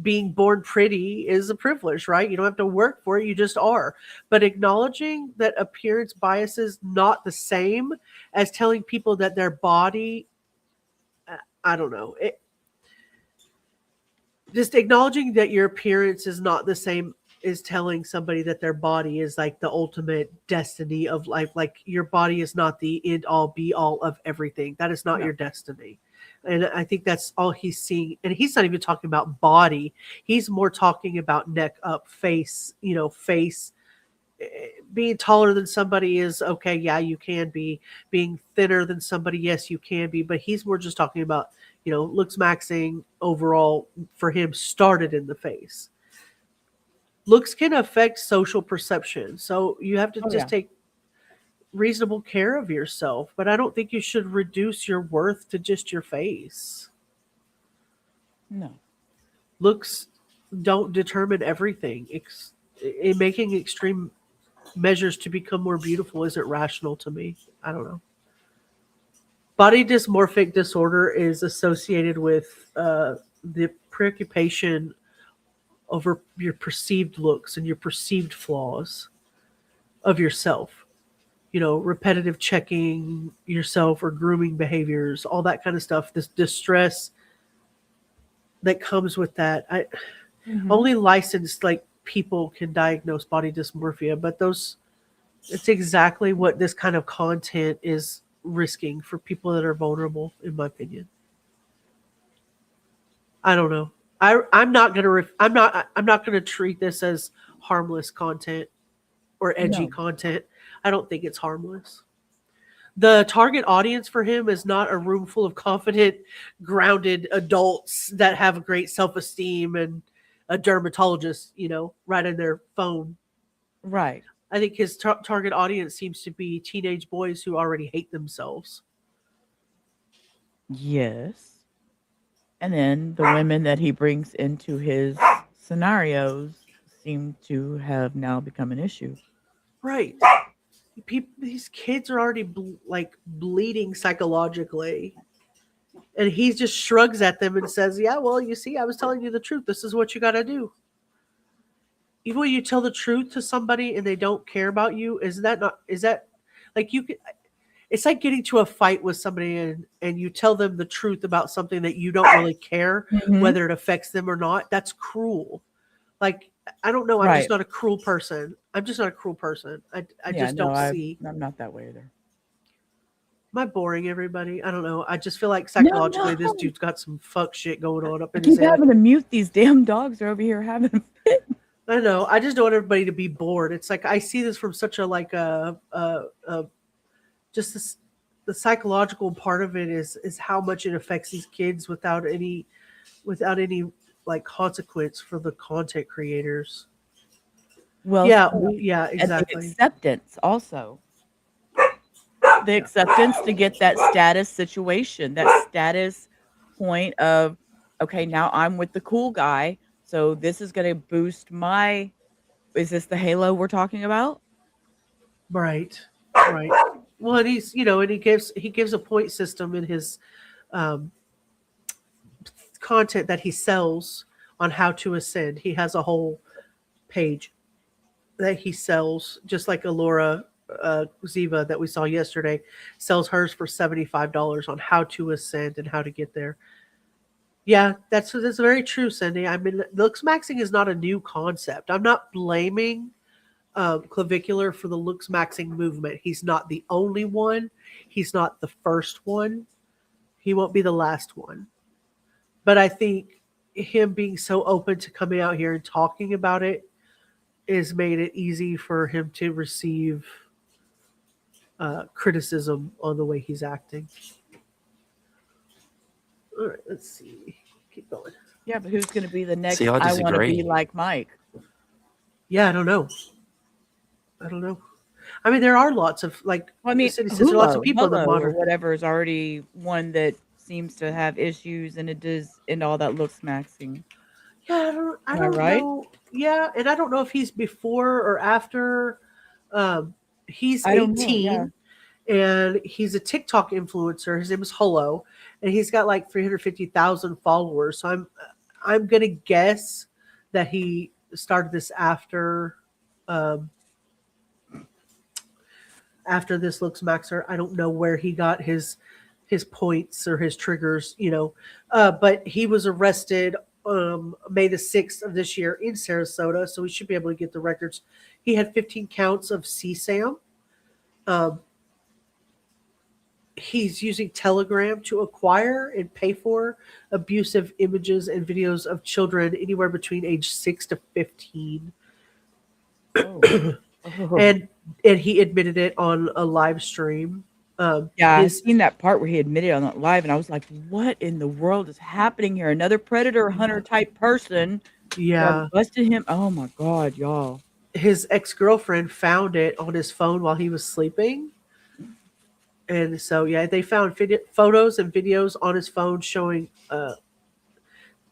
Speaker 4: being born pretty is a privilege, right? You don't have to work for it. You just are. But acknowledging that appearance bias is not the same as telling people that their body, I don't know. Just acknowledging that your appearance is not the same as telling somebody that their body is like the ultimate destiny of life. Like your body is not the end all be all of everything. That is not your destiny. And I think that's all he's seeing. And he's not even talking about body. He's more talking about neck up, face, face, being taller than somebody is okay. Yeah, you can be. Being thinner than somebody, yes, you can be. But he's more just talking about, Looksmaxxing overall for him started in the face. Looks can affect social perception. So you have to just take reasonable care of yourself. But I don't think you should reduce your worth to just your face.
Speaker 5: No.
Speaker 4: Looks don't determine everything. Making extreme measures to become more beautiful isn't rational to me. I don't know. Body dysmorphic disorder is associated with the preoccupation over your perceived looks and your perceived flaws of yourself. Repetitive checking yourself or grooming behaviors, all that kind of stuff. This distress that comes with that. Only licensed people can diagnose body dysmorphia, but it's exactly what this kind of content is risking for people that are vulnerable, in my opinion. I don't know. I'm not gonna treat this as harmless content or edgy content. I don't think it's harmless. The target audience for him is not a room full of confident, grounded adults that have great self-esteem and a dermatologist, right in their phone.
Speaker 5: Right.
Speaker 4: I think his target audience seems to be teenage boys who already hate themselves.
Speaker 5: Yes. And then the women that he brings into his scenarios seem to have now become an issue.
Speaker 4: Right. These kids are already bleeding psychologically. And he just shrugs at them and says, yeah, well, you see, I was telling you the truth. This is what you got to do. Even when you tell the truth to somebody and they don't care about you, is that like you could, it's like getting to a fight with somebody and you tell them the truth about something that you don't really care, whether it affects them or not. That's cruel. Like, I don't know. I'm just not a cruel person. I just don't see.
Speaker 5: I'm not that way either.
Speaker 4: Am I boring everybody? I don't know. I just feel like psychologically this dude's got some fuck shit going on up in his head.
Speaker 5: Keep having to mute these damn dogs. They're over here having a fit.
Speaker 4: I know. I just don't want everybody to be bored. It's like I see this from such the psychological part of it is how much it affects these kids without any consequence for the content creators.
Speaker 5: Well,
Speaker 4: yeah, exactly.
Speaker 5: And the acceptance also. The acceptance to get that status situation, that status point of, okay, now I'm with the cool guy. So this is going to boost is this the halo we're talking about?
Speaker 4: Right. Well, and he's, and he gives a point system in his content that he sells on how to ascend. He has a whole page that he sells, just like Alorah Ziva that we saw yesterday sells hers for $75 on how to ascend and how to get there. Yeah, that's very true, Cindy. I mean, Looksmaxxing is not a new concept. I'm not blaming Clavicular for the Looksmaxxing movement. He's not the only one. He's not the first one. He won't be the last one. But I think him being so open to coming out here and talking about it has made it easy for him to receive criticism on the way he's acting. All right, let's see. Keep going.
Speaker 5: Yeah, but who's going to be the next?
Speaker 6: I
Speaker 5: want to be like Mike.
Speaker 4: Yeah, I don't know. I mean, there are lots of there are lots of people in the modern
Speaker 5: or whatever is already one that seems to have issues, and it does, and all that Looksmaxxing.
Speaker 4: Yeah, I don't know. Yeah, and I don't know if he's before or after. He's 18, and he's a TikTok influencer. His name is Holo, and he's got like 350,000 followers. So I'm gonna guess that he started this after this Looksmaxxer. I don't know where he got his points or his triggers, but he was arrested May the 6th of this year in Sarasota, so we should be able to get the records. He had 15 counts of CSAM. He's using Telegram to acquire and pay for abusive images and videos of children anywhere between age 6 to 15. and he admitted it on a live stream.
Speaker 5: Yeah, I
Speaker 4: His
Speaker 5: seen that part where he admitted on that live, and I was like, "What in the world is happening here? Another predator hunter type person
Speaker 4: yeah,
Speaker 5: busted him." Oh my god, y'all.
Speaker 4: his ex-girlfriend found it on his phone while he was sleeping. And so, yeah, they found photos and videos on his phone showing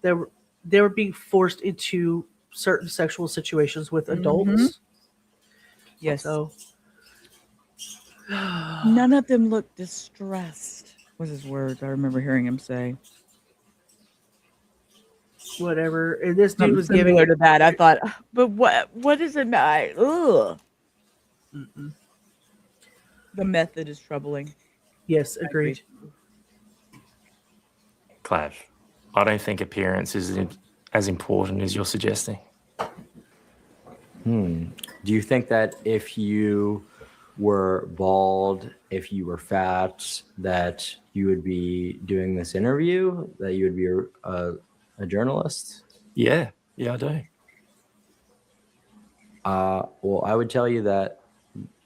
Speaker 4: they were being forced into certain sexual situations with adults.
Speaker 5: Yes.
Speaker 4: So
Speaker 5: none of them looked distressed. Was his words? I remember hearing him say.
Speaker 4: whatever. And this dude
Speaker 5: Something
Speaker 4: was giving
Speaker 5: similar to that. I thought, but what is it? Ugh. The method is troubling.
Speaker 4: Yes, agreed.
Speaker 6: Clav, I don't think appearance is as important as you're suggesting.
Speaker 7: Do you think that if you were bald, if you were fat, that you would be doing this interview, that you would be a journalist?
Speaker 6: Yeah, I do.
Speaker 7: Well, I would tell you that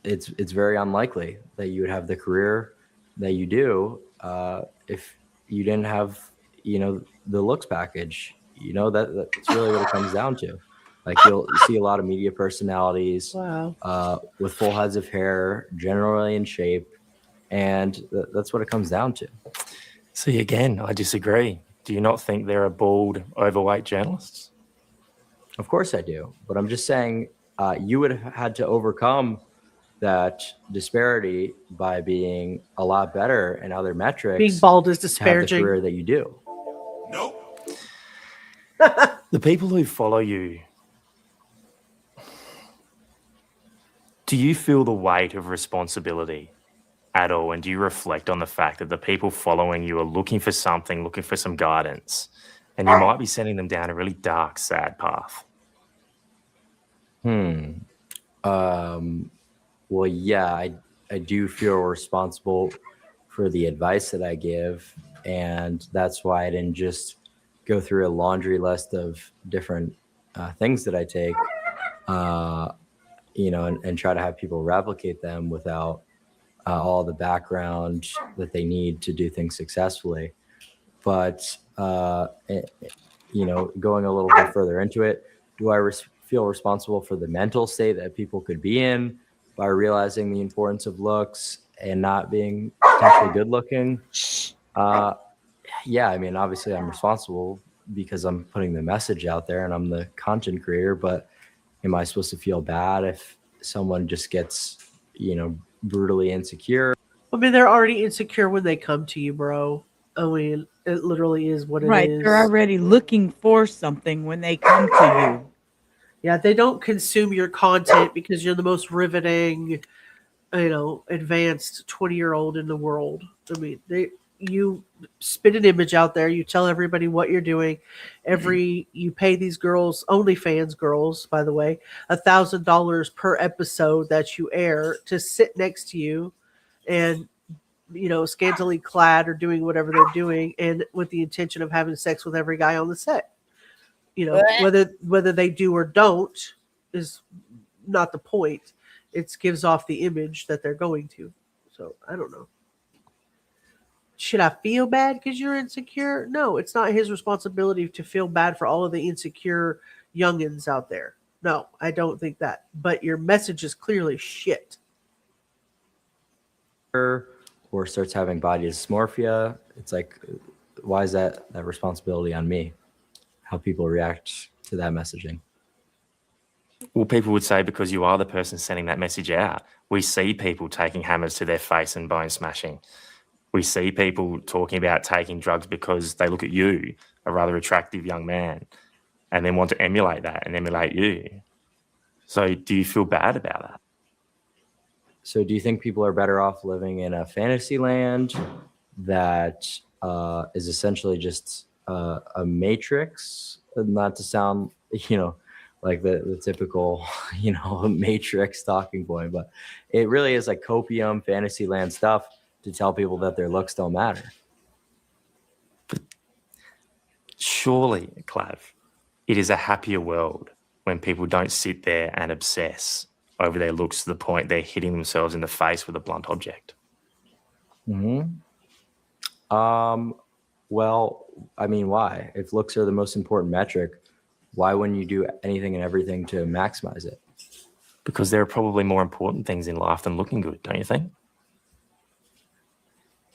Speaker 7: it's very unlikely that you would have the career that you do if you didn't have, the looks package. That's really what it comes down to. Like you'll see a lot of media personalities with full heads of hair, generally in shape, and that's what it comes down to.
Speaker 6: See, again, I disagree. Do you not think there are bald, overweight journalists?
Speaker 7: Of course I do, but I'm just saying you would have had to overcome that disparity by being a lot better in other metrics.
Speaker 4: Being bald is
Speaker 7: to have the
Speaker 4: disparaging.
Speaker 7: career that you do.
Speaker 6: The people who follow you, do you feel the weight of responsibility at all? And do you reflect on the fact that the people following you are looking for something, looking for some guidance, and you might be sending them down a really dark, sad path?
Speaker 7: Well, yeah, I do feel responsible for the advice that I give, and that's why I didn't just go through a laundry list of different things that I take, and try to have people replicate them without all the background that they need to do things successfully. But, going a little bit further into it, do I feel responsible for the mental state that people could be in by realizing the importance of looks and not being potentially good looking? Yeah, I mean, obviously I'm responsible because I'm putting the message out there and I'm the content creator, but am I supposed to feel bad if someone just gets, brutally insecure?
Speaker 4: I mean, they're already insecure when they come to you, bro. I mean, it literally is what it is.
Speaker 5: Right, they're already looking for something when they come to you.
Speaker 4: Yeah, they don't consume your content because you're the most riveting, advanced 20-year-old in the world. I mean, you spit an image out there, you tell everybody what you're doing. You pay these girls, OnlyFans girls, by the way, $1,000 per episode that you air to sit next to you and scantily clad or doing whatever they're doing, and with the intention of having sex with every guy on the set. Whether they do or don't is not the point. It gives off the image that they're going to. So I don't know. Should I feel bad because you're insecure? No, it's not his responsibility to feel bad for all of the insecure youngins out there. No, I don't think that. But your message is clearly shit.
Speaker 7: Or starts having body dysmorphia. It's like, why is that responsibility on me? How people react to that messaging?
Speaker 6: Well, people would say because you are the person sending that message out. We see people taking hammers to their face and bone smashing. We see people talking about taking drugs because they look at you, a rather attractive young man, and then want to emulate that and emulate you. So do you feel bad about that?
Speaker 7: So do you think people are better off living in a fantasy land that is essentially just a matrix? Not to sound, like the typical, matrix talking point, but it really is like copium fantasy land stuff to tell people that their looks don't matter.
Speaker 6: But surely, Clav, it is a happier world when people don't sit there and obsess over their looks to the point they're hitting themselves in the face with a blunt object?
Speaker 7: Well, I mean, why? If looks are the most important metric, why wouldn't you do anything and everything to maximize it?
Speaker 6: Because there are probably more important things in life than looking good, don't you think?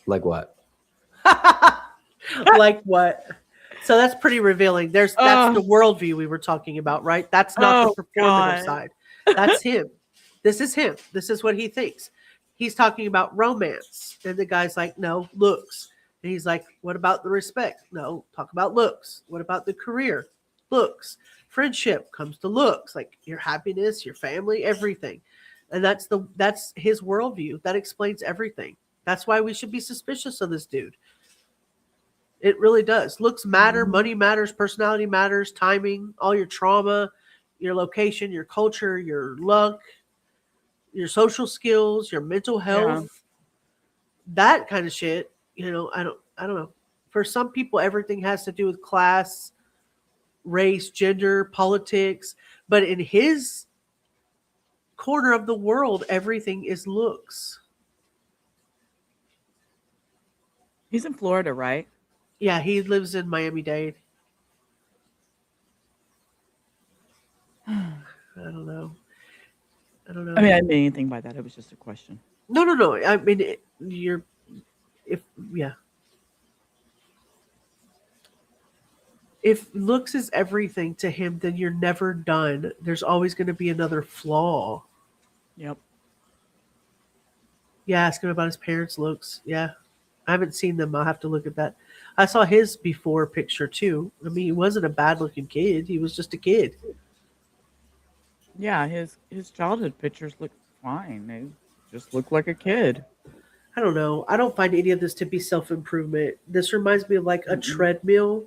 Speaker 7: Like what?
Speaker 4: Like what? So that's pretty revealing. That's the worldview we were talking about, right? That's not the performative side. That's him. This is him. This is what he thinks. He's talking about romance. And the guy's like, no, looks. And he's like, what about the respect? No, talk about looks. What about the career? Looks. Friendship comes to looks, like your happiness, your family, everything. And that's his worldview. That explains everything. That's why we should be suspicious of this dude. It really does. Looks matter, money matters, personality matters, timing, all your trauma, your location, your culture, your luck, your social skills, your mental health, that kind of shit. You know, I don't know. For some people, everything has to do with class, race, gender, politics. But in his corner of the world, everything is looks.
Speaker 5: He's in Florida, right?
Speaker 4: Yeah, he lives in Miami-Dade. I don't know.
Speaker 5: I mean, I didn't mean anything by that. It was just a question.
Speaker 4: No. I mean, if looks is everything to him, then you're never done. There's always going to be another flaw.
Speaker 5: Yep.
Speaker 4: Yeah, ask him about his parents' looks. Yeah. I haven't seen them. I'll have to look at that. I saw his before picture too. I mean, he wasn't a bad looking kid. He was just a kid.
Speaker 5: Yeah, his childhood pictures look fine. They just look like a kid.
Speaker 4: I don't know. I don't find any of this to be self-improvement. This reminds me of like a treadmill,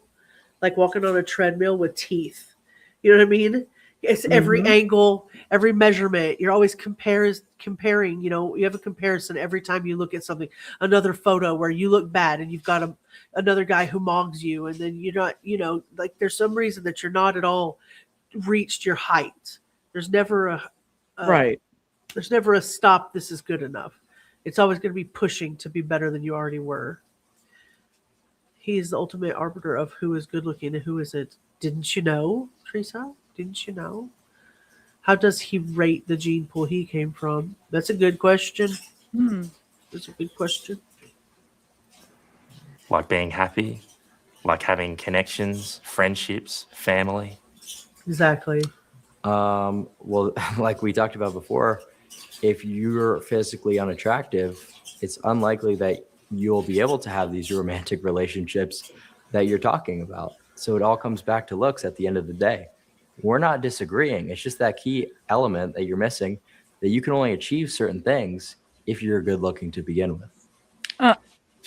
Speaker 4: like walking on a treadmill with teeth. You know what I mean? It's every angle, every measurement. You're always comparing, you know, you have a comparison every time you look at something. Another photo where you look bad and you've got another guy who mogs you, and then you're not, you know, like there's some reason that you're not at all reached your height. There's never
Speaker 5: right.
Speaker 4: There's never a stop. This is good enough. It's always going to be pushing to be better than you already were. He is the ultimate arbiter of who is good looking and who isn't. Didn't you know, Teresa? Didn't you know? How does he rate the gene pool he came from? That's a good question. That's a good question.
Speaker 6: Like being happy, like having connections, friendships, family.
Speaker 4: Exactly.
Speaker 7: Well, like we talked about before, if you're physically unattractive, it's unlikely that you'll be able to have these romantic relationships that you're talking about. So it all comes back to looks at the end of the day. We're not disagreeing. It's just that key element that you're missing, that you can only achieve certain things if you're good looking to begin with.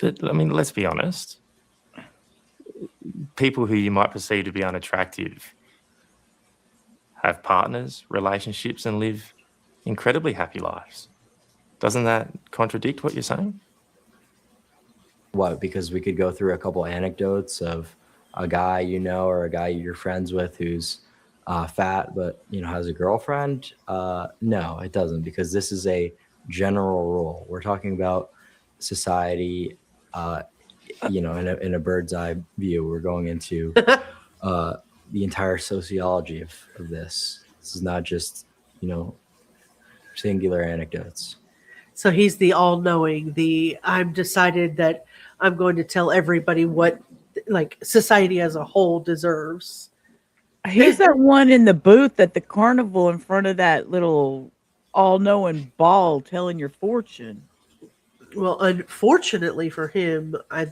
Speaker 6: But, I mean, let's be honest. People who you might perceive to be unattractive have partners, relationships, and live incredibly happy lives. Doesn't that contradict what you're saying?
Speaker 7: What? Because we could go through a couple anecdotes of a guy you know or a guy you're friends with who's fat but has a girlfriend. No, it doesn't, because this is a general rule. We're talking about society, in a bird's eye view. We're going into the entire sociology of this. This is not just singular anecdotes.
Speaker 4: So he's the all-knowing, I'm decided that I'm going to tell everybody what like society as a whole deserves.
Speaker 5: He's that one in the booth at the carnival in front of that little all-knowing ball telling your fortune.
Speaker 4: Well, unfortunately for him, I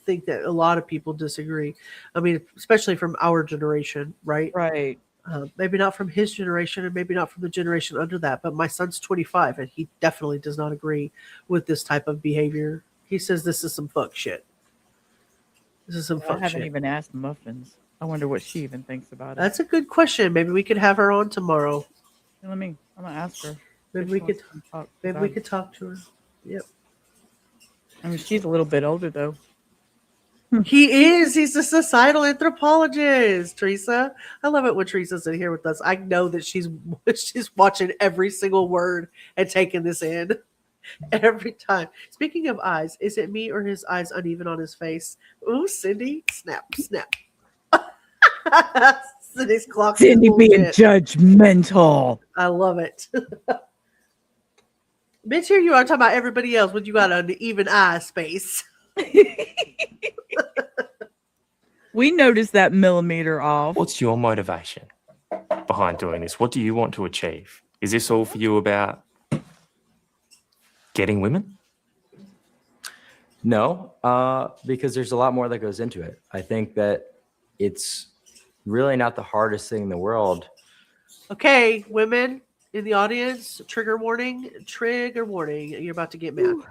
Speaker 4: think that a lot of people disagree. I mean, especially from our generation, right?
Speaker 5: Right.
Speaker 4: Maybe not from his generation and maybe not from the generation under that, but my son's 25 and he definitely does not agree with this type of behavior. He says this is some fuck shit. This is some fuck shit. I
Speaker 5: haven't even asked Muffins. I wonder what she even thinks about it.
Speaker 4: That's a good question. Maybe we could have her on tomorrow.
Speaker 5: I'm gonna ask her.
Speaker 4: Maybe we could talk to her. Yep.
Speaker 5: I mean, she's a little bit older though.
Speaker 4: He is. He's a societal anthropologist, Teresa. I love it when Teresa's in here with us. I know that she's watching every single word and taking this in every time. Speaking of eyes, is it me or his eyes uneven on his face? Ooh, Cindy, snap, snap. Cindy's clock.
Speaker 5: Cindy being judgmental.
Speaker 4: I love it. Bitch, here you are talking about everybody else when you got an even eye space.
Speaker 5: We noticed that millimeter off.
Speaker 6: What's your motivation behind doing this? What do you want to achieve? Is this all for you about getting women?
Speaker 7: No, because there's a lot more that goes into it. I think that it's really not the hardest thing in the world.
Speaker 4: Okay, women in the audience, trigger warning. You're about to get mad. Ooh.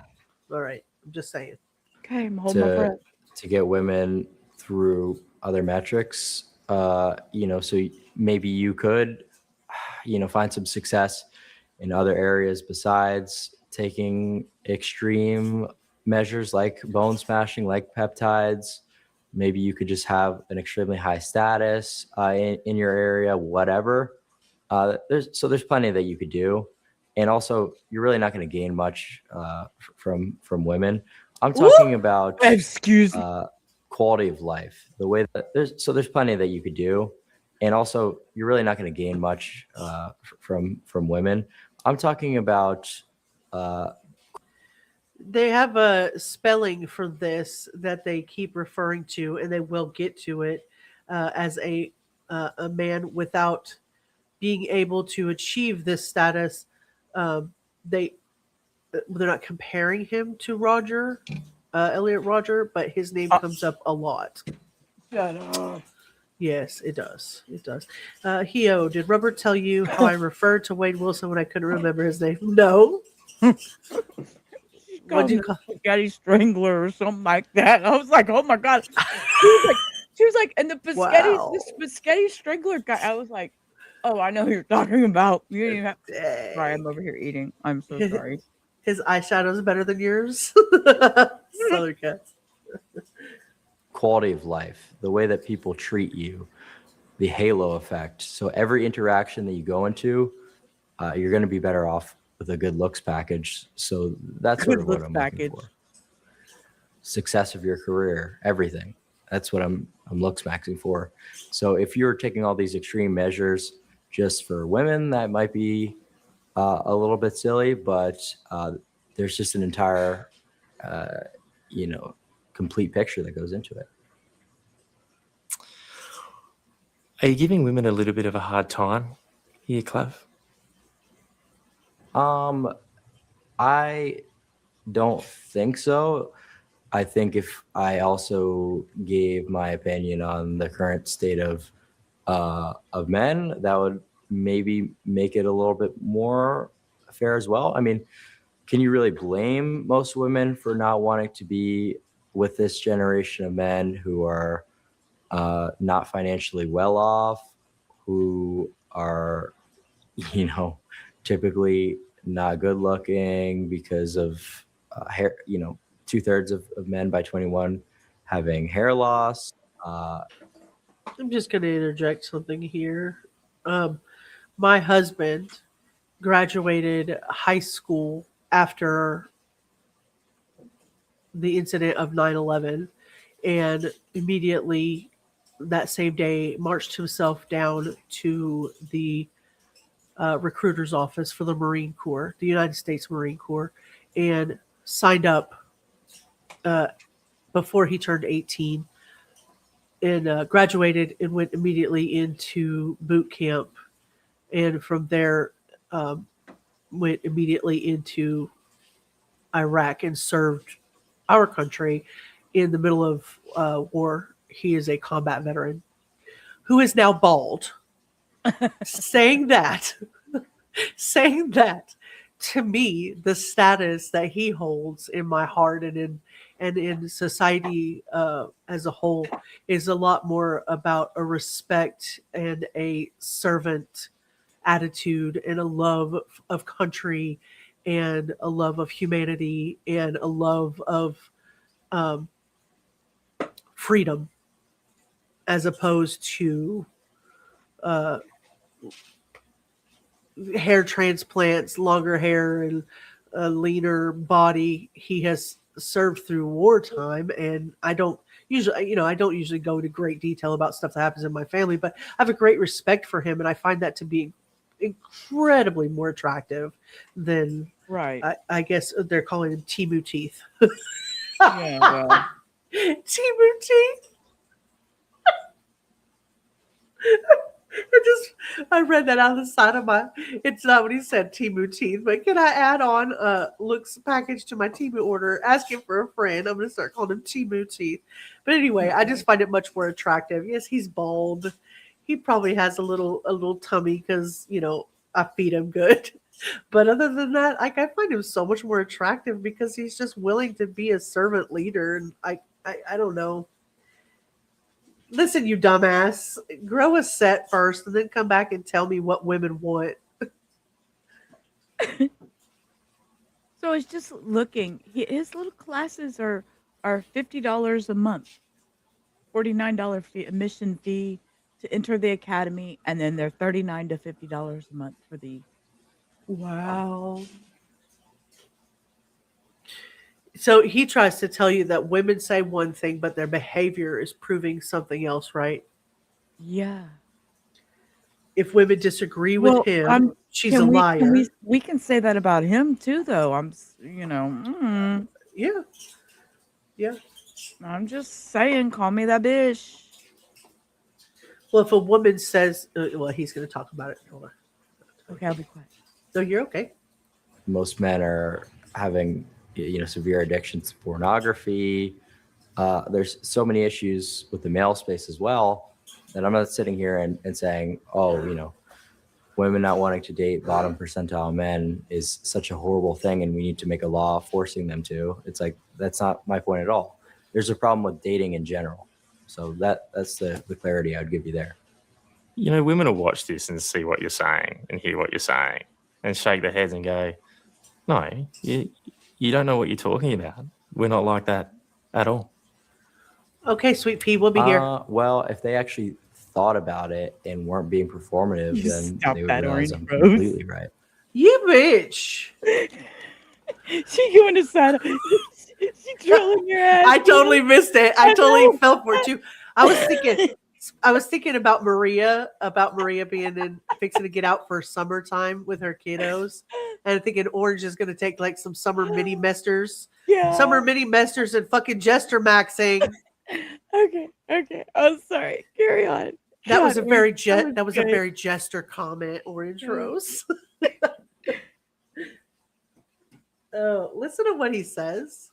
Speaker 4: All right, I'm just saying.
Speaker 5: Okay, I'm holding my breath.
Speaker 7: To get women through other metrics, so maybe you could, find some success in other areas besides taking extreme measures like bone smashing, like peptides. Maybe you could just have an extremely high status in your area, whatever. There's plenty that you could do. And also, you're really not going to gain much from women. I'm talking about quality of life. The way that there's plenty that you could do, and also you're really not going to gain much from women. I'm talking about.
Speaker 4: They have a spelling for this that they keep referring to, and they will get to it as a man without being able to achieve this status. They're not comparing him to Roger, Elliot Roger, but his name comes up a lot.
Speaker 5: Shut up.
Speaker 4: Yes, it does. It does. Hio, did Rubber tell you how I referred to Wade Wilson when I couldn't remember his name? No.
Speaker 5: What do you call spaghetti strangler or something like that? I was like, oh my god. She was like, and the spaghetti strangler guy. I was like, oh, I know who you're talking about. You didn't even have. Sorry, I'm over here eating. I'm so sorry.
Speaker 4: His eyeshadow is better than yours. Southern cats.
Speaker 7: Quality of life, the way that people treat you, the halo effect. So every interaction that you go into, you're going to be better off with a good looks package. So that's sort of what I'm looking for. Success of your career, everything. That's what I'm looksmaxxing for. So if you're taking all these extreme measures just for women, that might be a little bit silly, but there's just an entire, complete picture that goes into it.
Speaker 6: Are you giving women a little bit of a hard time here, Clav?
Speaker 7: I don't think so. I think if I also gave my opinion on the current state of men, that would maybe make it a little bit more fair as well. I mean, can you really blame most women for not wanting to be with this generation of men who are not financially well off, who are, typically not good looking because of hair, 2/3 of men by 21 having hair loss.
Speaker 4: I'm just going to interject something here. My husband graduated high school after the incident of 9/11 and immediately that same day marched himself down to the recruiter's office for the Marine Corps, the United States Marine Corps, and signed up before he turned 18 and graduated and went immediately into boot camp. And from there, went immediately into Iraq and served our country in the middle of war. He is a combat veteran who is now bald. saying that, to me, the status that he holds in my heart and in society as a whole is a lot more about a respect and a servant attitude and a love of country and a love of humanity and a love of freedom as opposed to hair transplants, longer hair, and a leaner body. He has served through wartime, and I don't usually go into great detail about stuff that happens in my family, but I have a great respect for him, and I find that to be incredibly more attractive than
Speaker 5: Right.
Speaker 4: I guess they're calling him Timu Teeth.
Speaker 5: Yeah, well.
Speaker 4: Timu Teeth. I read that out of the side of my. It's not what he said, Timu Teeth, but can I add on looks package to my Timu order? Asking for a friend. I'm going to start calling him Timu Teeth. But anyway, I just find it much more attractive. Yes, he's bald. He probably has a little tummy because I feed him good. But other than that, I find him so much more attractive because he's just willing to be a servant leader, and I don't know. Listen, you dumbass, grow a set first and then come back and tell me what women want.
Speaker 5: So it's just looking. His little classes are $50 a month, $49 admission fee to enter the academy, and then they're $39 to $50 a month for the.
Speaker 4: Wow. So he tries to tell you that women say one thing, but their behavior is proving something else, right?
Speaker 5: Yeah.
Speaker 4: If women disagree with him, she's a liar.
Speaker 5: We can say that about him too, though.
Speaker 4: Yeah.
Speaker 5: I'm just saying, call me that bitch.
Speaker 4: Well, if a woman says, he's going to talk about it. Hold on.
Speaker 5: Okay, I'll be quiet.
Speaker 4: No, you're okay.
Speaker 7: Most men are having severe addictions to pornography. There's so many issues with the male space as well that I'm not sitting here and saying, women not wanting to date bottom percentile men is such a horrible thing and we need to make a law forcing them to. It's like, that's not my point at all. There's a problem with dating in general. So that's the clarity I would give you there.
Speaker 6: Women will watch this and see what you're saying and hear what you're saying and shake their heads and go, no, you don't know what you're talking about. We're not like that at all.
Speaker 4: Okay, Sweet Pea, we'll be here.
Speaker 7: Well, if they actually thought about it and weren't being performative, then they would realize I'm
Speaker 5: Rose.
Speaker 7: completely right.
Speaker 4: You bitch.
Speaker 5: She going to side. She drilling your ass.
Speaker 4: I totally missed it. I totally fell for it too. I was thinking about Maria being fixing to get out for summertime with her kiddos, and thinking Orange is going to take like some summer mini mesters, and fucking jester maxing.
Speaker 5: Okay. I'm sorry. Carry on.
Speaker 4: That was a very jester comment, Orange Rose. Oh, listen to what he says.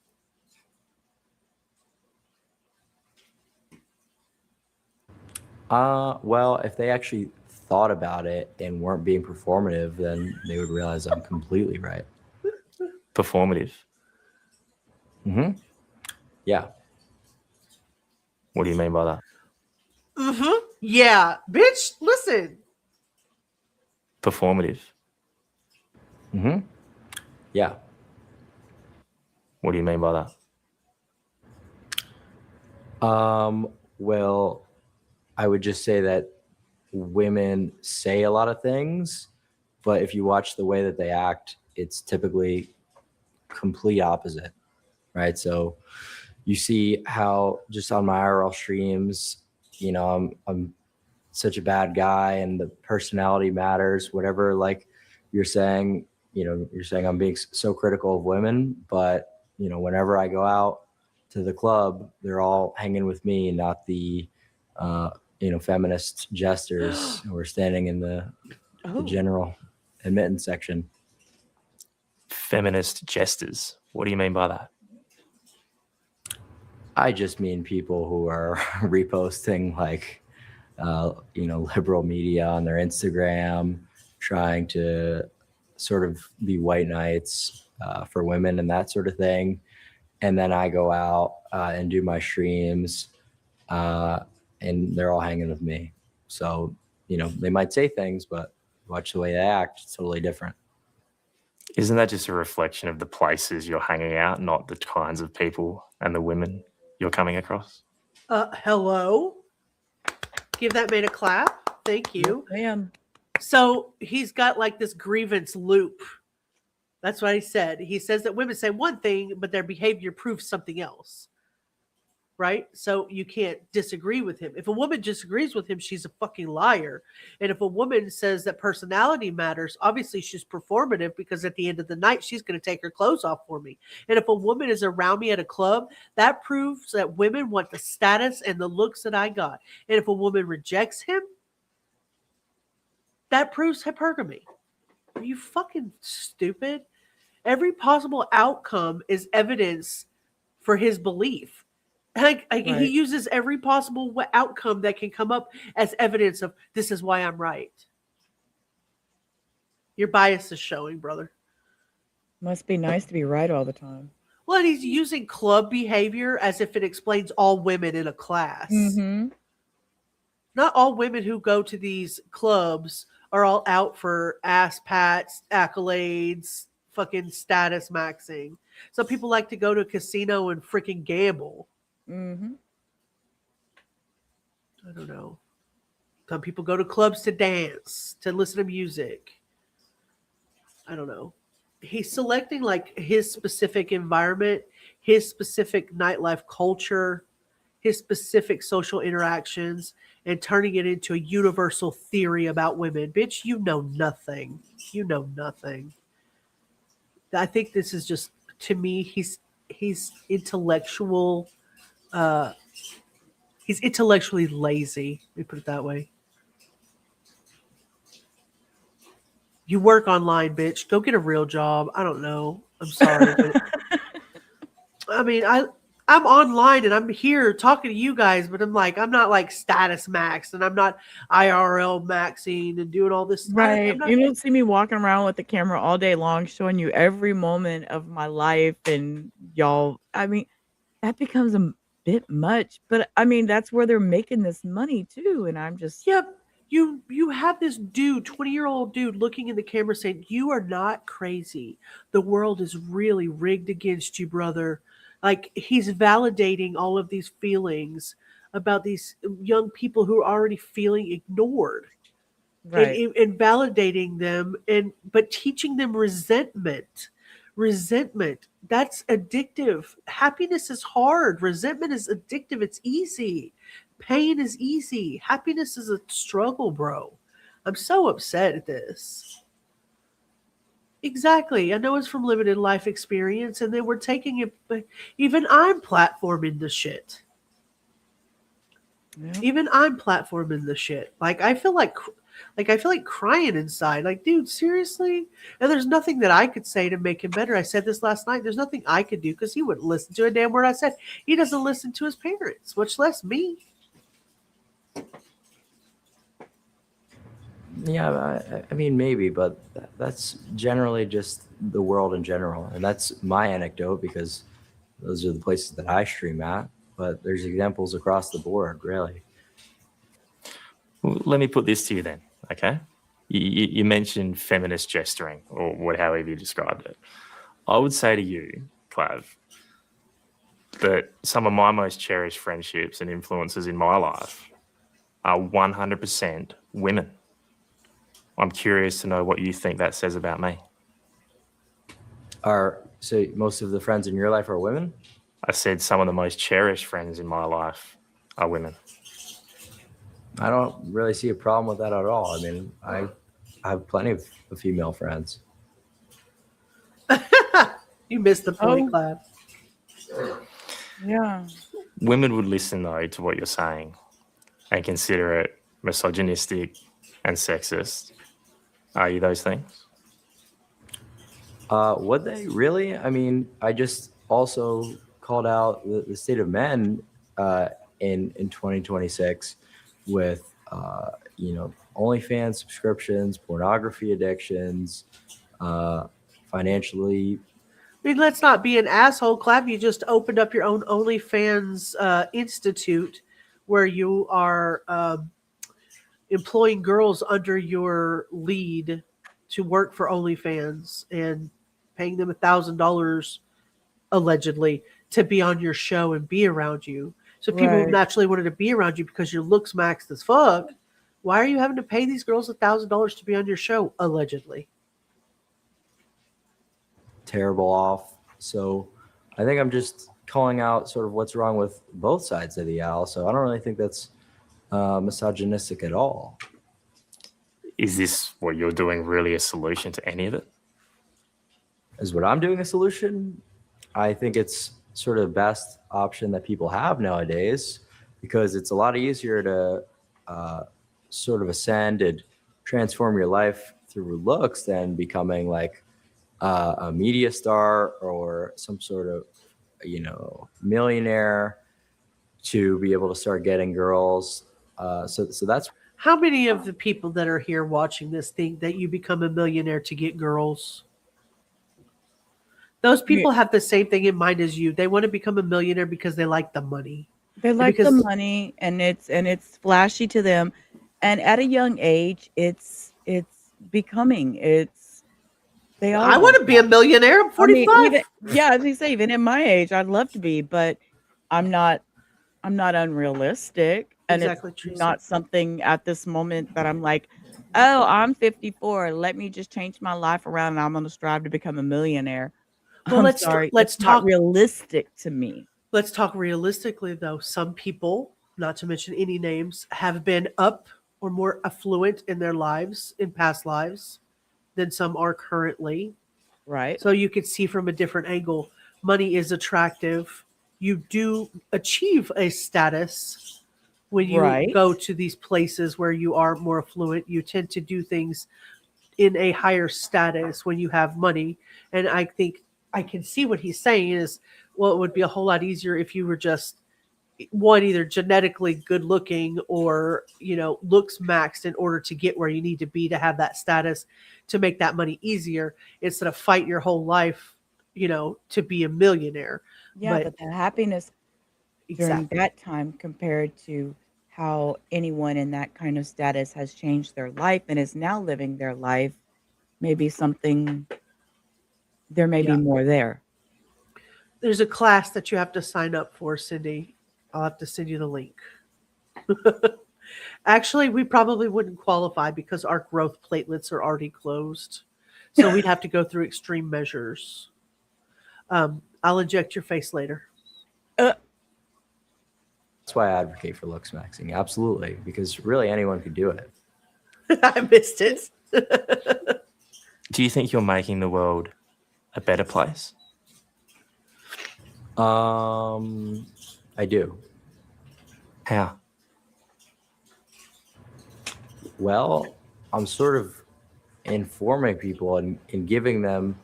Speaker 7: Well, if they actually thought about it and weren't being performative, then they would realize I'm completely right.
Speaker 6: Performative.
Speaker 7: Mm-hmm. Yeah.
Speaker 6: What do you mean by that?
Speaker 4: Mm-hmm. Yeah, bitch, listen.
Speaker 6: Performative.
Speaker 7: Mm-hmm. Yeah.
Speaker 6: What do you mean by that?
Speaker 7: Well, I would just say that women say a lot of things, but if you watch the way that they act, it's typically complete opposite, right? So you see how just on my IRL streams, I'm such a bad guy and the personality matters, whatever, like you're saying, you're saying I'm being so critical of women, but whenever I go out to the club, they're all hanging with me, not the, feminist jesters who are standing in the general admittance section.
Speaker 6: Feminist jesters. What do you mean by that?
Speaker 7: I just mean people who are reposting liberal media on their Instagram, trying to sort of be white knights for women and that sort of thing. And then I go out and do my streams and they're all hanging with me. So, they might say things, but watch the way they act. It's totally different.
Speaker 6: Isn't that just a reflection of the places you're hanging out, not the kinds of people and the women you're coming across?
Speaker 4: Hello. Give that man a clap. Thank you.
Speaker 5: Yes, ma'am.
Speaker 4: So he's got like this grievance loop. That's what he said. He says that women say one thing, but their behavior proves something else. Right? So you can't disagree with him. If a woman disagrees with him, she's a fucking liar. And if a woman says that personality matters, obviously she's performative because at the end of the night, she's going to take her clothes off for me. And if a woman is around me at a club, that proves that women want the status and the looks that I got. And if a woman rejects him, that proves hypergamy. Are you fucking stupid? Every possible outcome is evidence for his belief. Right. He uses every possible outcome that can come up as evidence of this is why I'm right. Your bias is showing, brother.
Speaker 5: Must be nice to be right all the time.
Speaker 4: Well, and he's using club behavior as if it explains all women in a class.
Speaker 5: Mm-hmm.
Speaker 4: Not all women who go to these clubs are all out for ass pats, accolades, fucking status maxing. Some people like to go to a casino and freaking gamble.
Speaker 5: Mm-hmm.
Speaker 4: I don't know. Some people go to clubs to dance, to listen to music. I don't know. He's selecting like his specific environment, his specific nightlife culture, his specific social interactions, and turning it into a universal theory about women. Bitch, you know nothing. You know nothing. I think this is just, to me, he's intellectual. He's intellectually lazy. Let me put it that way. You work online, bitch. Go get a real job. I don't know. I'm sorry. But I mean, I'm online and I'm here talking to you guys, but I'm not like status max and I'm not IRL maxing and doing all this.
Speaker 5: Right. You don't see me walking around with the camera all day long, showing you every moment of my life and y'all. I mean, that becomes a bit much, but I mean, that's where they're making this money too. And I'm just,
Speaker 4: yep. You have this dude, 20-year-old dude looking in the camera saying, you are not crazy. The world is really rigged against you, brother. Like he's validating all of these feelings about these young people who are already feeling ignored.
Speaker 5: right.
Speaker 4: And validating them but teaching them resentment. That's addictive. Happiness is hard. Resentment is addictive. It's easy. Pain is easy. Happiness is a struggle, bro. I'm so upset at this. Exactly. I know it's from limited life experience, and then we're taking it. Even I'm platforming the shit.
Speaker 5: Yeah.
Speaker 4: Even I'm platforming the shit. Like I feel like crying inside. Like, dude, seriously? And there's nothing that I could say to make him better. I said this last night. There's nothing I could do because he wouldn't listen to a damn word I said. He doesn't listen to his parents, much less me.
Speaker 7: Yeah, I mean, maybe, but that's generally just the world in general. And that's my anecdote because those are the places that I stream at. But there's examples across the board, really.
Speaker 6: Well, let me put this to you then, okay? You mentioned feminist gesturing, or however you described it. I would say to you, Clav, that some of my most cherished friendships and influences in my life are 100% women. I'm curious to know what you think that says about me.
Speaker 7: So most of the friends in your life are women?
Speaker 6: I said some of the most cherished friends in my life are women.
Speaker 7: I don't really see a problem with that at all. I mean, I have plenty of female friends.
Speaker 4: You missed the point, Clav.
Speaker 5: Yeah.
Speaker 6: Women would listen, though, to what you're saying and consider it misogynistic and sexist. Are you those things?
Speaker 7: Would they really? I mean, I just also called out the state of men in 2026 with OnlyFans subscriptions, pornography addictions, financially.
Speaker 4: I mean, let's not be an asshole, Clav. You just opened up your own OnlyFans institute where you are employing girls under your lead to work for OnlyFans and paying them $1,000 allegedly to be on your show and be around you. So people
Speaker 5: Right.
Speaker 4: naturally wanted to be around you because your looks maxed as fuck. Why are you having to pay these girls $1,000 to be on your show? Allegedly.
Speaker 7: Terrible off. So I think I'm just calling out sort of what's wrong with both sides of the aisle. So I don't really think that's misogynistic at all.
Speaker 6: Is this what you're doing really a solution to any of it?
Speaker 7: Is what I'm doing a solution? I think it's sort of the best option that people have nowadays, because it's a lot easier to sort of ascend and transform your life through looks than becoming like a media star or some sort of, millionaire to be able to start getting girls. So that's
Speaker 4: How many of the people that are here watching this think that you become a millionaire to get girls? Those people have the same thing in mind as you. They want to become a millionaire because they like the money.
Speaker 5: They like the money, and it's flashy to them. And at a young age, it's becoming. They all
Speaker 4: I want to be a millionaire. I'm 45.
Speaker 5: As you say, even at my age, I'd love to be, but I'm not unrealistic. And
Speaker 4: Exactly,
Speaker 5: it's
Speaker 4: Teresa.
Speaker 5: not something at this moment that I'm like, oh, I'm 54. Let me just change my life around and I'm going to strive to become a millionaire.
Speaker 4: Well,
Speaker 5: I'm
Speaker 4: let's
Speaker 5: sorry.
Speaker 4: let's
Speaker 5: It's not
Speaker 4: talk
Speaker 5: realistic to me.
Speaker 4: Let's talk realistically, though. Some people, not to mention any names, have been up or more affluent in their lives, in past lives, than some are currently.
Speaker 5: Right.
Speaker 4: So you could see from a different angle. Money is attractive. You do achieve a status when you
Speaker 5: Right.
Speaker 4: go to these places where you are more affluent. You tend to do things in a higher status when you have money. And I think I can see what he's saying is, well, it would be a whole lot easier if you were just one, either genetically good looking or, looks maxed in order to get where you need to be to have that status to make that money easier instead of fight your whole life, to be a millionaire.
Speaker 5: Yeah, but the happiness during
Speaker 4: Exactly.
Speaker 5: that time compared to how anyone in that kind of status has changed their life and is now living their life, maybe there may be more there.
Speaker 4: There's a class that you have to sign up for, Cindy. I'll have to send you the link. Actually, we probably wouldn't qualify because our growth platelets are already closed. So we'd have to go through extreme measures. I'll inject your face later.
Speaker 7: That's why I advocate for Looksmaxxing. Absolutely. Because really anyone could do it.
Speaker 4: I missed it.
Speaker 6: Do you think you're making the world a better place?
Speaker 7: I do.
Speaker 6: How?
Speaker 7: Well, I'm sort of informing people and giving them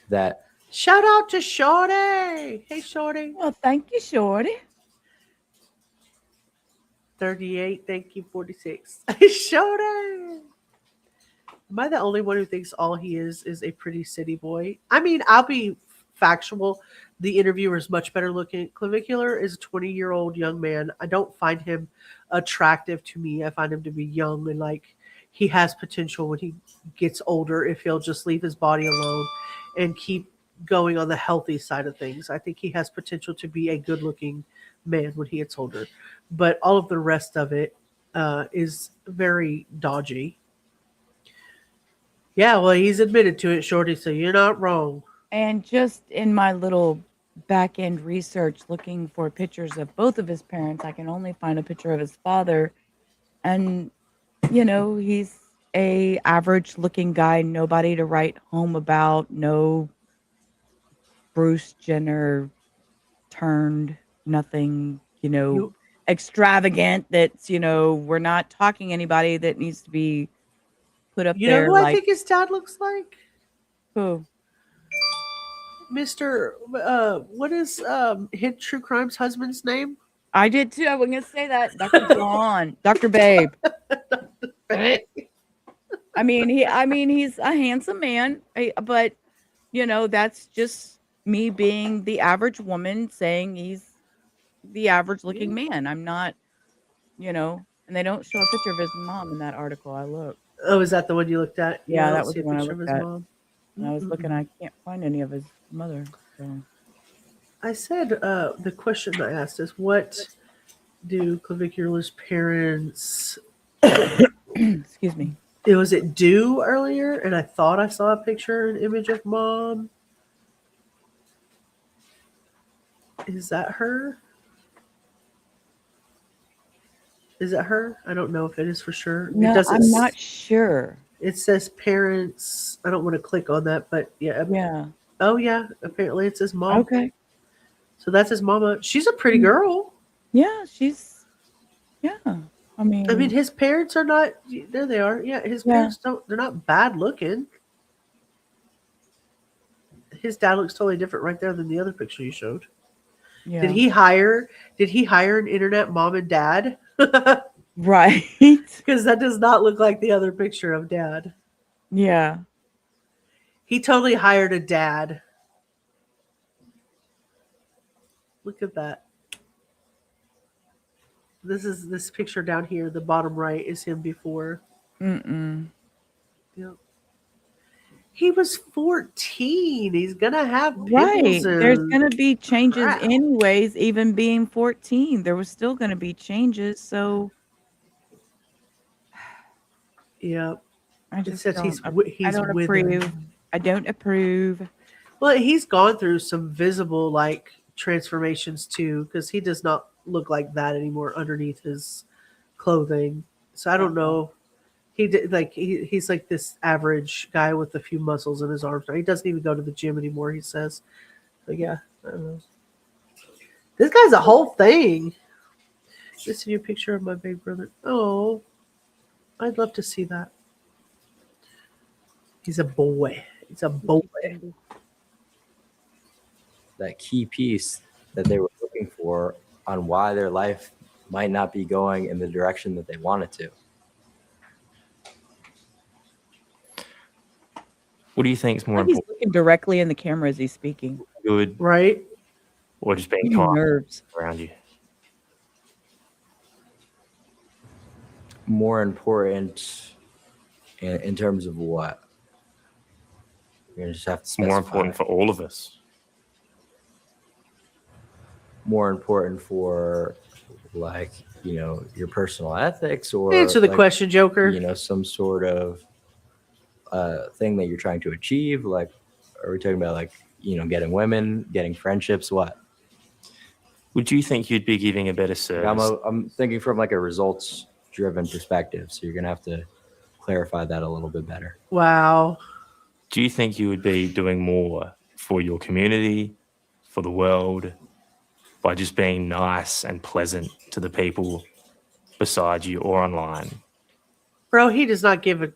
Speaker 7: that.
Speaker 4: Shout out to Shorty. Hey, Shorty.
Speaker 5: Well, thank you, Shorty.
Speaker 4: 38. Thank you, 46. Shorty. Am I the only one who thinks all he is a pretty city boy? I mean, I'll be factual. The interviewer is much better looking. Clavicular is a 20-year-old young man. I don't find him attractive to me. I find him to be young and like he has potential when he gets older if he'll just leave his body alone and keep going on the healthy side of things. I think he has potential to be a good-looking man when he gets older. But all of the rest of it is very dodgy. Yeah, well, he's admitted to it, Shorty, so you're not wrong.
Speaker 5: And just in my little back end research looking for pictures of both of his parents, I can only find a picture of his father. And, he's a average looking guy, nobody to write home about, no Bruce Jenner turned, nothing, extravagant that's, we're not talking anybody that needs to be put up there.
Speaker 4: You know who I think his dad looks like?
Speaker 5: Who?
Speaker 4: Mr. What is Hit True Crime's husband's name?
Speaker 5: I did too. I wasn't gonna say that. Dr. John. Dr. Babe. I mean, he's a handsome man, but that's just me being the average woman saying he's the average looking man. I'm not, and they don't show a picture of his mom in that article I looked.
Speaker 4: Oh, is that the one you looked at?
Speaker 5: Yeah, that was the one I
Speaker 4: of
Speaker 5: looked
Speaker 4: his
Speaker 5: at.
Speaker 4: mom.
Speaker 5: And I was looking, I can't find any of his mother. So.
Speaker 4: I said the question I asked is what Do Clavicular's parents?
Speaker 5: Excuse me.
Speaker 4: Was it due earlier? And I thought I saw a picture, an image of mom. Is that her? Is that her? I don't know if it is for sure.
Speaker 5: No,
Speaker 4: it doesn't.
Speaker 5: I'm not sure.
Speaker 4: It says parents. I don't want to click on that, but yeah.
Speaker 5: Yeah.
Speaker 4: Oh yeah. Apparently it says mom.
Speaker 5: Okay.
Speaker 4: So that's his mama. She's a pretty girl.
Speaker 5: Yeah, she's. Yeah. I mean,
Speaker 4: his parents are not. There they are. Yeah, his parents don't. They're not bad looking. His dad looks totally different right there than the other picture you showed.
Speaker 5: yeah.
Speaker 4: Did he hire an internet mom and dad?
Speaker 5: Right.
Speaker 4: Because that does not look like the other picture of dad.
Speaker 5: Yeah.
Speaker 4: He totally hired a dad. Look at that. This picture down here, the bottom right, is him before.
Speaker 5: Mm-mm.
Speaker 4: Yep. He was 14. He's gonna have
Speaker 5: Right.
Speaker 4: pimples and
Speaker 5: There's going to be changes
Speaker 4: crap.
Speaker 5: anyways, even being 14. There was still going to be changes. So
Speaker 4: Yep.
Speaker 5: I
Speaker 4: It
Speaker 5: just
Speaker 4: says
Speaker 5: don't,
Speaker 4: he's
Speaker 5: I don't
Speaker 4: withered.
Speaker 5: approve. I don't approve.
Speaker 4: Well, he's gone through some visible like transformations too, because he does not look like that anymore underneath his clothing. So I don't know. He did like he's like this average guy with a few muscles in his arms. He doesn't even go to the gym anymore, he says. But yeah, I don't know. This guy's a whole thing. This is your picture of my big brother. Oh, I'd love to see that. He's a boy. He's a boy.
Speaker 7: That key piece that they were looking for on why their life might not be going in the direction that they wanted to.
Speaker 6: What do you think is more
Speaker 5: He's
Speaker 6: important?
Speaker 5: looking directly in the camera as he's speaking.
Speaker 6: Good,
Speaker 4: Right?
Speaker 6: or just being
Speaker 5: Getting
Speaker 6: kind
Speaker 5: nerves.
Speaker 6: around you?
Speaker 7: More important in terms of what? You're gonna just have to
Speaker 6: It's more
Speaker 7: specify.
Speaker 6: important for all of us.
Speaker 7: More important for, like, you know, your personal ethics, or
Speaker 4: Answer the
Speaker 7: like,
Speaker 4: question, Joker.
Speaker 7: you know, some sort of thing that you're trying to achieve. Like, are we talking about, like, you know, getting women, getting friendships, what?
Speaker 6: Would you think you'd be giving a better service?
Speaker 7: I'm thinking from like a results driven perspective, so you're gonna have to clarify that a little bit better.
Speaker 4: Wow.
Speaker 6: Do you think you would be doing more for your community, for the world, by just being nice and pleasant to the people beside you or online?
Speaker 4: Bro, he does not give a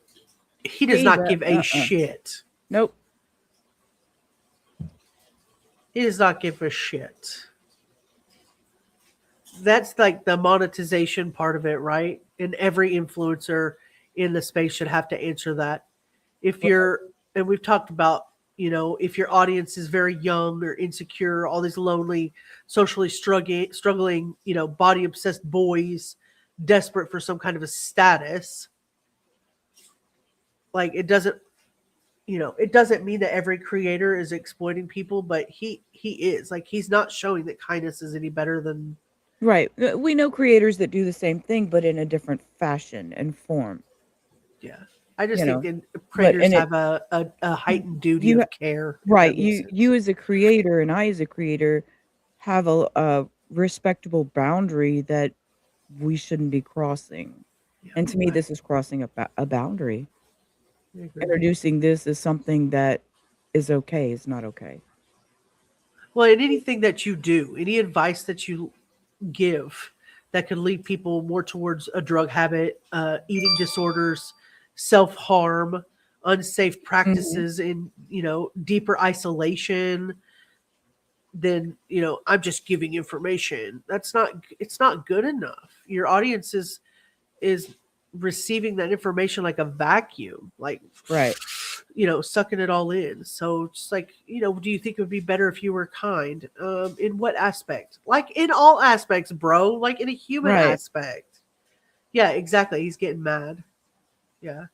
Speaker 5: Uh-uh.
Speaker 4: shit.
Speaker 5: Nope.
Speaker 4: He does not give a shit. That's like the monetization part of it, right? And every influencer in the space should have to answer that. If you're, and we've talked about, you know, if your audience is very young or insecure, all these lonely, socially struggling, you know, body obsessed boys desperate for some kind of a status, like it doesn't, you know, it doesn't mean that every creator is exploiting people, but he is. Like, he's not showing that kindness is any better than.
Speaker 5: Right. We know creators that do the same thing, but in a different fashion and form.
Speaker 4: Yeah. I just
Speaker 5: You
Speaker 4: think
Speaker 5: know,
Speaker 4: that creators
Speaker 5: and it-
Speaker 4: have a heightened duty
Speaker 5: you
Speaker 4: of
Speaker 5: ha-
Speaker 4: care. if
Speaker 5: Right.
Speaker 4: that makes sense.
Speaker 5: You as a creator and I as a creator have a respectable boundary that we shouldn't be crossing.
Speaker 4: Yeah,
Speaker 5: And to me,
Speaker 4: I
Speaker 5: this is crossing a boundary.
Speaker 4: agree.
Speaker 5: Introducing this as something that is okay is not okay.
Speaker 4: Well, and anything that you do, any advice that you give that could lead people more towards a drug habit, eating disorders, self-harm, unsafe practices, in, you know, deeper isolation, then, you know, I'm just giving information. It's not good enough. Your audience is receiving that information like a vacuum, like,
Speaker 5: Right.
Speaker 4: you know, sucking it all in. So it's like, you know, do you think it would be better if you were kind? In what aspect? Like, in all aspects, bro. Like, in a human
Speaker 5: Right.
Speaker 4: aspect. Yeah, exactly. He's getting mad. Yeah,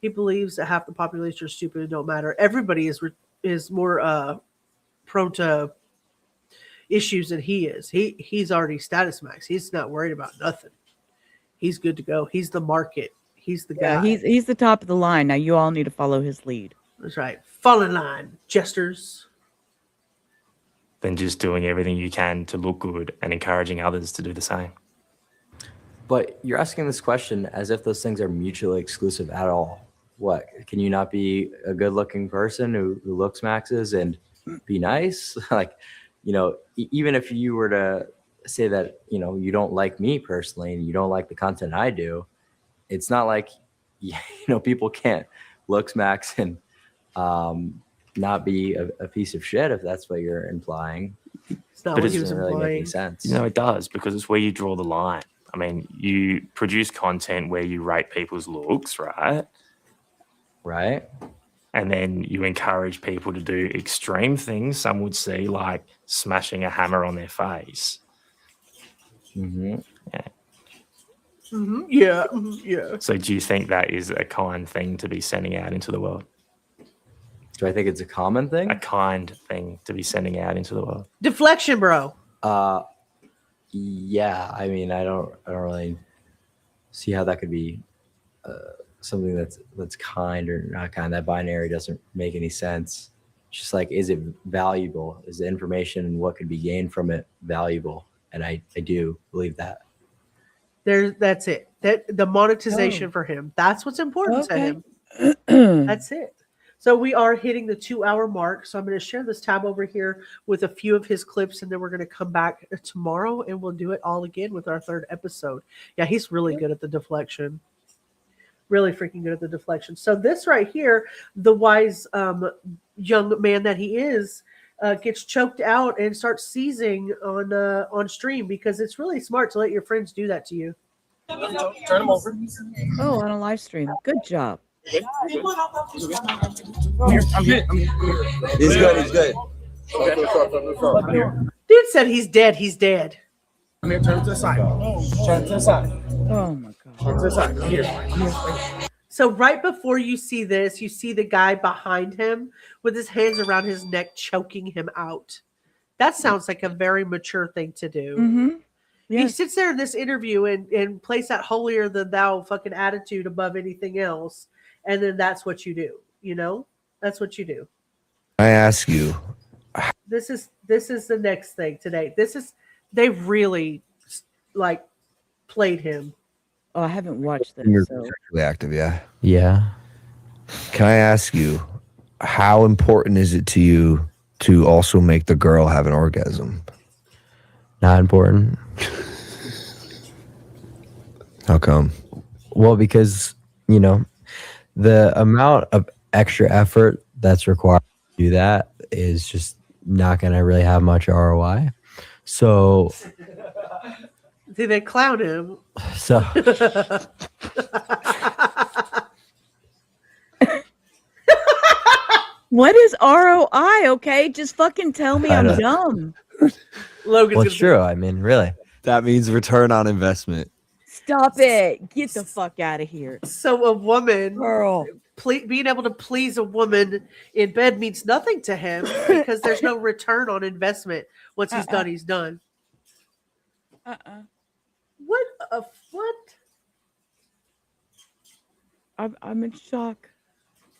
Speaker 4: he believes that half the population are stupid and don't matter. Everybody is more prone to, issues than he is. He's already status max. He's not worried about nothing. He's good to go. He's the market. He's the guy.
Speaker 5: He's the top of the line. Now you all need to follow his lead.
Speaker 4: That's right. Fall in line, jesters.
Speaker 6: Than just doing everything you can to look good and encouraging others to do the same.
Speaker 7: But you're asking this question as if those things are mutually exclusive at all. What, can you not be a good-looking person who looks maxes and be nice? Like, you know, even if you were to say that, you know, you don't like me personally and you don't like the content I do, it's not like, you know, people can't looks max and not be a piece of shit if that's what you're implying.
Speaker 4: It's not
Speaker 6: But
Speaker 4: what he
Speaker 6: it
Speaker 4: was
Speaker 7: doesn't really make any
Speaker 4: implying.
Speaker 7: sense.
Speaker 6: No, it does, because it's where you draw the line. I mean, you produce content where you rate people's looks, right?
Speaker 7: Right?
Speaker 6: And then you encourage people to do extreme things. Some would see, like smashing a hammer on their face.
Speaker 7: Mm-hmm.
Speaker 4: Yeah. Yeah.
Speaker 6: So do you think that is a kind thing to be sending out into the world?
Speaker 7: Do I think it's a common thing?
Speaker 6: A kind thing to be sending out into the world?
Speaker 4: Deflection, bro.
Speaker 7: Yeah. I mean, I don't really see how that could be something that's kind or not kind. That binary doesn't make any sense. It's just like, is it valuable? Is the information and what could be gained from it valuable? And I do believe that.
Speaker 4: That's it. That the monetization for him. That's what's important to him. That's it. So we are hitting the 2-hour mark. So I'm going to share this tab over here with a few of his clips, and then we're going to come back tomorrow and we'll do it all again with our 3rd episode. Yeah, he's really good at the deflection. Really freaking good at the deflection. So this right here, the wise young man that he is, gets choked out and starts seizing on stream, because it's really smart to let your friends do that to you.
Speaker 3: Turn them over.
Speaker 5: Oh, on a live stream. Good job.
Speaker 8: He's good. He's good.
Speaker 4: Dude said he's dead. He's dead.
Speaker 8: Come here. Turn to the side. Turn to the side.
Speaker 5: Oh my god.
Speaker 8: Turn to the side. Come here.
Speaker 4: So right before you see this, you see the guy behind him with his hands around his neck, choking him out. That sounds like a very mature thing to do.
Speaker 5: Mm-hmm.
Speaker 4: He
Speaker 5: Yes.
Speaker 4: sits there in this interview and plays that holier than thou fucking attitude above anything else. And then that's what you do. You know, that's what you do.
Speaker 9: I ask you,
Speaker 4: This is the next thing today. They really like played him.
Speaker 5: Oh, I haven't watched this.
Speaker 9: you're
Speaker 5: So.
Speaker 9: sexually active, yeah?
Speaker 7: Yeah.
Speaker 9: Can I ask you, how important is it to you to also make the girl have an orgasm?
Speaker 7: Not important.
Speaker 9: How come?
Speaker 7: Well, because, you know, the amount of extra effort that's required to do that is just not going to really have much ROI. So,
Speaker 4: See, they clown him.
Speaker 7: so
Speaker 5: What is ROI? Okay, just fucking tell me
Speaker 7: I
Speaker 5: I'm
Speaker 7: don't-
Speaker 5: dumb.
Speaker 4: Logan's
Speaker 7: well, it's true. I mean, really.
Speaker 9: That means return on investment.
Speaker 5: Stop it. Get the fuck out of here.
Speaker 4: So a woman
Speaker 5: Girl.
Speaker 4: being able to please a woman in bed means nothing to him, because there's no return on investment. Once he's done, he's done. What?
Speaker 5: I'm in shock.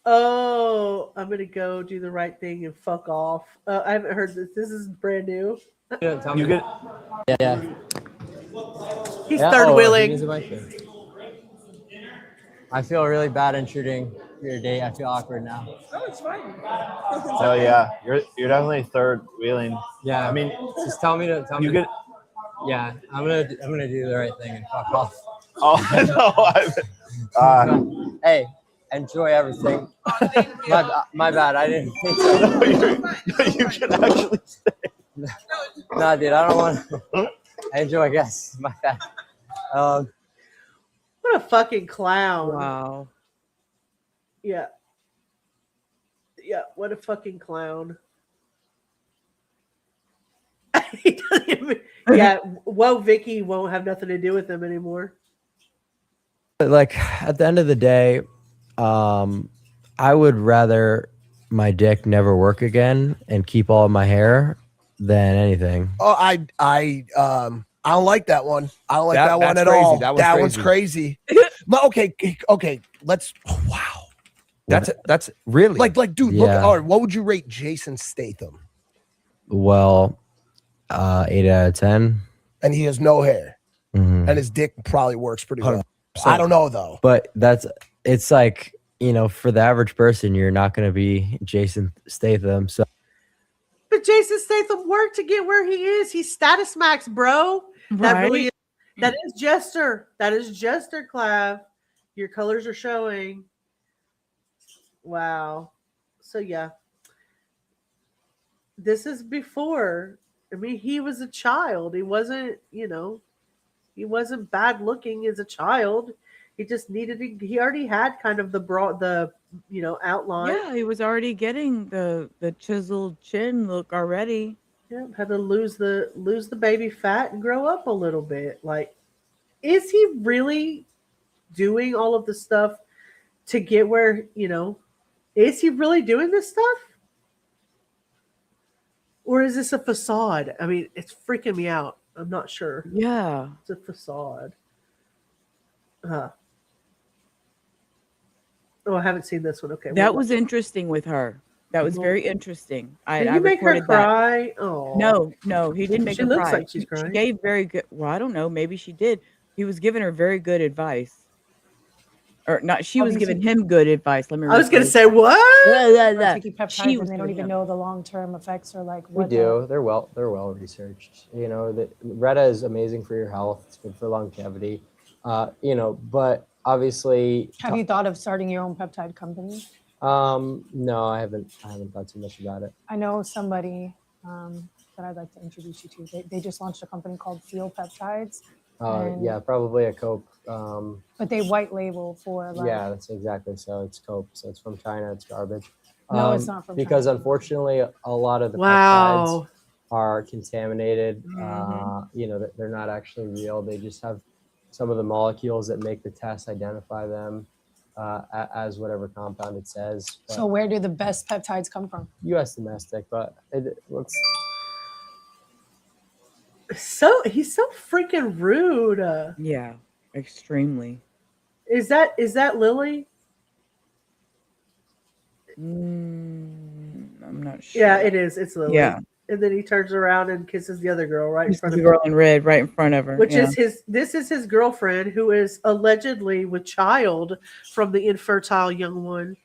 Speaker 4: Oh, I'm gonna go do the right thing and fuck off. I haven't heard this. This is brand new.
Speaker 7: You get, yeah.
Speaker 4: He's third wheeling.
Speaker 7: I feel really bad intruding your date. I feel awkward now.
Speaker 8: Oh yeah, you're definitely third wheeling.
Speaker 7: Yeah, I mean, just tell me.
Speaker 8: You get.
Speaker 7: Yeah, I'm gonna do the right thing and fuck off.
Speaker 8: Oh no!
Speaker 7: Hey, enjoy everything. my bad. I didn't think so.
Speaker 8: You can actually stay.
Speaker 7: Nah, dude, I don't want to. I enjoy, guys. My bad.
Speaker 4: What a fucking clown.
Speaker 5: Wow.
Speaker 4: Yeah. Yeah, what a fucking clown. He doesn't even, yeah, well, Vicky won't have nothing to do with him anymore.
Speaker 7: Like, at the end of the day, I would rather my dick never work again and keep all of my hair than anything.
Speaker 10: Oh, I don't like that one. I don't like that one
Speaker 9: that's
Speaker 10: at
Speaker 9: crazy.
Speaker 10: all.
Speaker 9: That
Speaker 10: One's crazy. But okay. Let's. Oh, wow.
Speaker 9: That's really
Speaker 10: Like, dude.
Speaker 7: Yeah.
Speaker 10: Look. All right. What would you rate Jason Statham?
Speaker 7: Well, 8 out of 10.
Speaker 10: And he has no hair,
Speaker 7: Mhm.
Speaker 10: and his dick probably works pretty well. I don't know though.
Speaker 7: But it's like, for the average person, you're not going to be Jason Statham. So
Speaker 4: But Jason Statham worked to get where he is. He's status max, bro. That really is. That is Jester. That is Jester, Clav. Your colors are showing. Wow. So yeah. This is before. I mean, he was a child. He wasn't, he wasn't bad looking as a child. He just he already had kind of the outline.
Speaker 5: Yeah, he was already getting the chiseled chin look already.
Speaker 4: Yeah, had to lose the baby fat and grow up a little bit. Like, is he really doing all of the stuff to get where, is he really doing this stuff? Or is this a facade? I mean, it's freaking me out. I'm not sure.
Speaker 5: Yeah.
Speaker 4: It's a facade. Oh, I haven't seen this one. Okay.
Speaker 5: That was interesting with her. That was very interesting.
Speaker 4: Did you make her cry? Oh.
Speaker 5: No, he didn't make her cry.
Speaker 4: She looks like she's crying.
Speaker 5: She gave very good. Well, I don't know. Maybe she did. He was giving her very good advice. Or not, she was giving him good advice. Let me.
Speaker 4: I was going to say what?
Speaker 11: Taking peptides and they don't even know the long-term effects or like
Speaker 7: we
Speaker 11: what.
Speaker 7: do. They're well researched. That Retta is amazing for your health. It's good for longevity. But obviously.
Speaker 11: Have you thought of starting your own peptide company?
Speaker 7: No, I haven't thought too much about it.
Speaker 11: I know somebody that I'd like to introduce you to. They just launched a company called Feel Peptides.
Speaker 7: Yeah, probably a Cope.
Speaker 11: But they white label for like.
Speaker 7: Yeah, that's exactly so. It's Cope, so it's from China. It's garbage.
Speaker 11: No, it's not from
Speaker 7: because
Speaker 11: China.
Speaker 7: Unfortunately, a lot of the
Speaker 4: Wow.
Speaker 7: peptides are contaminated. They're not actually real. They just have some of the molecules that make the test identify them as whatever compound it says. But
Speaker 11: So where do the best peptides come from?
Speaker 7: U.S. domestic, but let's.
Speaker 4: So he's so freaking rude.
Speaker 5: Yeah, extremely.
Speaker 4: Is that Lily?
Speaker 5: I'm not sure.
Speaker 4: Yeah, it is. It's Lily.
Speaker 5: Yeah.
Speaker 4: And then he turns around and kisses the other girl right in
Speaker 5: This
Speaker 4: front
Speaker 5: is
Speaker 4: of
Speaker 5: the
Speaker 4: him.
Speaker 5: girl in red right in front of her.
Speaker 4: Which
Speaker 5: yeah.
Speaker 4: is this is his girlfriend, who is allegedly with child from the infertile young one.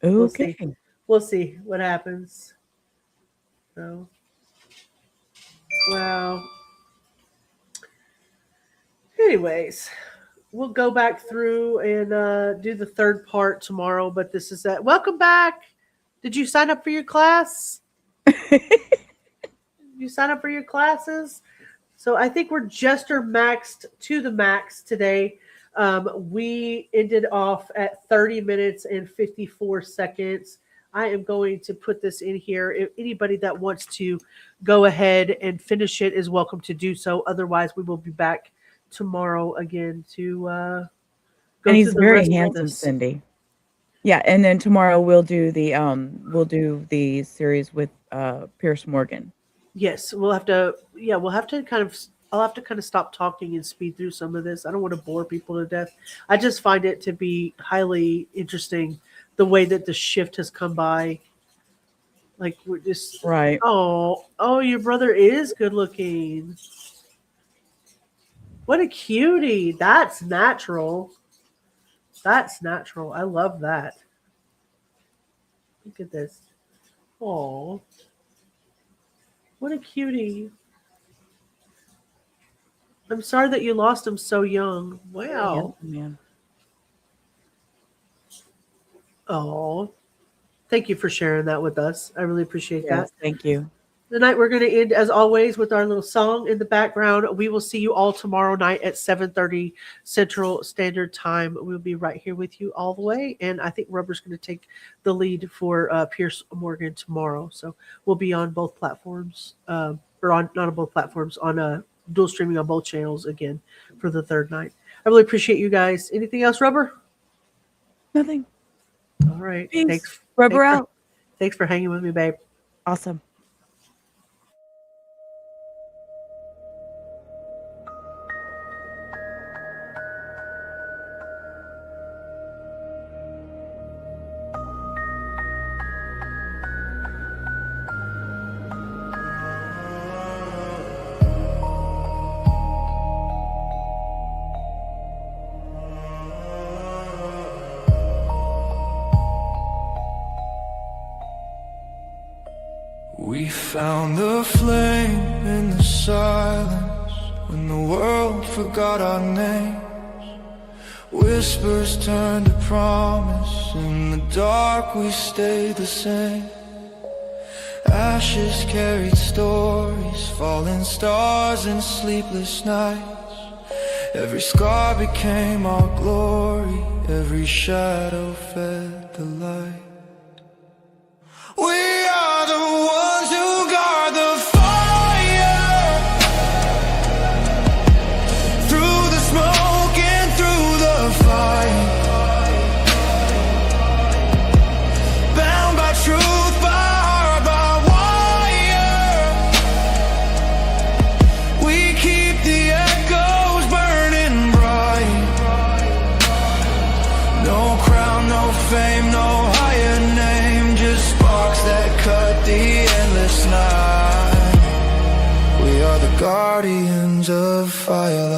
Speaker 5: Okay.
Speaker 4: We'll see what happens. So, wow. Anyways, we'll go back through and do the third part tomorrow. But this is that. Welcome back. Did you sign up for your class? You sign up for your classes? So I think we're Jester maxed to the max today. We ended off at 30 minutes and 54 seconds. I am going to put this in here. If anybody that wants to go ahead and finish it is welcome to do so. Otherwise, we will be back tomorrow again to go
Speaker 5: And he's
Speaker 4: through the
Speaker 5: very
Speaker 4: rest of
Speaker 5: handsome,
Speaker 4: this.
Speaker 5: Cindy. Yeah, and then tomorrow we'll do the series with Pierce Morgan.
Speaker 4: Yes, we'll have to kind of. I'll have to kind of stop talking and speed through some of this. I don't want to bore people to death. I just find it to be highly interesting the way that the shift has come by. Like, we're just
Speaker 5: right.
Speaker 4: Oh, your brother is good looking. What a cutie! That's natural. That's natural. I love that. Look at this. Oh, what a cutie. I'm sorry that you lost him so young. Wow.
Speaker 5: Yeah.
Speaker 4: Oh, thank you for sharing that with us. I really appreciate that.
Speaker 5: Thank you.
Speaker 4: Tonight we're going to end, as always, with our little song in the background. We will see you all tomorrow night at 7:30 Central Standard Time. We'll be right here with you all the way. And I think Rubber's going to take the lead for Pierce Morgan tomorrow. So we'll be on both platforms, or on not on both platforms, on dual streaming on both channels again for the third night. I really appreciate you guys. Anything else, Rubber?
Speaker 5: Nothing.
Speaker 4: All right.
Speaker 5: Peace.
Speaker 4: Thanks.
Speaker 5: Rubber
Speaker 4: thanks
Speaker 5: out.
Speaker 4: Thanks for hanging with me, babe.
Speaker 5: Awesome.
Speaker 2: We found the flame in the silence when the world forgot our names. Whispers turned to promise. In the dark we stayed the same. Ashes carried stories, falling stars and sleepless nights. Every scar became our glory, every shadow fed the light. We are the ones who guard the fire, through the smoke and through the fight. Bound by truth, by heart, by wire. We keep the echoes burning bright. No crown, no fame, no higher name, just sparks that cut the endless night. We are the guardians of firelight.